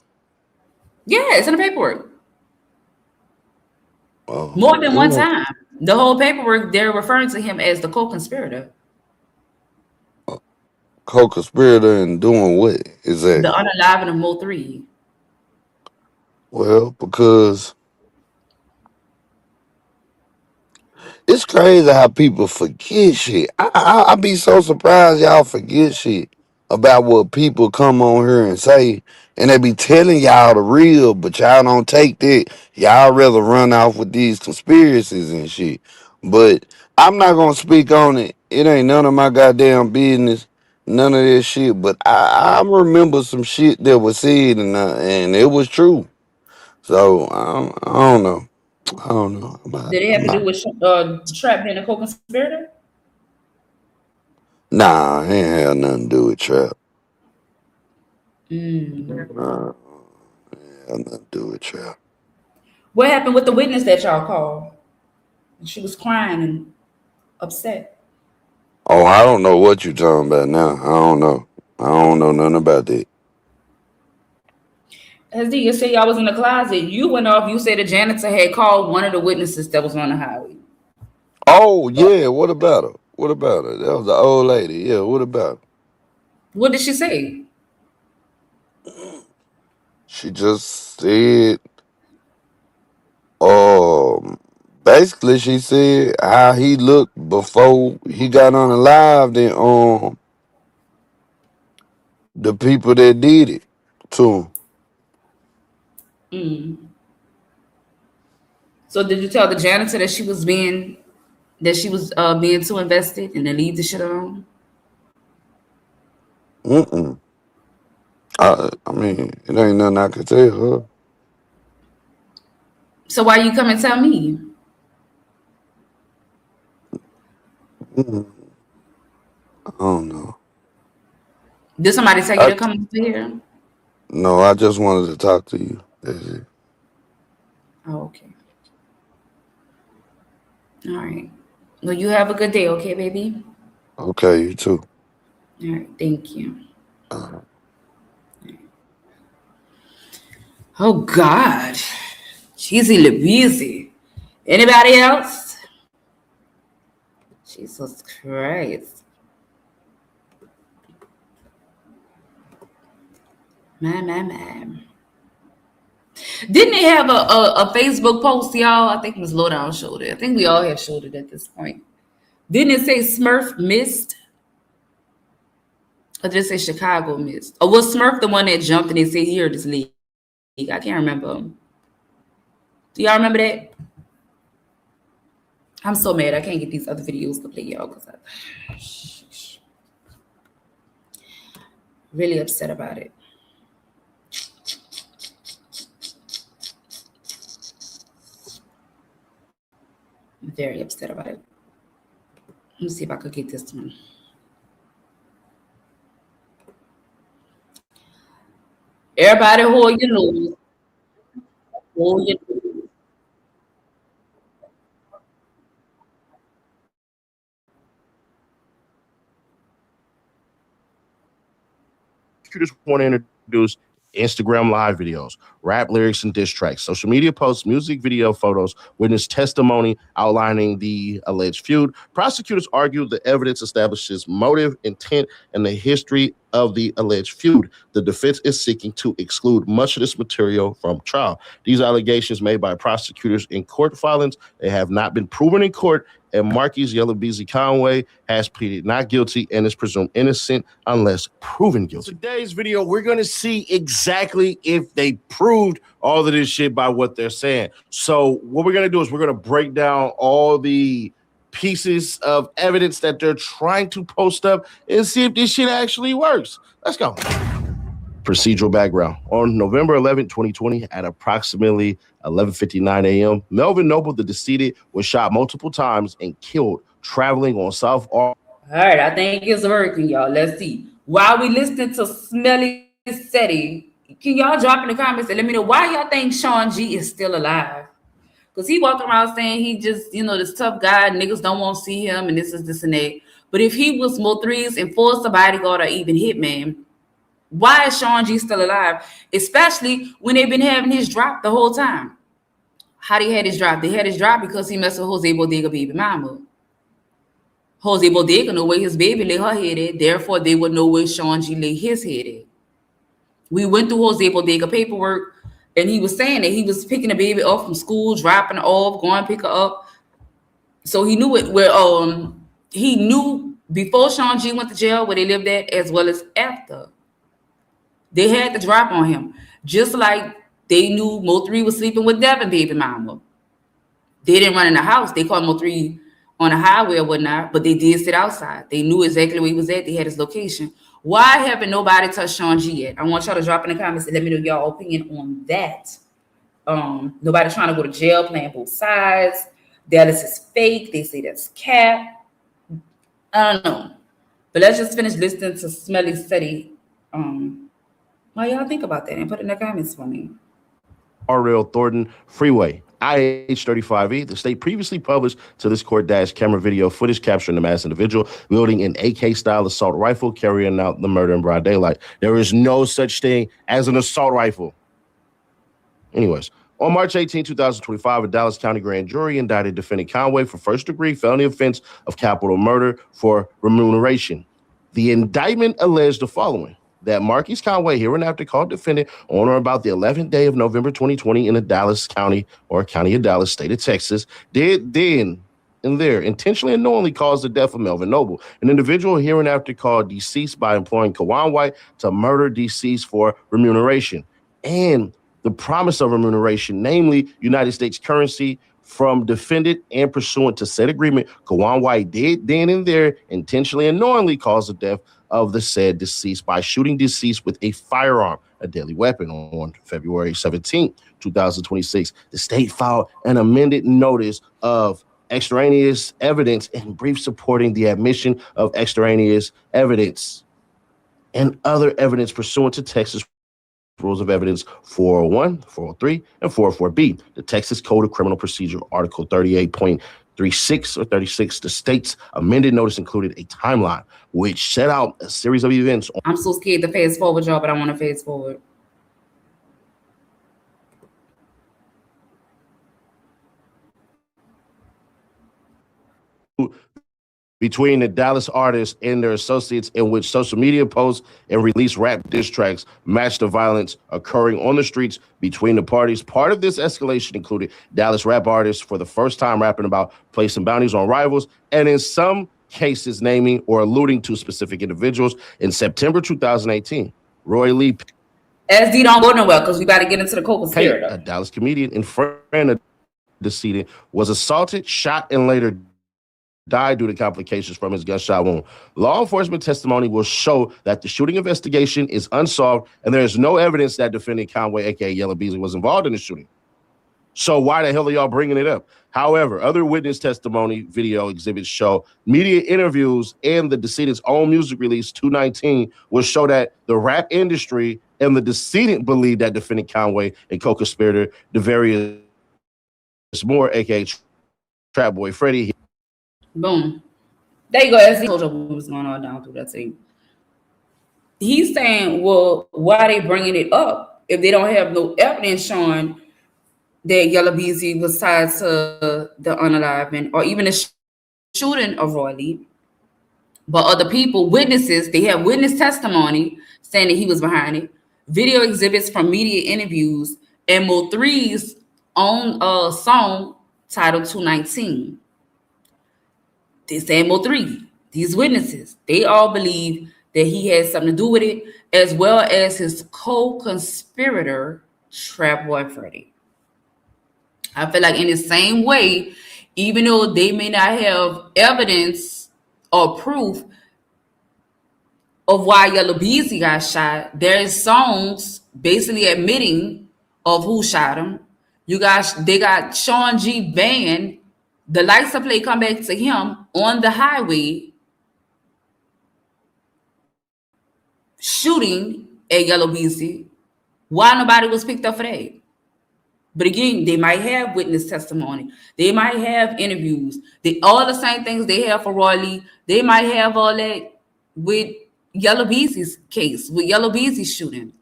Yeah, it's in the paperwork more than one Yeah. time. The whole paperwork they're referring to him as the co-conspirator, Co-conspirator and doing what the exactly? unaliving of Mo3. Well, because it's crazy how people forget shit. I be so surprised y'all forget shit about what people come on here and say, and they be telling y'all the real, but y'all don't take that. Y'all rather run off with these conspiracies and shit. But I'm not gonna speak on it. It ain't none of my goddamn business. None of that shit. But I remember some shit that was said, and it was true. So I don't know. I don't know. Did it have I'm to do not. with Trap being a co-conspirator? Nah, it ain't had nothing to do with trap. Mm. Nah, it had nothing to do with trap. What happened with the witness that y'all called? She was crying and upset. Oh, I don't know what you talking about now. I don't know. I don't know nothing about that. As you say, y'all was in the closet. You went off. You said the janitor had called one of the witnesses that was on the highway. Oh yeah, what about her? What about her? That was the old lady. Yeah, what about What did she say? her? She just said, um, basically she said how he looked before he got on the live than the people that did it to him. Mm. So did you tell the janitor that she was being too invested and to leave the shit alone? Mm-mm. I mean, it ain't nothing I can tell her. So why you come and tell me? Mm-mm. I don't know. Did somebody tell you I to come over here? no, I just wanted to talk to you. That's it. Oh, okay. All right. Well, you have a good day, okay, baby? Okay, you too. All right. Thank you. Uh, Oh God. Cheesy LeBeezy. Anybody else? Jesus Christ. Man. Didn't they have a Facebook post, y'all? I think Ms. Lowdown showed it. I think we all have showed it at this point. Didn't it say Smurf missed? Or did it say Chicago missed? Or was Smurf the one that jumped and they said he heard this league? I can't remember. Do y'all remember that? I'm so mad I can't get these other videos to play, y'all, because I'm really upset about it. I'm very upset about it. Let me see if I could get this one. Everybody hold your nose. Hold your nose. Prosecutors want to introduce Instagram live videos, rap lyrics and diss tracks, social media posts, music video, photos, witness testimony outlining the alleged feud. Prosecutors argue the evidence establishes motive, intent, and the history of the alleged feud. The defense is seeking to exclude much of this material from trial. These allegations made by prosecutors in court filings, they have not been proven in court, and Marquise Yellow Beezy Conway has pleaded not guilty and is presumed innocent unless proven guilty. Today's video, we're going to see exactly if they proved all of this shit by what they're saying. So what we're going to do is we're going to break down all the pieces of evidence that they're trying to post up and see if this shit actually works. Let's go. Procedural background. On November 11, 2020, at approximately 11:59 a.m., Melvin Noble, the decedent, was shot multiple times and killed traveling on South All right, I think it's working, y'all. Let's see. While we listening to Smelly City, can y'all drop in the comments and let me know why y'all think Shawn G is still alive? Because he walking around saying he just, this tough guy, niggas don't want to see him, and this and that. But if he was Mo3's enforcer, bodyguard, or even hitman, why is Shawn G still alive? Especially when they've been having his drop the whole time. How they had his drop? They had his drop because he messed with Jose Bodega baby mama. Jose Bodega know where his baby lay her head at. Therefore, they would know where Shawn G lay his head at. We went through Jose Bodega paperwork, and he was saying that he was picking the baby up from school, dropping her off, going to pick her up. So he knew it where he knew before Shawn G went to jail where they lived at, as well as after. They had the drop on him, just like they knew Mo3 was sleeping with Devin baby mama. They didn't run in the house. They caught Mo3 on the highway or whatnot, but they did sit outside. They knew exactly where he was at. They had his location. Why haven't nobody touched Shawn G yet? I want y'all to drop in the comments and let me know y'all opinion on that. Nobody trying to go to jail, playing both sides. Dallas is fake. They say that's cap. I don't know. But let's just finish listening to Smelly City. What y'all think about that? And put it in the comments for me. Rail Thornton Freeway, IH-35E. The state previously published to this court dash camera video footage capturing the masked individual wielding an AK-style assault rifle carrying out the murder in broad daylight. There is no such thing as an assault rifle. Anyways, on March 18, 2025, a Dallas County grand jury indicted defendant Conway for first-degree felony offense of capital murder for remuneration. The indictment alleged the following: that Marquise Conway, hereinafter called defendant, on or about the 11th day of November 2020 in the Dallas County or County of Dallas, state of Texas, did then and there intentionally and knowingly caused the death of Melvin Noble, an individual hereinafter called deceased by employing Kawan White to murder deceased for remuneration and the promise of remuneration, namely United States currency, from defendant and pursuant to said agreement. Kawan White did then and there intentionally and knowingly cause the death of the said deceased by shooting deceased with a firearm, a deadly weapon, on February 17, 2026. The state filed an amended notice of extraneous evidence and brief supporting the admission of extraneous evidence and other evidence pursuant to Texas Rules of Evidence 401, 403, and 404B. The Texas Code of Criminal Procedure, Article 38.36 or 36, the state's amended notice included a timeline which set out a series of events. I'm so scared to fast forward, y'all, but I want to fast forward. Between the Dallas artists and their associates, in which social media posts and released rap diss tracks matched the violence occurring on the streets between the parties. Part of this escalation included Dallas rap artists for the first time rapping about placing bounties on rivals, and in some cases naming or alluding to specific individuals. In September 2018, Roy Lee SD don't go nowhere because we got to get into the co-conspirator. A Dallas comedian and friend of the decedent was assaulted, shot, and later died due to complications from his gunshot wound. Law enforcement testimony will show that the shooting investigation is unsolved and there is no evidence that defendant Conway, aka Yellow Beezy, was involved in the shooting. So why the hell are y'all bringing it up? However, other witness testimony video exhibits show media interviews and the decedent's own music release 219 will show that the rap industry and the decedent believe that defendant Conway and co-conspirator Devarius Moore, aka Trapboy Freddy. Boom. There you go. As he told you what was going on down through that thing. He's saying, well, why are they bringing it up if they don't have no evidence showing that Yellow Beezy was tied to the unalive or even the shooting of Roy Lee? But other people, witnesses, they have witness testimony saying that he was behind it, video exhibits from media interviews, and Mo3's own song titled 219. They say Mo3, these witnesses, they all believe that he had something to do with it, as well as his co-conspirator, Trapboy Freddy. I feel like in the same way, even though they may not have evidence or proof of why Yellow Beezy got shot, there is songs basically admitting of who shot him. They got Shawn G banned. The lights of play come back to him on the highway shooting at Yellow Beezy. Why nobody was picked up for that? But again, they might have witness testimony. They might have interviews. All the same things they have for Roy Lee, they might have all that with Yellow Beezy's case, with Yellow Beezy's shooting.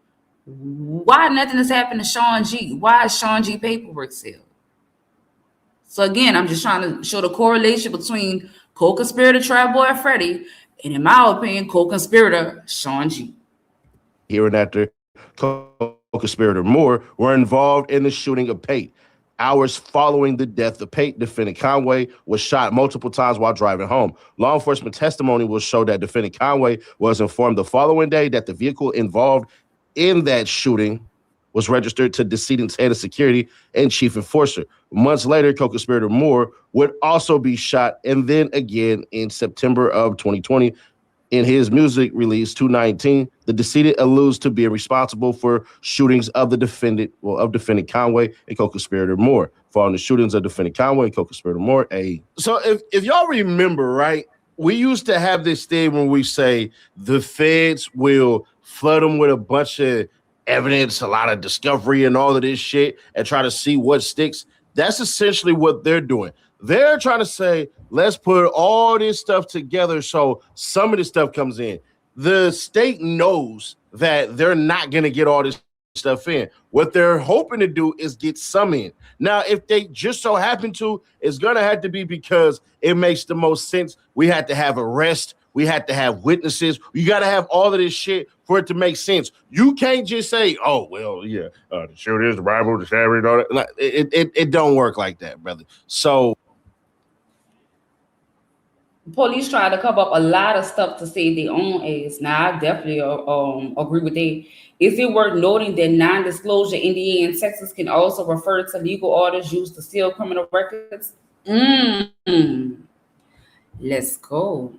Why nothing has happened to Shawn G? Why is Shawn G paperwork sealed? So again, I'm just trying to show the correlation between co-conspirator Trapboy Freddy and, in my opinion, co-conspirator Shawn G. Here and after co-conspirator Moore were involved in the shooting of Pate. Hours following the death of Pate, defendant Conway was shot multiple times while driving home. Law enforcement testimony will show that defendant Conway was informed the following day that the vehicle involved in that shooting was registered to decedent's head of security and chief enforcer. Months later, co-conspirator Moore would also be shot, and then again in September of 2020. In his music release 219, the decedent alludes to being responsible for shootings of defendant Conway and co-conspirator Moore. Following the shootings of defendant Conway and co-conspirator Moore, So if y'all remember, right, we used to have this thing when we say the feds will flood them with a bunch of evidence, a lot of discovery and all of this shit and try to see what sticks. That's essentially what they're doing. They're trying to say, let's put all this stuff together so some of this stuff comes in. The state knows that they're not going to get all this stuff in. What they're hoping to do is get some in. Now, if they just so happen to, it's going to have to be because it makes the most sense. We had to have arrests. We had to have witnesses. You got to have all of this shit for it to make sense. You can't just say, oh, well, yeah, the shooters, the rival, the savage, all that. It don't work like that, brother. So police try to cover up a lot of stuff to save their own ass. Now, I definitely agree with that. Is it worth noting that non-disclosure NDA in Texas can also refer to legal orders used to seal criminal records? Let's go.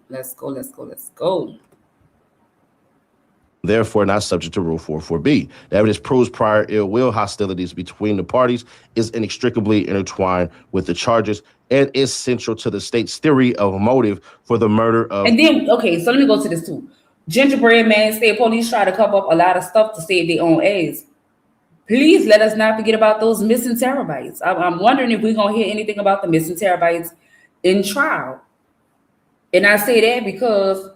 Therefore, not subject to Rule 404B. The evidence proves prior ill will hostilities between the parties is inextricably intertwined with the charges and is central to the state's theory of motive for the murder of. And then, okay, so let me go to this too. Gingerbread Man said police try to cover up a lot of stuff to save their own ass. Please let us not forget about those missing terabytes. I'm wondering if we're going to hear anything about the missing terabytes in trial. And I say that because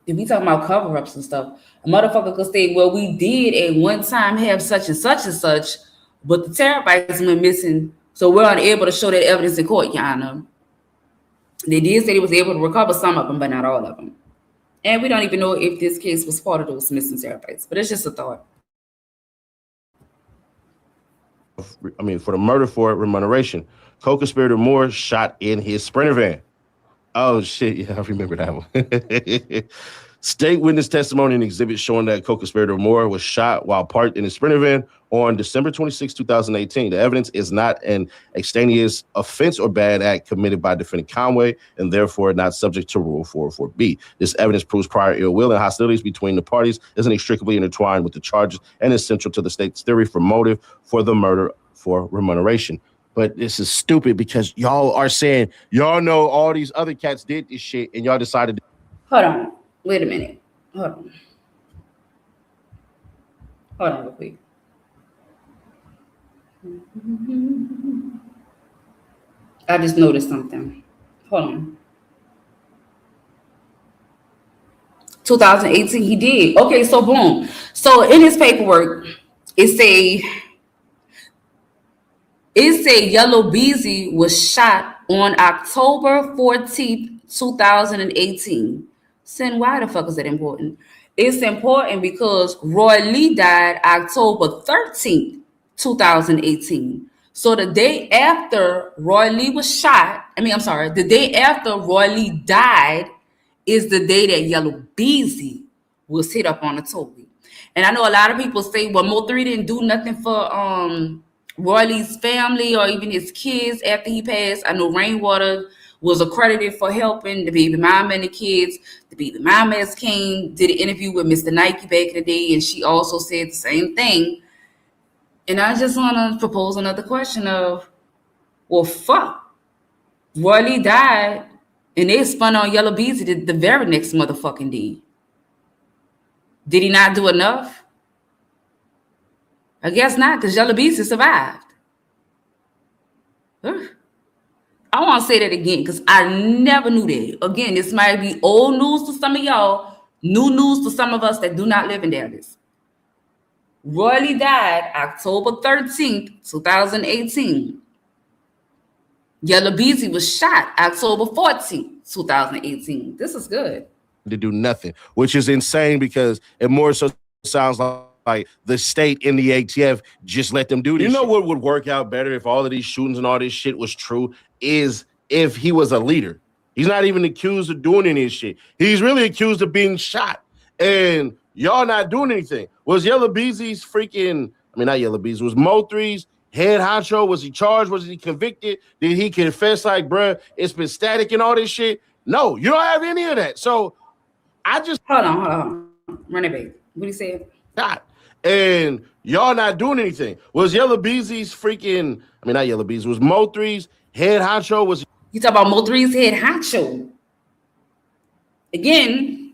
if we talking about cover-ups and stuff, a motherfucker could say, well, we did at one time have such and such, but the terabytes went missing, so we're unable to show that evidence in court, Your Honor. They did say they was able to recover some of them, but not all of them. And we don't even know if this case was part of those missing terabytes, but it's just a thought. For the murder for remuneration. Co-conspirator Moore shot in his Sprinter van. Oh, shit. Yeah, I remember that one. State witness testimony and exhibits showing that co-conspirator Moore was shot while parked in his Sprinter van on December 26, 2018. The evidence is not an extraneous offense or bad act committed by defendant Conway and therefore not subject to Rule 404B. This evidence proves prior ill will and hostilities between the parties is inextricably intertwined with the charges and is central to the state's theory for motive for the murder for remuneration. But this is stupid because y'all are saying y'all know all these other cats did this shit and y'all decided to. Hold on. Wait a minute. Hold on. Hold on real quick. I just noticed something. Hold on. 2018, he did. Okay, so boom. So in his paperwork, it say Yellow Beezy was shot on October 14th, 2018. Then why the fuck is that important? It's important because Roy Lee died October 13th, 2018. So the day after Roy Lee was shot, the day after Roy Lee died is the day that Yellow Beezy was hit up on the Toby. And I know a lot of people say, well, Mo3 didn't do nothing for Roy Lee's family or even his kids after he passed. I know Rainwater was accredited for helping the baby mama and the kids. The baby mamas did an interview with Mr. Nike back in the day, and she also said the same thing. And I just want to propose another question of, well, fuck. Roy Lee died, and they spun on Yellow Beezy the very next motherfucking day. Did he not do enough? I guess not, because Yellow Beezy survived. I want to say that again, because I never knew that. Again, this might be old news to some of y'all, new news to some of us that do not live in Dallas. Roy Lee died October 13th, 2018. Yellow Beezy was shot October 14th, 2018. This is good. To do nothing, which is insane because it more so sounds like the state and the ATF just let them do this. You know what would work out better if all of these shootings and all this shit was true is if he was a leader. He's not even accused of doing any shit. He's really accused of being shot. And y'all not doing anything. Was Yellow Beezy's not Yellow Beezy, was Mo3's head honcho? Was he charged? Was he convicted? Did he confess like, bruh, it's been static and all this shit? No, you don't have any of that. So I just hold on. Run it back. What he said? Not. And y'all not doing anything. Was Yellow Beezy's not Yellow Beezy, was Mo3's head honcho? Was you talk about Mo3's head honcho? Again,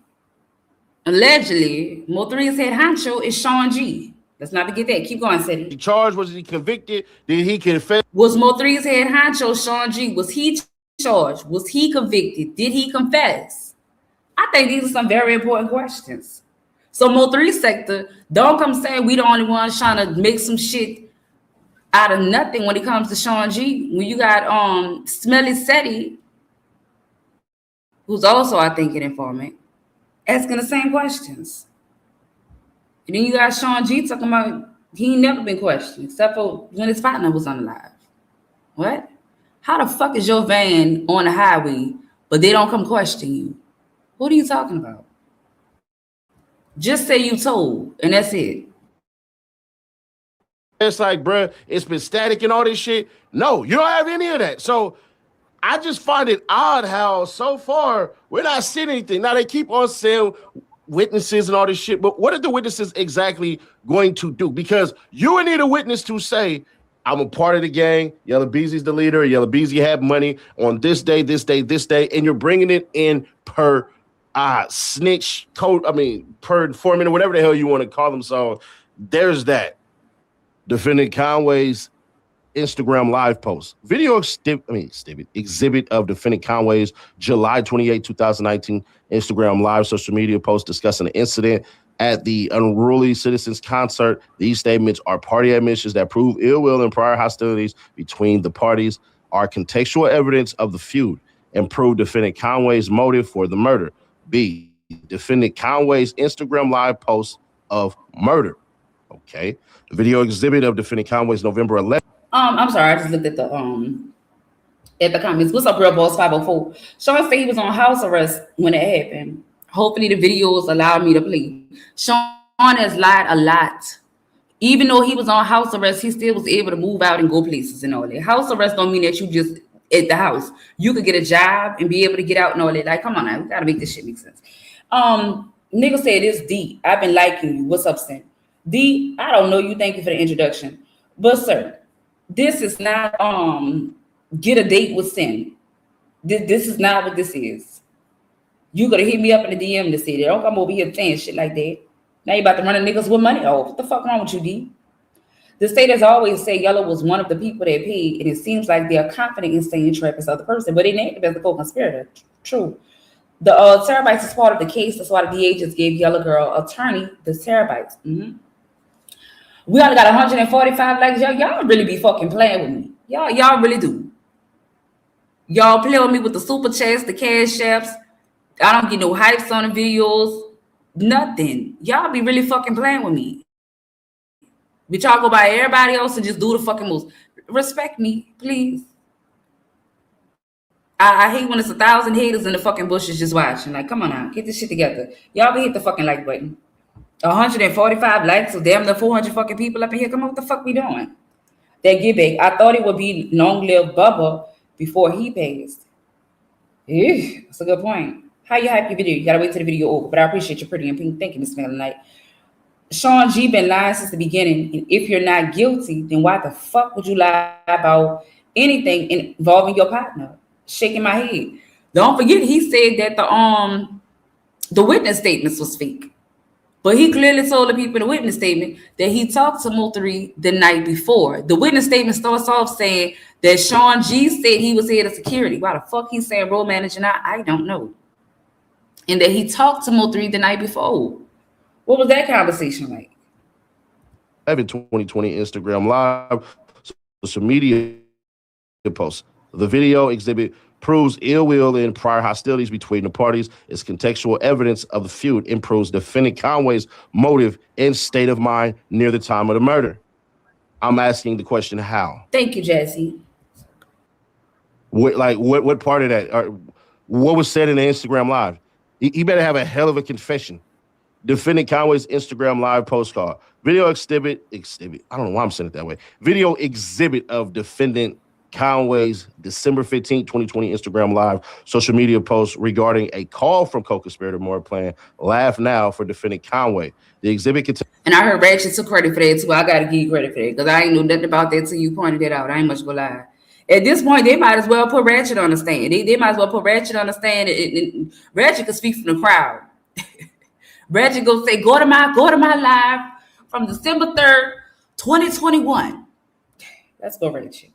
allegedly, Mo3's head honcho is Shawn G. Let's not forget that. Keep going, Ceddy. He charged? Was he convicted? Did he confess? Was Mo3's head honcho Shawn G? Was he charged? Was he convicted? Did he confess? I think these are some very important questions. So Mo3 sector, don't come saying we the only ones trying to make some shit out of nothing when it comes to Shawn G. When you got Smelly Seti, who's also, I think, an informant, asking the same questions. And then you got Shawn G talking about he ain't never been questioned, except for when his partner was unalive. What? How the fuck is your van on the highway, but they don't come question you? What are you talking about? Just say you told, and that's it. It's like, bruh, it's been static and all this shit. No, you don't have any of that. So I just find it odd how so far we're not seeing anything. Now they keep on saying witnesses and all this shit, but what are the witnesses exactly going to do? Because you would need a witness to say, I'm a part of the gang. Yellow Beezy's the leader. Yellow Beezy had money on this day, and you're bringing it in per snitch code. Per informant or whatever the hell you want to call them. So there's that. Defendant Conway's Instagram live post. Video exhibit of Defendant Conway's July 28, 2019 Instagram live social media post discussing the incident at the Unruly Citizens concert. These statements are party admissions that prove ill will and prior hostilities between the parties, are contextual evidence of the feud, and prove Defendant Conway's motive for the murder. B, Defendant Conway's Instagram live post of murder. Okay. The video exhibit of Defendant Conway's November 11th. I'm sorry, I just looked at the comments. What's up, Real Boss 504? Shawn said he was on house arrest when it happened. Hopefully the videos allow me to play. Shawn has lied a lot. Even though he was on house arrest, he still was able to move out and go places and all that. House arrest don't mean that you just at the house. You could get a job and be able to get out and all that. Like, come on now, we gotta make this shit make sense. Nigga said it's D. I've been liking you. What's up, Stan? D, I don't know you. Thank you for the introduction. But sir, This is not get a date with sin. This is not what this is. You gotta hit me up in the DM to say that. Don't come over here saying shit like that. Now you about to run a niggas with money. Oh, what the fuck wrong with you, D? The state has always said Yellow was one of the people that paid, and it seems like they are confident in saying Trap is the other person, but they named him as the co-conspirator. True. The terabytes is part of the case. That's why the agents gave Yellow Girl attorney the terabytes. We only got 145 likes. Y'all really be fucking playing with me. Y'all really do. Y'all play with me with the super chats, the cash apps. I don't get no hypes on the videos. Nothing. Y'all be really fucking playing with me. But y'all go by everybody else and just do the fucking moves. Respect me, please. I hate when it's 1,000 haters in the fucking bushes just watching. Like, come on now, get this shit together. Y'all be hit the fucking like button. 145 likes, so damn the 400 fucking people up in here. Come on, what the fuck we doing? That get back. I thought it would be long-lived Bubba before he passed. That's a good point. How you hype your video? You gotta wait till the video over. But I appreciate you pretty and pink. Thank you, Miss Melanie. Shawn G been lying since the beginning. And if you're not guilty, then why the fuck would you lie about anything involving your partner? Shaking my head. Don't forget he said that the witness statements was fake. But he clearly told the people in the witness statement that he talked to Mo3 the night before. The witness statement starts off saying that Shawn G said he was head of security. Why the fuck he's saying role manager now? I don't know. And that he talked to Mo3 the night before. What was that conversation like? 2020 Instagram Live, social media posts. The video exhibit proves ill will and prior hostilities between the parties. It's contextual evidence of the feud and proves defendant Conway's motive and state of mind near the time of the murder. I'm asking the question, how? Thank you, Jesse. What part of that? Or what was said in the Instagram Live? He better have a hell of a confession. Defendant Conway's Instagram Live postcard. Video exhibit. I don't know why I'm saying it that way. Video exhibit of defendant Conway's December 15, 2020 Instagram Live social media post regarding a call from co-conspirator Moore playing Laugh Now for defendant Conway. The exhibit contains... And I heard Ratchet took credit for that too. I got to give you credit for that because I ain't know nothing about that till you pointed it out. I ain't much gonna lie. At this point, they might as well put Ratchet on the stand. They might as well put Ratchet on the stand and Ratchet could speak from the crowd. Ratchet go say, go to my live from December 3rd, 2021. Let's go, Ratchet.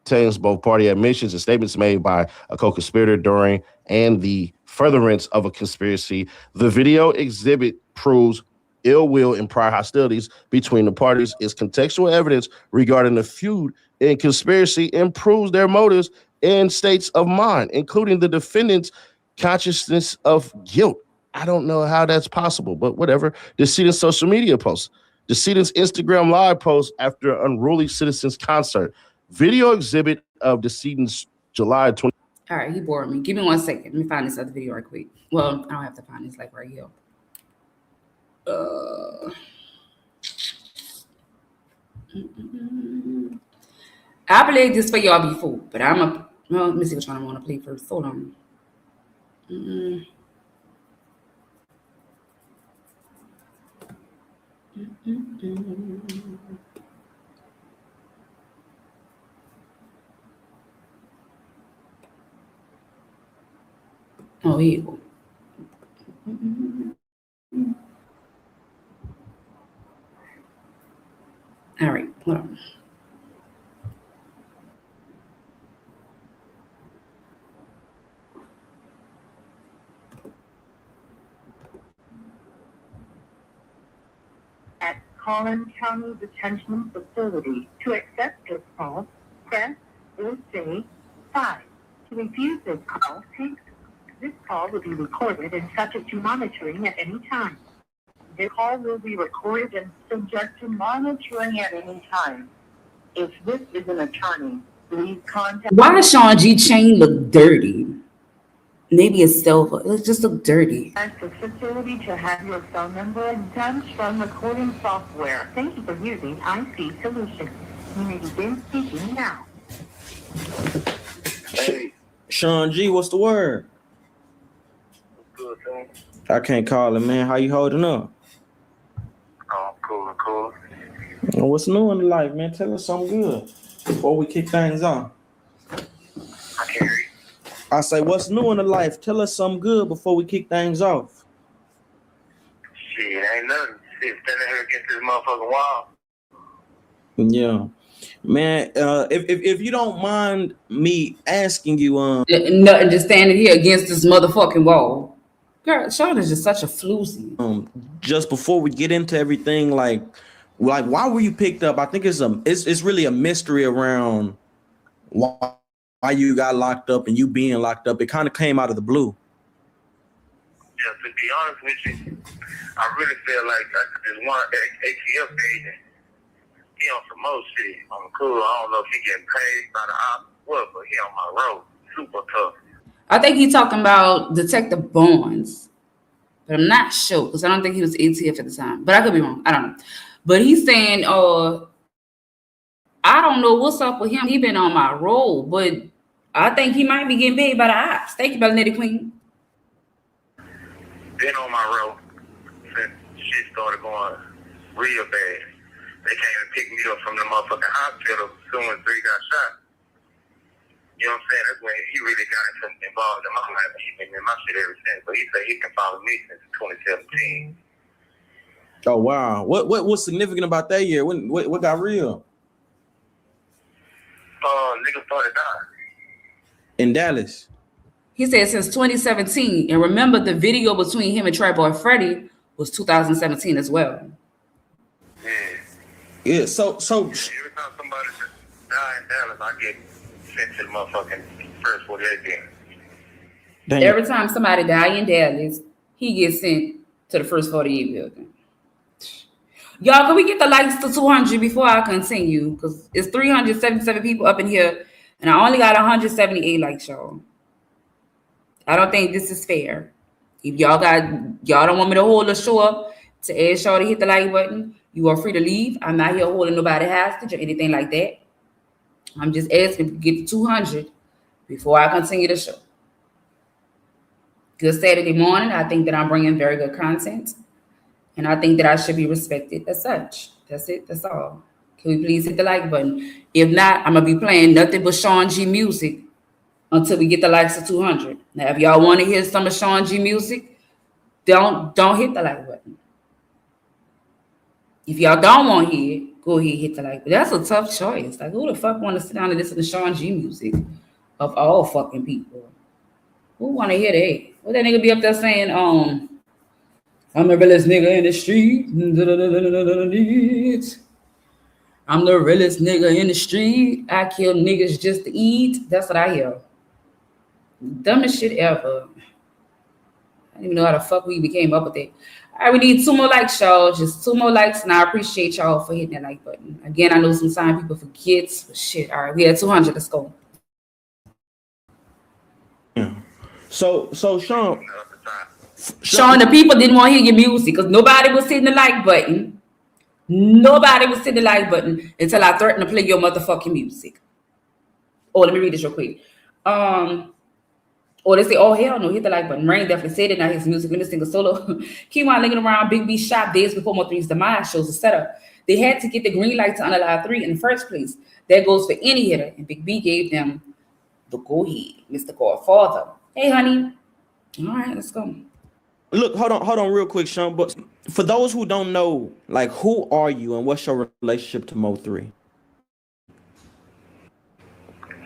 Contains both party admissions and statements made by a co-conspirator during and the furtherance of a conspiracy. The video exhibit proves ill will and prior hostilities between the parties. Is contextual evidence regarding the feud and conspiracy and proves their motives and states of mind, including the defendant's consciousness of guilt. I don't know how that's possible, but whatever. Decedent's social media posts. Decedent's Instagram Live post after unruly citizens concert. Video exhibit of decedent's July 20. All right, he bored me. Give me 1 second. Let me find this other video right quick. Well, I don't have to find this, like right here. I played this for y'all before, but let me see which one I want to play first. Hold on. Oh, here you go. All right, hold on. At Collin County Detention Facility. To accept this call, press or say 5. To refuse this call, this call will be recorded and subject to monitoring at any time. The call will be recorded and subject to monitoring at any time. If this is an attorney, please contact... Why does Shawn G chain look dirty? Maybe it's silver. It just look dirty. At the facility to have your phone number exempt from recording software. Thank you for using IP Solutions. You may begin speaking now. Hey, Shawn G, what's the word? Good, man. I can't call it, man. How you holding up? Oh, cool. What's new in life, man? Tell us something good. before we kick things off. I can't hear you. I say, what's new in the life? Tell us something good before we kick things off. Shit, ain't nothing. Shit, standing here against this motherfucking wall. Yeah. Man, if you don't mind me asking you, Nothing, just standing here against this motherfucking wall. Girl, Shawn is just such a floozy. Just before we get into everything, like why were you picked up? I think it's really a mystery around why you got locked up and you being locked up. It kind of came out of the blue. Yeah, to be honest with you, I really feel like this one ATF agent, he on some more shit. I'm cool. I don't know if he getting paid by the op, what, but he on my road. Super tough. I think he's talking about Detective Barnes, but I'm not sure because I don't think he was ATF at the time. But I could be wrong. I don't know. But he's saying, I don't know what's up with him. He been on my roll, but I think he might be getting paid by the ops. Thank you, Melanie Queen. Been on my road since shit started going real bad. They came and picked me up from the motherfucking hospital as soon as 3 got shot. You know what I'm saying? That's when he really got involved in my life. He been in my shit ever since. But he said he can follow me since 2017. Oh wow! What was significant about that year? What got real? Niggas started dying in Dallas. He said since 2017, and remember the video between him and Trapboy Freddy was 2017 as well. Yeah. So every time somebody die in Dallas, I get sent to the motherfucking first 48 game. Every time somebody die in Dallas, he gets sent to the first 48 building. Y'all, can we get the likes to 200 before I continue? Because it's 377 people up in here, and I only got 178 likes, y'all. I don't think this is fair. If y'all don't want me to hold the show up to ask y'all to hit the like button, you are free to leave. I'm not here holding nobody hostage or anything like that. I'm just asking to get to 200 before I continue the show. Good Saturday morning. I think that I'm bringing very good content. And I think that I should be respected as such. That's it. That's all. Can we please hit the like button? If not, I'm going to be playing nothing but Shawn G music until we get the likes of 200. Now, if y'all want to hear some of Shawn G music, don't hit the like button. If y'all don't want to hear it, go ahead and hit the like button. That's a tough choice. Like, who the fuck want to sit down and listen to Shawn G music of all fucking people? Who want to hear that? What that nigga be up there saying, I'm the realest nigga in the street. I'm the realest nigga in the street. I kill niggas just to eat. That's what I hear. Dumbest shit ever. I don't even know how the fuck we became up with it. All right, we need 2 more likes, y'all. Just 2 more likes, and I appreciate y'all for hitting that like button. Again, I know sometimes people forget, but shit. All right, we had 200. Let's go. Yeah. So Shawn, the people didn't want to hear your music because nobody was hitting the like button. Nobody was hitting the like button until I threatened to play your motherfucking music. Oh, let me read this real quick. Or they say, oh, hell no, hit the like button. Rain definitely said it. Now his music in this single solo. Keep on linking around Big B shop days before Mo3's demise shows the setup. They had to get the green light to Unalive 3 in the first place. That goes for any hitter. And Big B gave them the go ahead, Mr. Godfather. Hey, honey. All right, let's go. Look, hold on real quick, Shawn. But for those who don't know, like, who are you and what's your relationship to Mo3?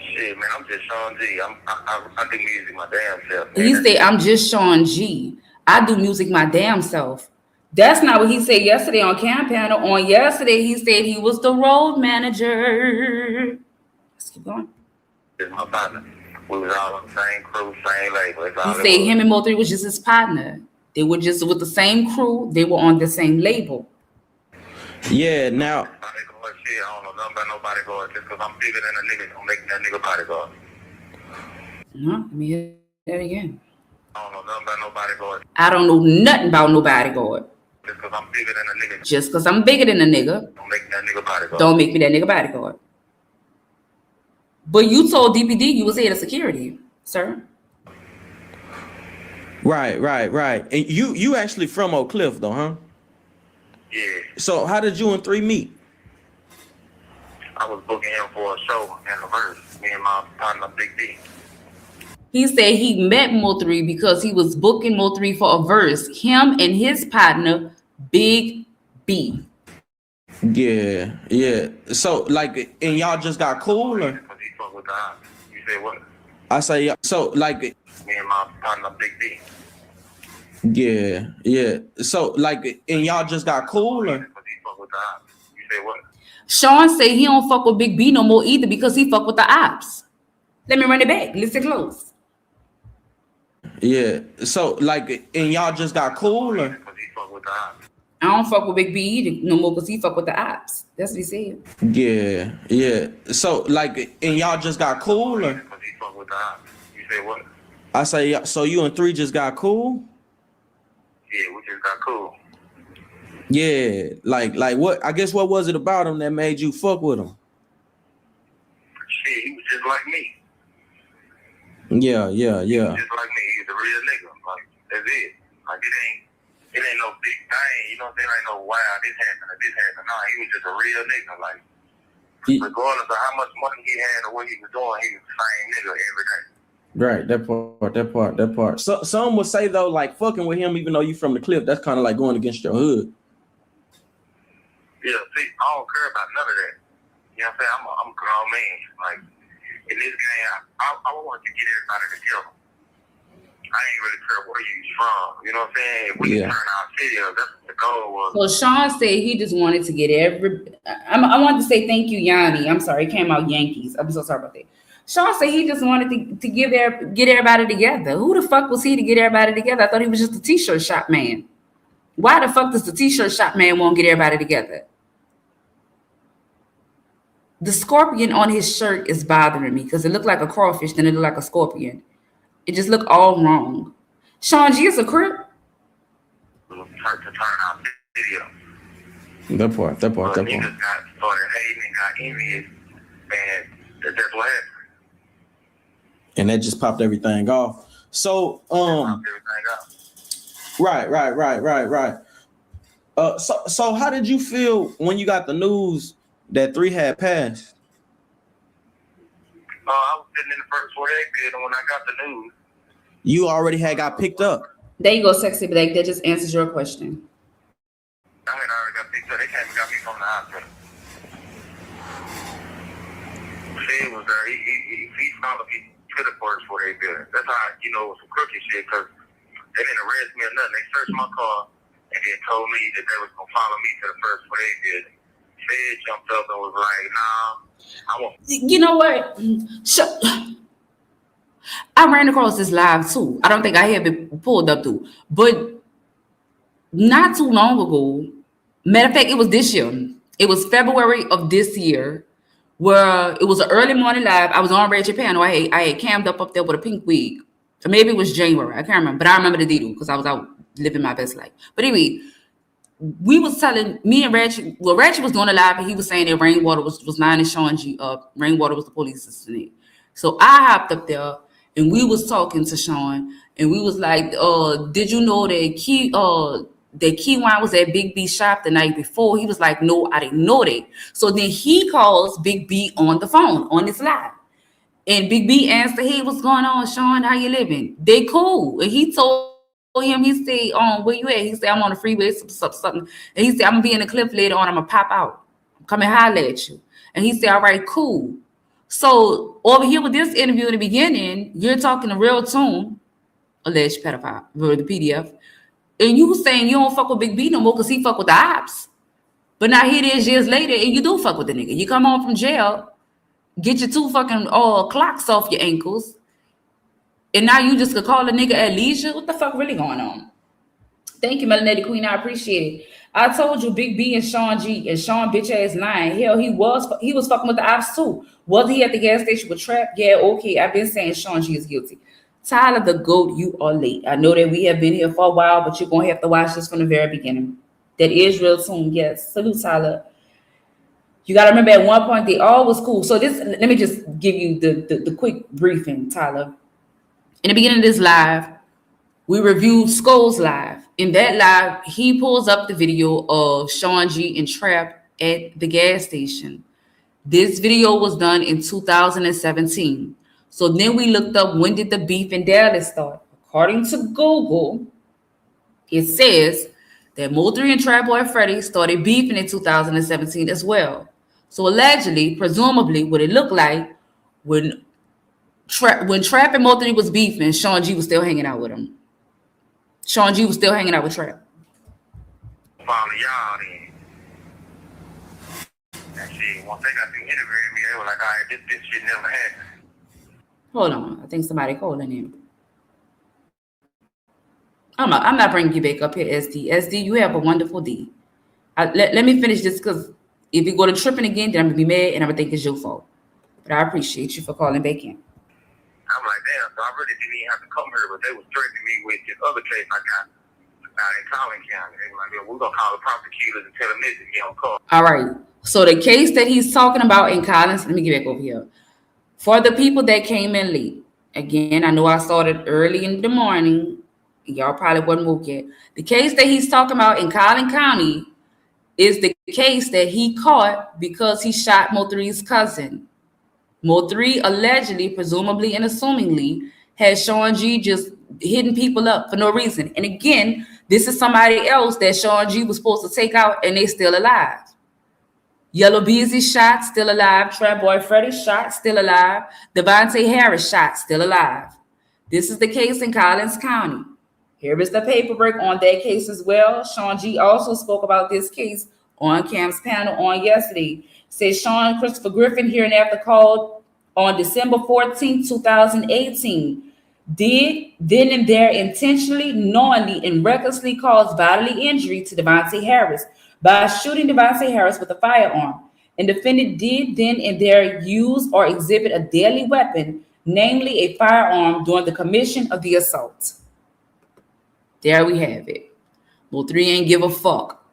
Shit, man, I'm just Shawn G. I do music my damn self. Man. He said, I'm just Shawn G. I do music my damn self. That's not what he said yesterday on Cam Panel. On yesterday, he said he was the road manager. Let's keep going. This is my partner. We was all on the same crew, same label. He said him and Mo3 was just his partner. They were just with the same crew. They were on the same label. Yeah, now. Shit, I don't know nothing about no bodyguard. Just because I'm bigger than a nigga, don't make that nigga bodyguard. No, let me hear that again. I don't know nothing about no bodyguard. I don't know nothing about no bodyguard. Just because I'm bigger than a nigga. Just because I'm bigger than a nigga. Don't make that nigga bodyguard. Don't make me that nigga bodyguard. But you told DPD you was head of security, sir. Right. And you actually from Oak Cliff though, huh? Yeah. So how did you and 3 meet? I was booking him for a show and a verse. Me and my partner Big D. He said he met Mo3 because he was booking Mo3 for a verse. Him and his partner, Big B. Yeah, yeah. So like, and y'all just got cool, or? Because he fuck with the ops. You say what? I say so. Like, Me and my partner Big D. yeah, yeah. So like, and y'all just got cool, or? Because he fuck with the ops. You say what? Sean say he don't fuck with Big B no more either because he fuck with the ops. Let me run it back. Listen close. Yeah. So like, and y'all just got cool, or? Because he fuck with the ops. I don't fuck with Big B either no more because he fuck with the ops. That's what he said. Yeah, yeah. So like, and y'all just got cool, or? Because he fuck with the ops. You say what? I say, so you and 3 just got cool? Yeah, we just got cool. Yeah. Like what? I guess what was it about him that made you fuck with him? Shit, he was just like me. Yeah. Just like me. He's a real nigga. Like, that's it. Like, it ain't no big thing. You know what I'm saying? Like, no, wow, this happened or this happened. No, he was just a real nigga. Like, regardless of how much money he had or what he was doing, he was the same nigga every day. Right, that part. So some would say though, like fucking with him, even though you from the clip, that's kind of like going against your hood. Yeah, see, I don't care about none of that. You know what I'm saying? I'm a grown man. Like, in this game, I want to get everybody together. I ain't really care where you from. You know what I'm saying? If we can turn our city up, that's what the goal was. So Sean said he just wanted to get I wanted to say thank you, Yanni. I'm sorry, it came out Yankees. I'm so sorry about that. Sean said he just wanted to get everybody together. Who the fuck was he to get everybody together? I thought he was just a t-shirt shop man. Why the fuck does the t-shirt shop man want to get everybody together? The scorpion on his shirt is bothering me because it looked like a crawfish, then it looked like a scorpion. It just looked all wrong. Shawn G is a crip. To turn our city up. That part. Niggas got started hating and got envious, and that's what happened. And that just popped everything off. So, right. So how did you feel when you got the news that 3 had passed? I was sitting in the first 48 building when I got the news. You already had got picked up. There you go, Sexy Black. That just answers your question. I had already got picked up. They came and got me from the hospital. Sid was there. He followed me to the first 48 building. That's how it was some crooked shit because they didn't arrest me or nothing. They searched my car and then told me that they was gonna follow me to the first 48 building. Sid jumped up and was like, "Nah, I won't." You know what? I ran across this live too. I don't think I have it pulled up too, but not too long ago. Matter of fact, it was this year. It was February of this year, where it was an early morning live. I was on Red Japan. I had cammed up there with a pink wig. Or maybe it was January. I can't remember, but I remember the detail because I was out living my best life. But anyway, we was telling me and Ratchet. Well, Ratchet was doing a live, and he was saying that Rainwater was lining Shawn G up. Rainwater was the police assistant. So I hopped up there. And we was talking to Sean, and we was like, did you know that Keywine was at Big B shop the night before? He was like, no, I didn't know that. So then he calls Big B on the phone, on this live. And Big B answered, hey, what's going on, Sean? How you living? They cool. And he told him, he said, where you at? He said, I'm on the freeway, something. And he said, I'm gonna be in the cliff later on, I'm gonna pop out. Come and holler at you. And he said, all right, cool. So over here with this interview in the beginning, you're talking a real tune, alleged pedophile, or the PDF, and you saying you don't fuck with Big B no more because he fuck with the ops. But now here it is years later, and you do fuck with the nigga. You come home from jail, get your 2 fucking clocks off your ankles, and now you just could call a nigga at leisure. What the fuck really going on? Thank you, Melanated Queen. I appreciate it. I told you, Big B and Shawn G and Sean bitch ass lying. Hell, he was fucking with the ops too. Was he at the gas station with Trap? Yeah, okay. I've been saying Shawn G is guilty. Tyler the GOAT, you are late. I know that we have been here for a while, but you're gonna have to watch this from the very beginning. That is real soon. Yes. Salute, Tyler. You gotta remember at one point they all was cool. So let me just give you the quick briefing, Tyler. In the beginning of this live, we reviewed Skull's live. In that live, he pulls up the video of Shawn G and Trap at the gas station. This video was done in 2017. So then we looked up when did the beef in Dallas start. According to Google, it says that Mo3 and Trapboy Freddy started beefing in 2017 as well. So allegedly, presumably, what it looked like when Trap and Mo3 was beefing, Shawn G was still hanging out with him. Shawn G was still hanging out with Trap. Follow y'all then. That shit, once they got through interviewing me, they were like, all right, this shit never happened. Hold on. I think somebody calling him. I'm not bringing you back up here, SD. SD, you have a wonderful day. Let me finish this, because if you go to tripping again, then I'm going to be mad and I'm going to think it's your fault. But I appreciate you for calling back in. I'm like, damn, so I really didn't even have to come here, but they was threatening me with this other case I got out in Collin County. They were like, we're going to call the prosecutors and tell them this if you don't call. All right. So the case that he's talking about in Collins, let me get back over here. For the people that came in late, again, I know I started early in the morning. Y'all probably wasn't woke yet. The case that he's talking about in Collin County is the case that he caught because he shot Mo3's cousin. Mo3 allegedly, presumably, and assumingly had Shawn G just hitting people up for no reason. And again, this is somebody else that Shawn G was supposed to take out, and they still alive. Yellow Beezy shot, still alive. Trapboy Freddy shot, still alive. Devontae Harris shot, still alive. This is the case in Collins County. Here is the paperwork on that case as well. Shawn G also spoke about this case on Cam's panel on yesterday. Says Sean Christopher Griffin hereinafter called on December 14, 2018. Did then and there intentionally, knowingly, and recklessly cause bodily injury to Devontae Harris by shooting Devontae Harris with a firearm. And defendant did then and there use or exhibit a deadly weapon, namely a firearm, during the commission of the assault. There we have it. Mo3 ain't give a fuck.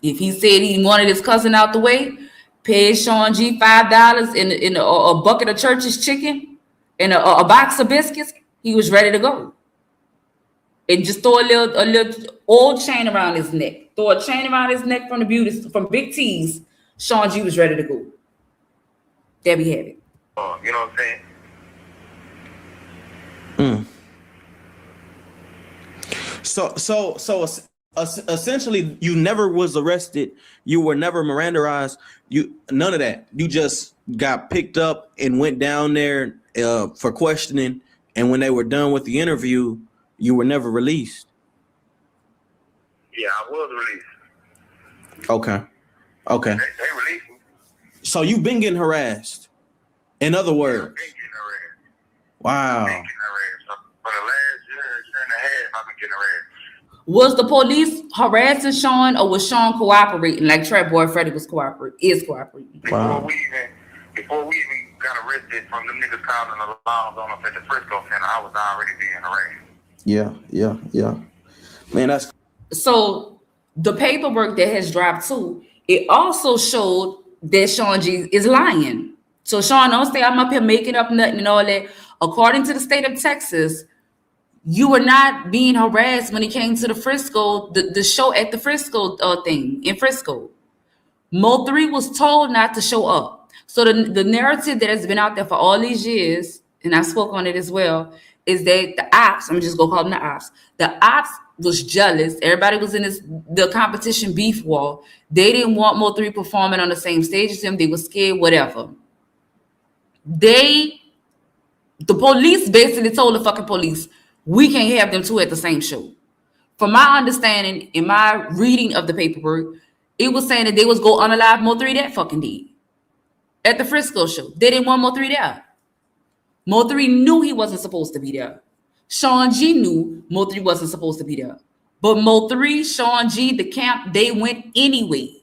If he said he wanted his cousin out the way, paid Shawn G $5 in a bucket of Church's chicken and a box of biscuits, he was ready to go. And just throw a little old chain around his neck. Throw a chain around his neck from Big T's. Shawn G was ready to go. There we have it. You know what I'm saying? So essentially, you never was arrested. You were never Mirandaized. None of that. You just got picked up and went down there for questioning. And when they were done with the interview, you were never released. Yeah, I was released. Okay. They released me. So you've been getting harassed. In other words. I've been getting harassed. Wow. I've been getting harassed. For the last year and a half, I've been getting harassed. Was the police harassing Shawn, or was Shawn cooperating like Trapboy Freddy is cooperating? Before we even got arrested from them niggas calling the alarms on us at the Frisco Center, I was already being harassed. Yeah. Man, that's so the paperwork that has dropped too, it also showed that Shawn G is lying. So Shawn, don't say I'm up here making up nothing and all that. According to the state of Texas, you were not being harassed when it came to the Frisco, the show at the Frisco thing in Frisco. Mo3 was told not to show up. So the narrative that has been out there for all these years, and I spoke on it as well, is that the ops, I'm just gonna call them the ops was jealous. Everybody was in the competition beef war. They didn't want Mo3 performing on the same stage as him. They were scared, whatever. The police basically told the fucking police, we can't have them two at the same show. From my understanding, in my reading of the paperwork, it was saying that they was go unalive Mo3 that fucking day. At the Frisco show. They didn't want Mo3 there. Mo3 knew he wasn't supposed to be there. Shawn G knew Mo3 wasn't supposed to be there. But Mo3, Shawn G, the camp, they went anyway.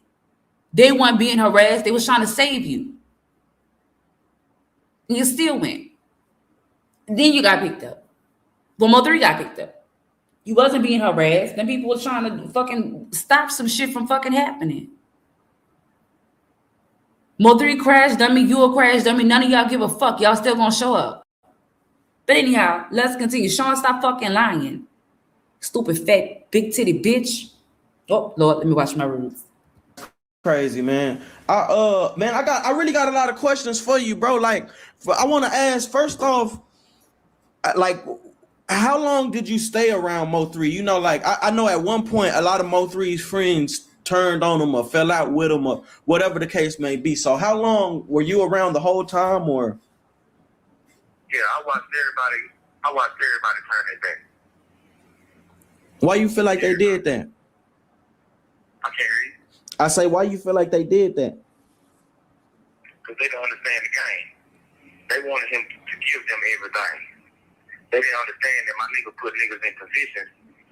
They weren't being harassed. They was trying to save you. And you still went. Then you got picked up. Well, Mo3 got picked up. You wasn't being harassed. Then people were trying to fucking stop some shit from fucking happening. Mo3 crash dummy, you a crash dummy. None of y'all give a fuck. Y'all still gonna show up. But anyhow, let's continue. Shawn, stop fucking lying. Stupid, fat, big titty bitch. Oh, Lord, let me watch my words. Crazy, man. I really got a lot of questions for you, bro. Like, I want to ask first off, like, how long did you stay around Mo3? You know, like I know at one point a lot of Mo3's friends turned on him or fell out with him or whatever the case may be. So how long were you around the whole time, or? Yeah, I watched everybody turn their back. Why you feel like they did that? I can't hear you. I say, why you feel like they did that? Because they don't understand the game. They wanted him to give them everything. They didn't understand that my nigga put niggas in positions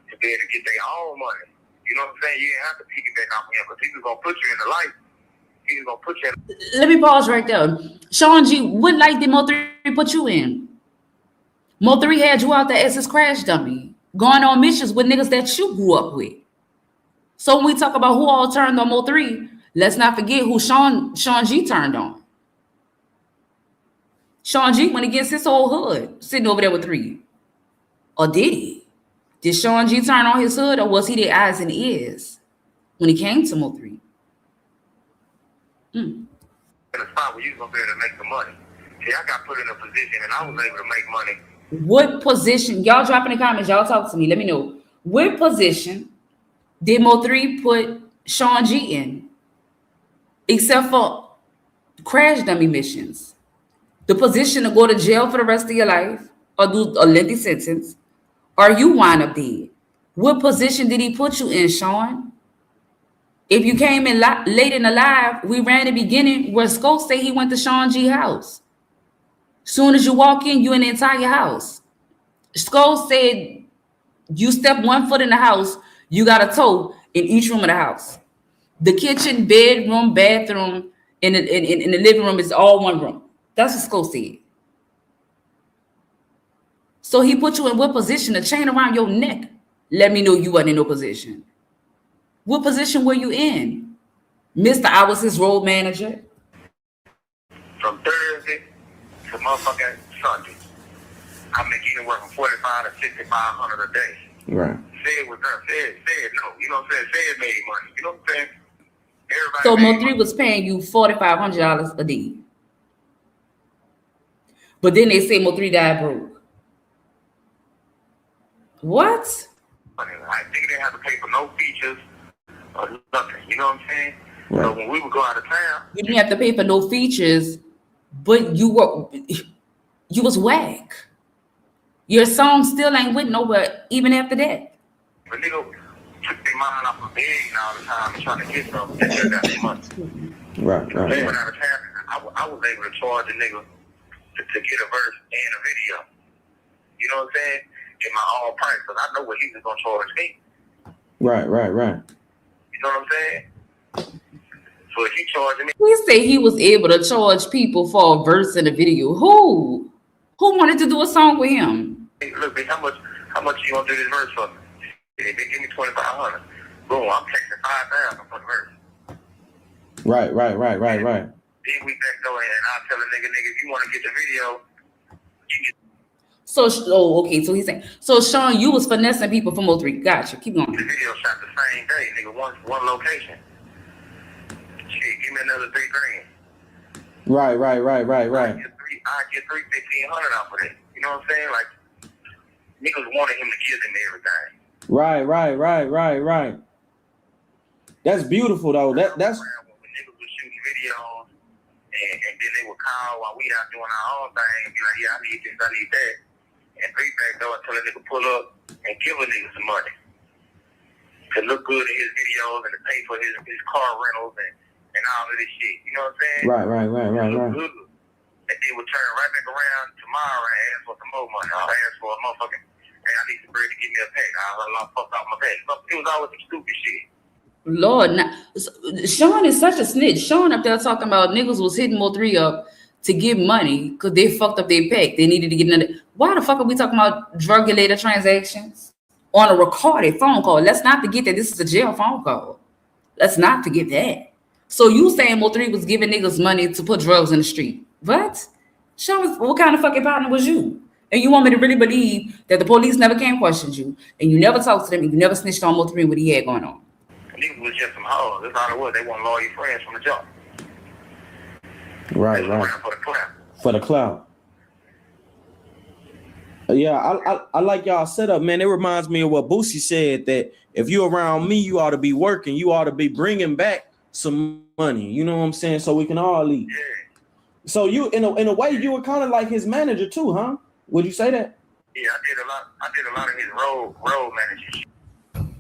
to be able to get their own money. You know what I'm saying? You didn't have to piggyback off him, because he was going to put you in the life. He was going to put you in. Let me pause right there. Shawn G, what light did Mo3 put you in? Mo3 had you out there as his crash dummy, going on missions with niggas that you grew up with. So when we talk about who all turned on Mo3, let's not forget who Shawn G turned on. Shawn G went against his whole hood, sitting over there with 3. Or did he? Did Shawn G turn on his hood, or was he the eyes and ears when he came to Mo3? In a spot where you was going to be able to make the money. See, I got put in a position and I was able to make money. What position? Y'all drop in the comments. Y'all talk to me. Let me know. What position did Mo3 put Shawn G in? Except for crash dummy missions. The position to go to jail for the rest of your life or do a lengthy sentence, or you wind up dead. What position did he put you in, Shawn? If you came in late in the live, we ran the beginning where Scope said he went to Shawn G house. Soon as you walk in, you in the entire house. Scope said you step 1 foot in the house, you got a toe in each room of the house. The kitchen, bedroom, bathroom, in the living room is all one room. That's what Scope said. So he put you in what position? A chain around your neck. Let me know you wasn't in no position. What position were you in? Mr. I was his road manager. From Thursday to motherfucking Sunday, I make anywhere from 45 to 6,500 a day. Right. Said was there. Said no. You know what I'm saying? Said made money. You know what I'm saying? Everybody. So Mo3 was paying you $4,500 a day. But then they say Mo3 died broke. What? I think they didn't have to pay for no features or nothing. You know what I'm saying? Right. So when we would go out of town, You didn't have to pay for no features, but you was whack. Your song still ain't went nowhere even after that. the nigga took their mind off of begging all the time and trying to get something. They just got some money. Right. They went out of town. I was able to charge a nigga to get a verse and a video. You know what I'm saying? In my own price, because I know what he was going to charge me. Right. You know what I'm saying? So if he charging me... We say he was able to charge people for a verse in a video. Who wanted to do a song with him? Hey, look, bitch, how much you going to do this verse for me? If they give me $2,500, boom, I'm taking $5,000 for the verse. Right. Then we back door and I'll tell a nigga, if you want to get the video, you get okay. So he's saying, so Shawn, you was finessing people from Mo3. Gotcha. Keep going. the video shot the same day, nigga, one location. Shit, give me another $3,000. Right. I get $1,500 off of that. You know what I'm saying? Like, niggas wanted him to give them everything. Right. That's beautiful though. That's when niggas was shooting videos and then they would call while we out doing our own thing and be like, yeah, I need this, I need that. And three back door until a nigga pull up and give a nigga some money to look good in his videos and to pay for his car rentals and all of this shit. You know what I'm saying? Right. Look good. And then we'll turn right back around tomorrow and ask for some more money. I'll ask for a motherfucking, hey, I need some bread to give me a pack. I'll fuck out my pack. It was always some stupid shit. Lord, Shawn is such a snitch. Shawn up there talking about niggas was hitting Mo3 up to get money because they fucked up their pack. They needed to get another. Why the fuck are we talking about drug-related transactions on a recorded phone call? Let's not forget that this is a jail phone call. Let's not forget that. So you saying Mo3 was giving niggas money to put drugs in the street? What? Shawn, what kind of fucking partner was you? And you want me to really believe that the police never came question you and you never talked to them and you never snitched on Mo3 what he had going on? niggas was just some hoes. That's all it was. They weren't loyal friends from the jump. Right, They was right. around for the clout. For the clout. Yeah, I like y'all setup, man. It reminds me of what Boosie said, that if you're around me, you ought to be working. You ought to be bringing back some money. You know what I'm saying? So we can all eat. Yeah. So you, in a way, you were kind of like his manager too, huh? Would you say that? Yeah, I did a lot of his road managing.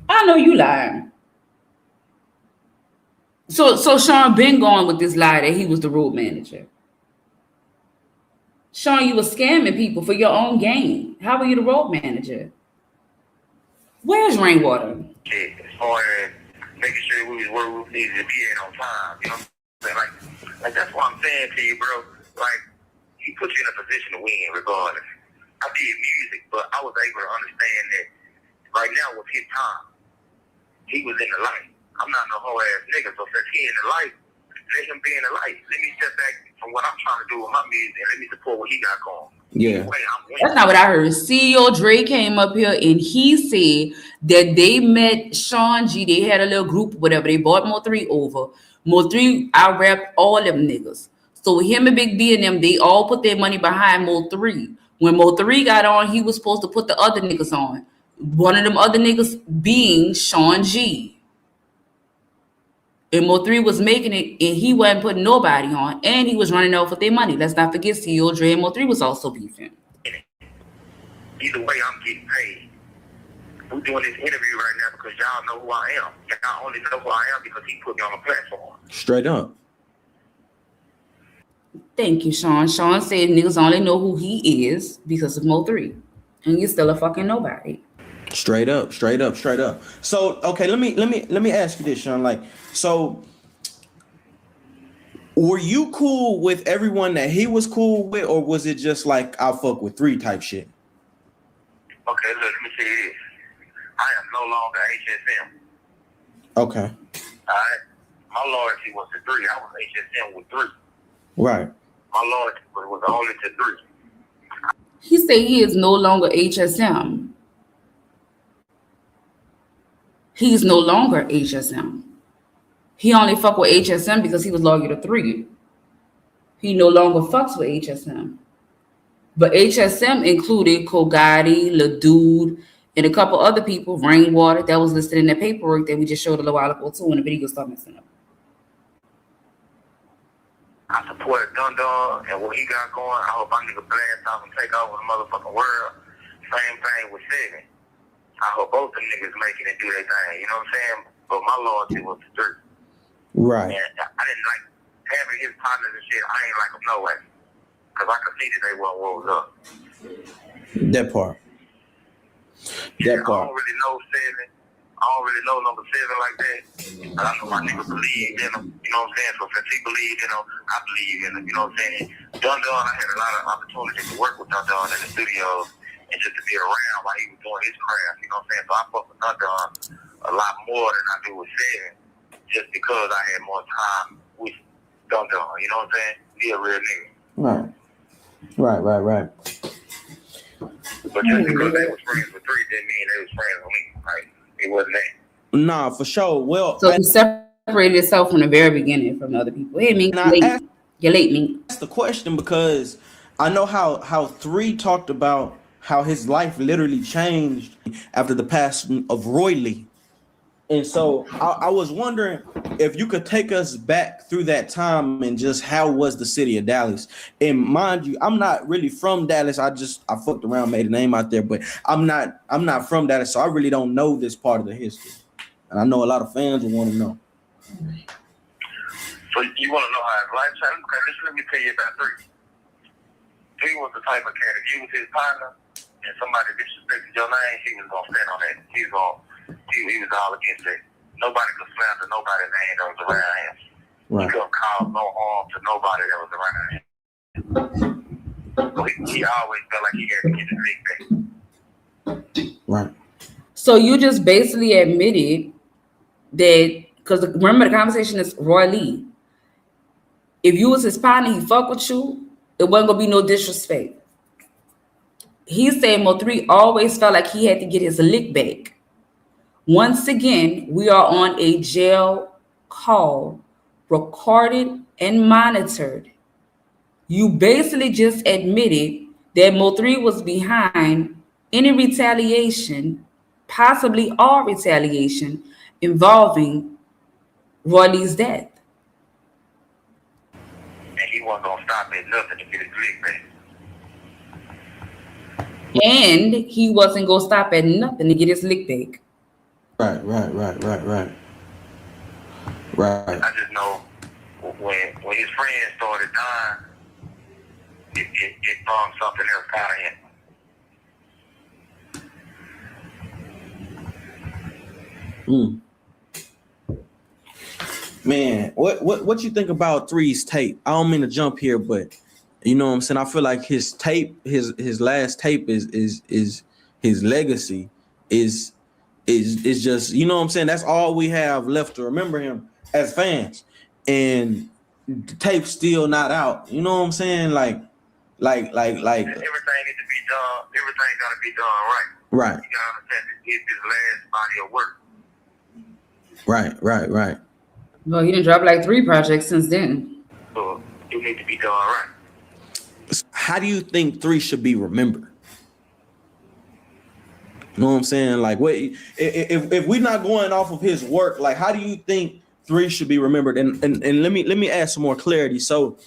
I know you lying. So Shawn been going with this lie that he was the road manager. Shawn, you were scamming people for your own gain. How were you the road manager? Where's Rainwater? Shit, as far as making sure we was where we needed to be at on time. You know what I'm saying? Like that's what I'm saying to you, bro. Like, he put you in a position to win regardless. I did music, but I was able to understand that right now was his time. He was in the light. I'm not no whole ass nigga, so since he in the light, let him be in the light. Let me step back from what I'm trying to do with my music and let me support what he got going. Yeah. That's not what I heard. CEO Dre came up here and he said that they met Shawn G. They had a little group, whatever. They bought Mo3 over. Mo3, I rap all them niggas. So him and Big B and them, they all put their money behind Mo3. When Mo3 got on, he was supposed to put the other niggas on. One of them other niggas being Shawn G. And Mo3 was making it, and he wasn't putting nobody on, and he was running off with their money. Let's not forget, CEO Dre and Mo3 was also beefing. Either way, I'm getting paid. We're doing this interview right now because y'all know who I am. Y'all only know who I am because he put me on a platform. Straight up. Thank you, Shawn. Shawn said niggas only know who he is because of Mo3. And you're still a fucking nobody. Straight up. So, okay, let me ask you this, Shawn. Like, so were you cool with everyone that he was cool with, or was it just like I'll fuck with 3 type shit? Okay, look, let me say this. I am no longer HSM. Okay. All right? My loyalty was to 3. I was HSM with 3. Right. My loyalty was only to 3. He said he is no longer HSM. He's no longer HSM. He only fuck with HSM because he was loyal to 3. He no longer fucks with HSM. But HSM included Kogati, LaDude, and a couple other people, Rainwater, that was listed in the paperwork that we just showed a little while ago too when the video started messing up. I supported Dun Dun and what he got going. I hope my nigga blast off and take over the motherfucking world. Same thing with Seven. I hope both them niggas making it do their thing. You know what I'm saying? But my loyalty was to 3. Right. And I didn't like having his partners and shit. I ain't like them no way. Because I could see that they weren't what was up. That part. I don't really know Seven. I don't really know number 7 like that. But I know my nigga believed in him. You know what I'm saying? So since he believed in him, I believe in him. You know what I'm saying? Dun Dun, I had a lot of opportunities to work with Dun Dun in the studios and just to be around while he was doing his craft. You know what I'm saying? So I fuck with Dun Dun a lot more than I do with Seven, just because I had more time with Dun Dun. You know what I'm saying? He a real nigga. Right. But just because they was friends with 3 didn't mean they was friends with me. Right? It wasn't that. Nah, for sure. Well, so he separated himself from the very beginning from other people. Hey, Mink, you're late, Mink. That's the question because I know how 3 talked about how his life literally changed after the passing of Roy Lee. And so I was wondering if you could take us back through that time and just how was the city of Dallas. And mind you, I'm not really from Dallas. I fucked around, made a name out there, but I'm not from Dallas, so I really don't know this part of the history. And I know a lot of fans will want to know. So you want to know how his life changed? Okay, let me tell you about 3. 3 was the type of cat, if you was his partner and somebody disrespected your name, he was going to stand on that. He was all against it. Nobody could slander nobody's name that was around him. Right. He couldn't cause no harm to nobody that was around him. So he always felt like he had to get his big thing. Right. So you just basically admitted that, because remember the conversation is Roy Lee. If you was his partner, he fuck with you, it wasn't going to be no disrespect. He said Mo3 always felt like he had to get his lick back. Once again, we are on a jail call, recorded and monitored. You basically just admitted that Mo3 was behind any retaliation, possibly all retaliation, involving Riley's death. And he wasn't gonna stop at nothing to get his lick back. And he wasn't going to stop at nothing to get his lick back. Right. I just know when his friends started dying, it brought something else out of him. Man, what you think about 3's tape? I don't mean to jump here, but you know what I'm saying? I feel like his tape, his last tape is his legacy is just, you know what I'm saying? That's all we have left to remember him as fans. And the tape's still not out. You know what I'm saying? Like Everything needs to be done. Everything gotta be done right. Right. You gotta understand this is his last body of work. Right. Well, he done dropped like 3 projects since then. So it needs to be done right. How do you think 3 should be remembered? You know what I'm saying? Like, what if we're not going off of his work? Like, how do you think 3 should be remembered? And let me add some more clarity. So,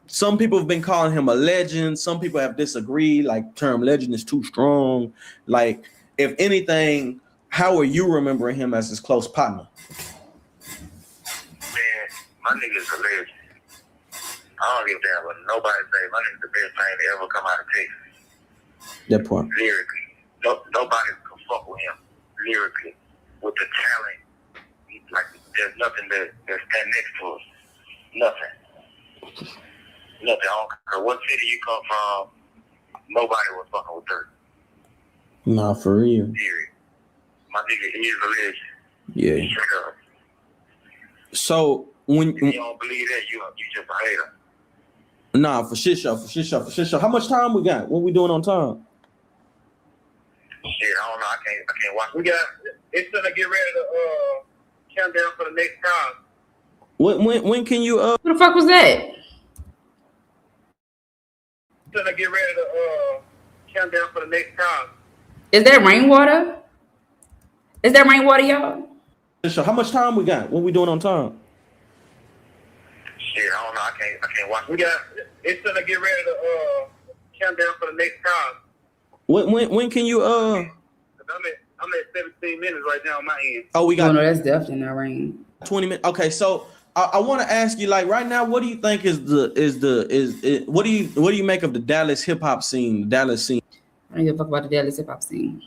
some people have been calling him a legend. Some people have disagreed. Like, term legend is too strong. Like, if anything, how are you remembering him as his close partner? Man, my nigga's a legend. I don't give a damn what nobody say. My nigga's the best thing to ever come out of Texas. That part. Lyrically. Nobody can fuck with him. Lyrically. With the talent. Like, there's nothing that stand next to us. Nothing. I don't care what city you come from, nobody was fucking with dirt. Nah, for real. Period. My nigga is a legend. Yeah. Straight up. So when if you don't believe that, you just a hater. Nah, for shit show. How much time we got? What we doing on time? Shit, I don't know. I can't watch. It's gonna get ready to count down for the next time. When can you Who the fuck was that? It's gonna get ready to count down for the next time. Is that rainwater? Is that rainwater, y'all? So how much time we got? What we doing on time? Shit, I don't know. I can't watch. It's gonna get ready to count down for the next time. When can you I'm at 17 minutes right now on my end. Oh, we got. Oh no, that's definitely not rain. 20 minutes. Okay, so I want to ask you, like, right now, what do you think what do you make of the Dallas hip hop scene? Dallas scene. I don't give a fuck about the Dallas hip hop scene.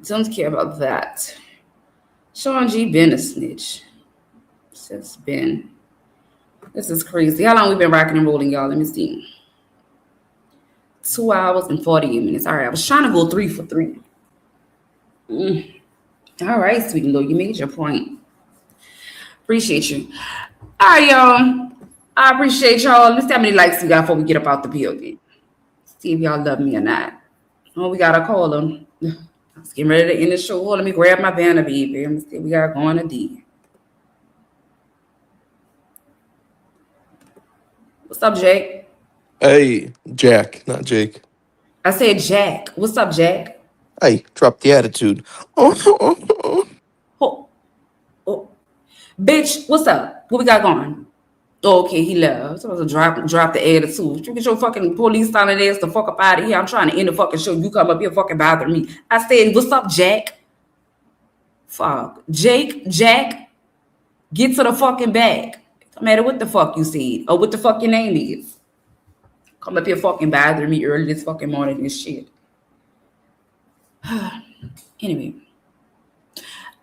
Don't care about that. Shawn G been a snitch. Since been. This is crazy. How long we been rocking and rolling, y'all? Let me see. 2 hours and 48 minutes. All right, I was trying to go 3 for 3. All right, sweet little, you made your point. Appreciate you. All right, y'all. I appreciate y'all. Let's see how many likes we got before we get up out the building. See if y'all love me or not. Oh, we gotta call them. I was getting ready to end the show. Let me grab my banner, baby. Let me see. We got going to D. What's up, Jake? Hey, Jack, not Jake. I said Jack. What's up, Jack? Hey, drop the attitude. Oh. Bitch, what's up? What we got going? Oh, okay, he left. So I was drop the attitude. You get your fucking police signing ass the fuck up out of here. I'm trying to end the fucking show. You come up here fucking bothering me. I said, what's up, Jack? Fuck. Jack, get to the fucking back. No matter what the fuck you said or what the fuck your name is. Come up here fucking bothering me early this fucking morning and shit. Anyway,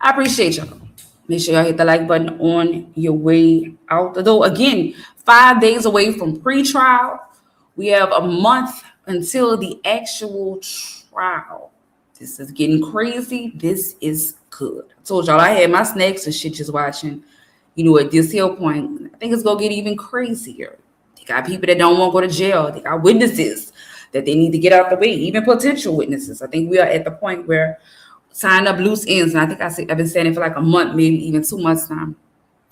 I appreciate y'all. Make sure y'all hit the like button on your way out the door. Again, 5 days away from pre-trial. We have a month until the actual trial. This is getting crazy. This is good. I told y'all I had my snacks and shit just watching. You know, at this hill point, I think it's going to get even crazier. They got people that don't want to go to jail. They got witnesses that they need to get out the way, even potential witnesses. I think we are at the point where tying up loose ends, and I think I've been saying it for like a month, maybe even 2 months now.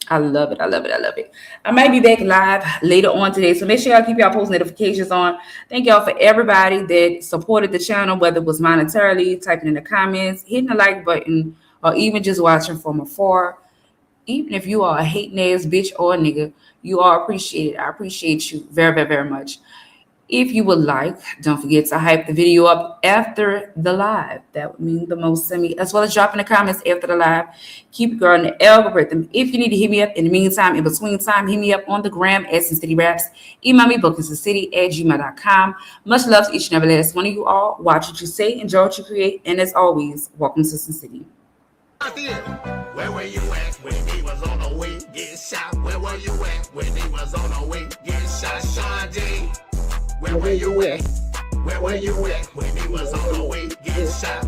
I love it. I love it. I love it. I might be back live later on today, so make sure y'all keep y'all post notifications on. Thank y'all for everybody that supported the channel, whether it was monetarily, typing in the comments, hitting the like button, or even just watching from afar. Even if you are a hating ass bitch or a nigga, you are appreciated. I appreciate you very, very, very much. If you would like, don't forget to hype the video up after the live. That would mean the most to me, as well as dropping the comments after the live. Keep it going the algorithm. If you need to hit me up in the meantime, in between time, hit me up on the gram at Sin City Raps. Email me, bookingsincity@gmail.com. Much love to each and every last one of you all. Watch what you say, enjoy what you create, and as always, welcome to Sin City. Where were you at when he was on the way? Get shot. Where were you at when he was on the way? Get shot. Shawn G. Where were you at? Where were you at when he was on the way? Get shot.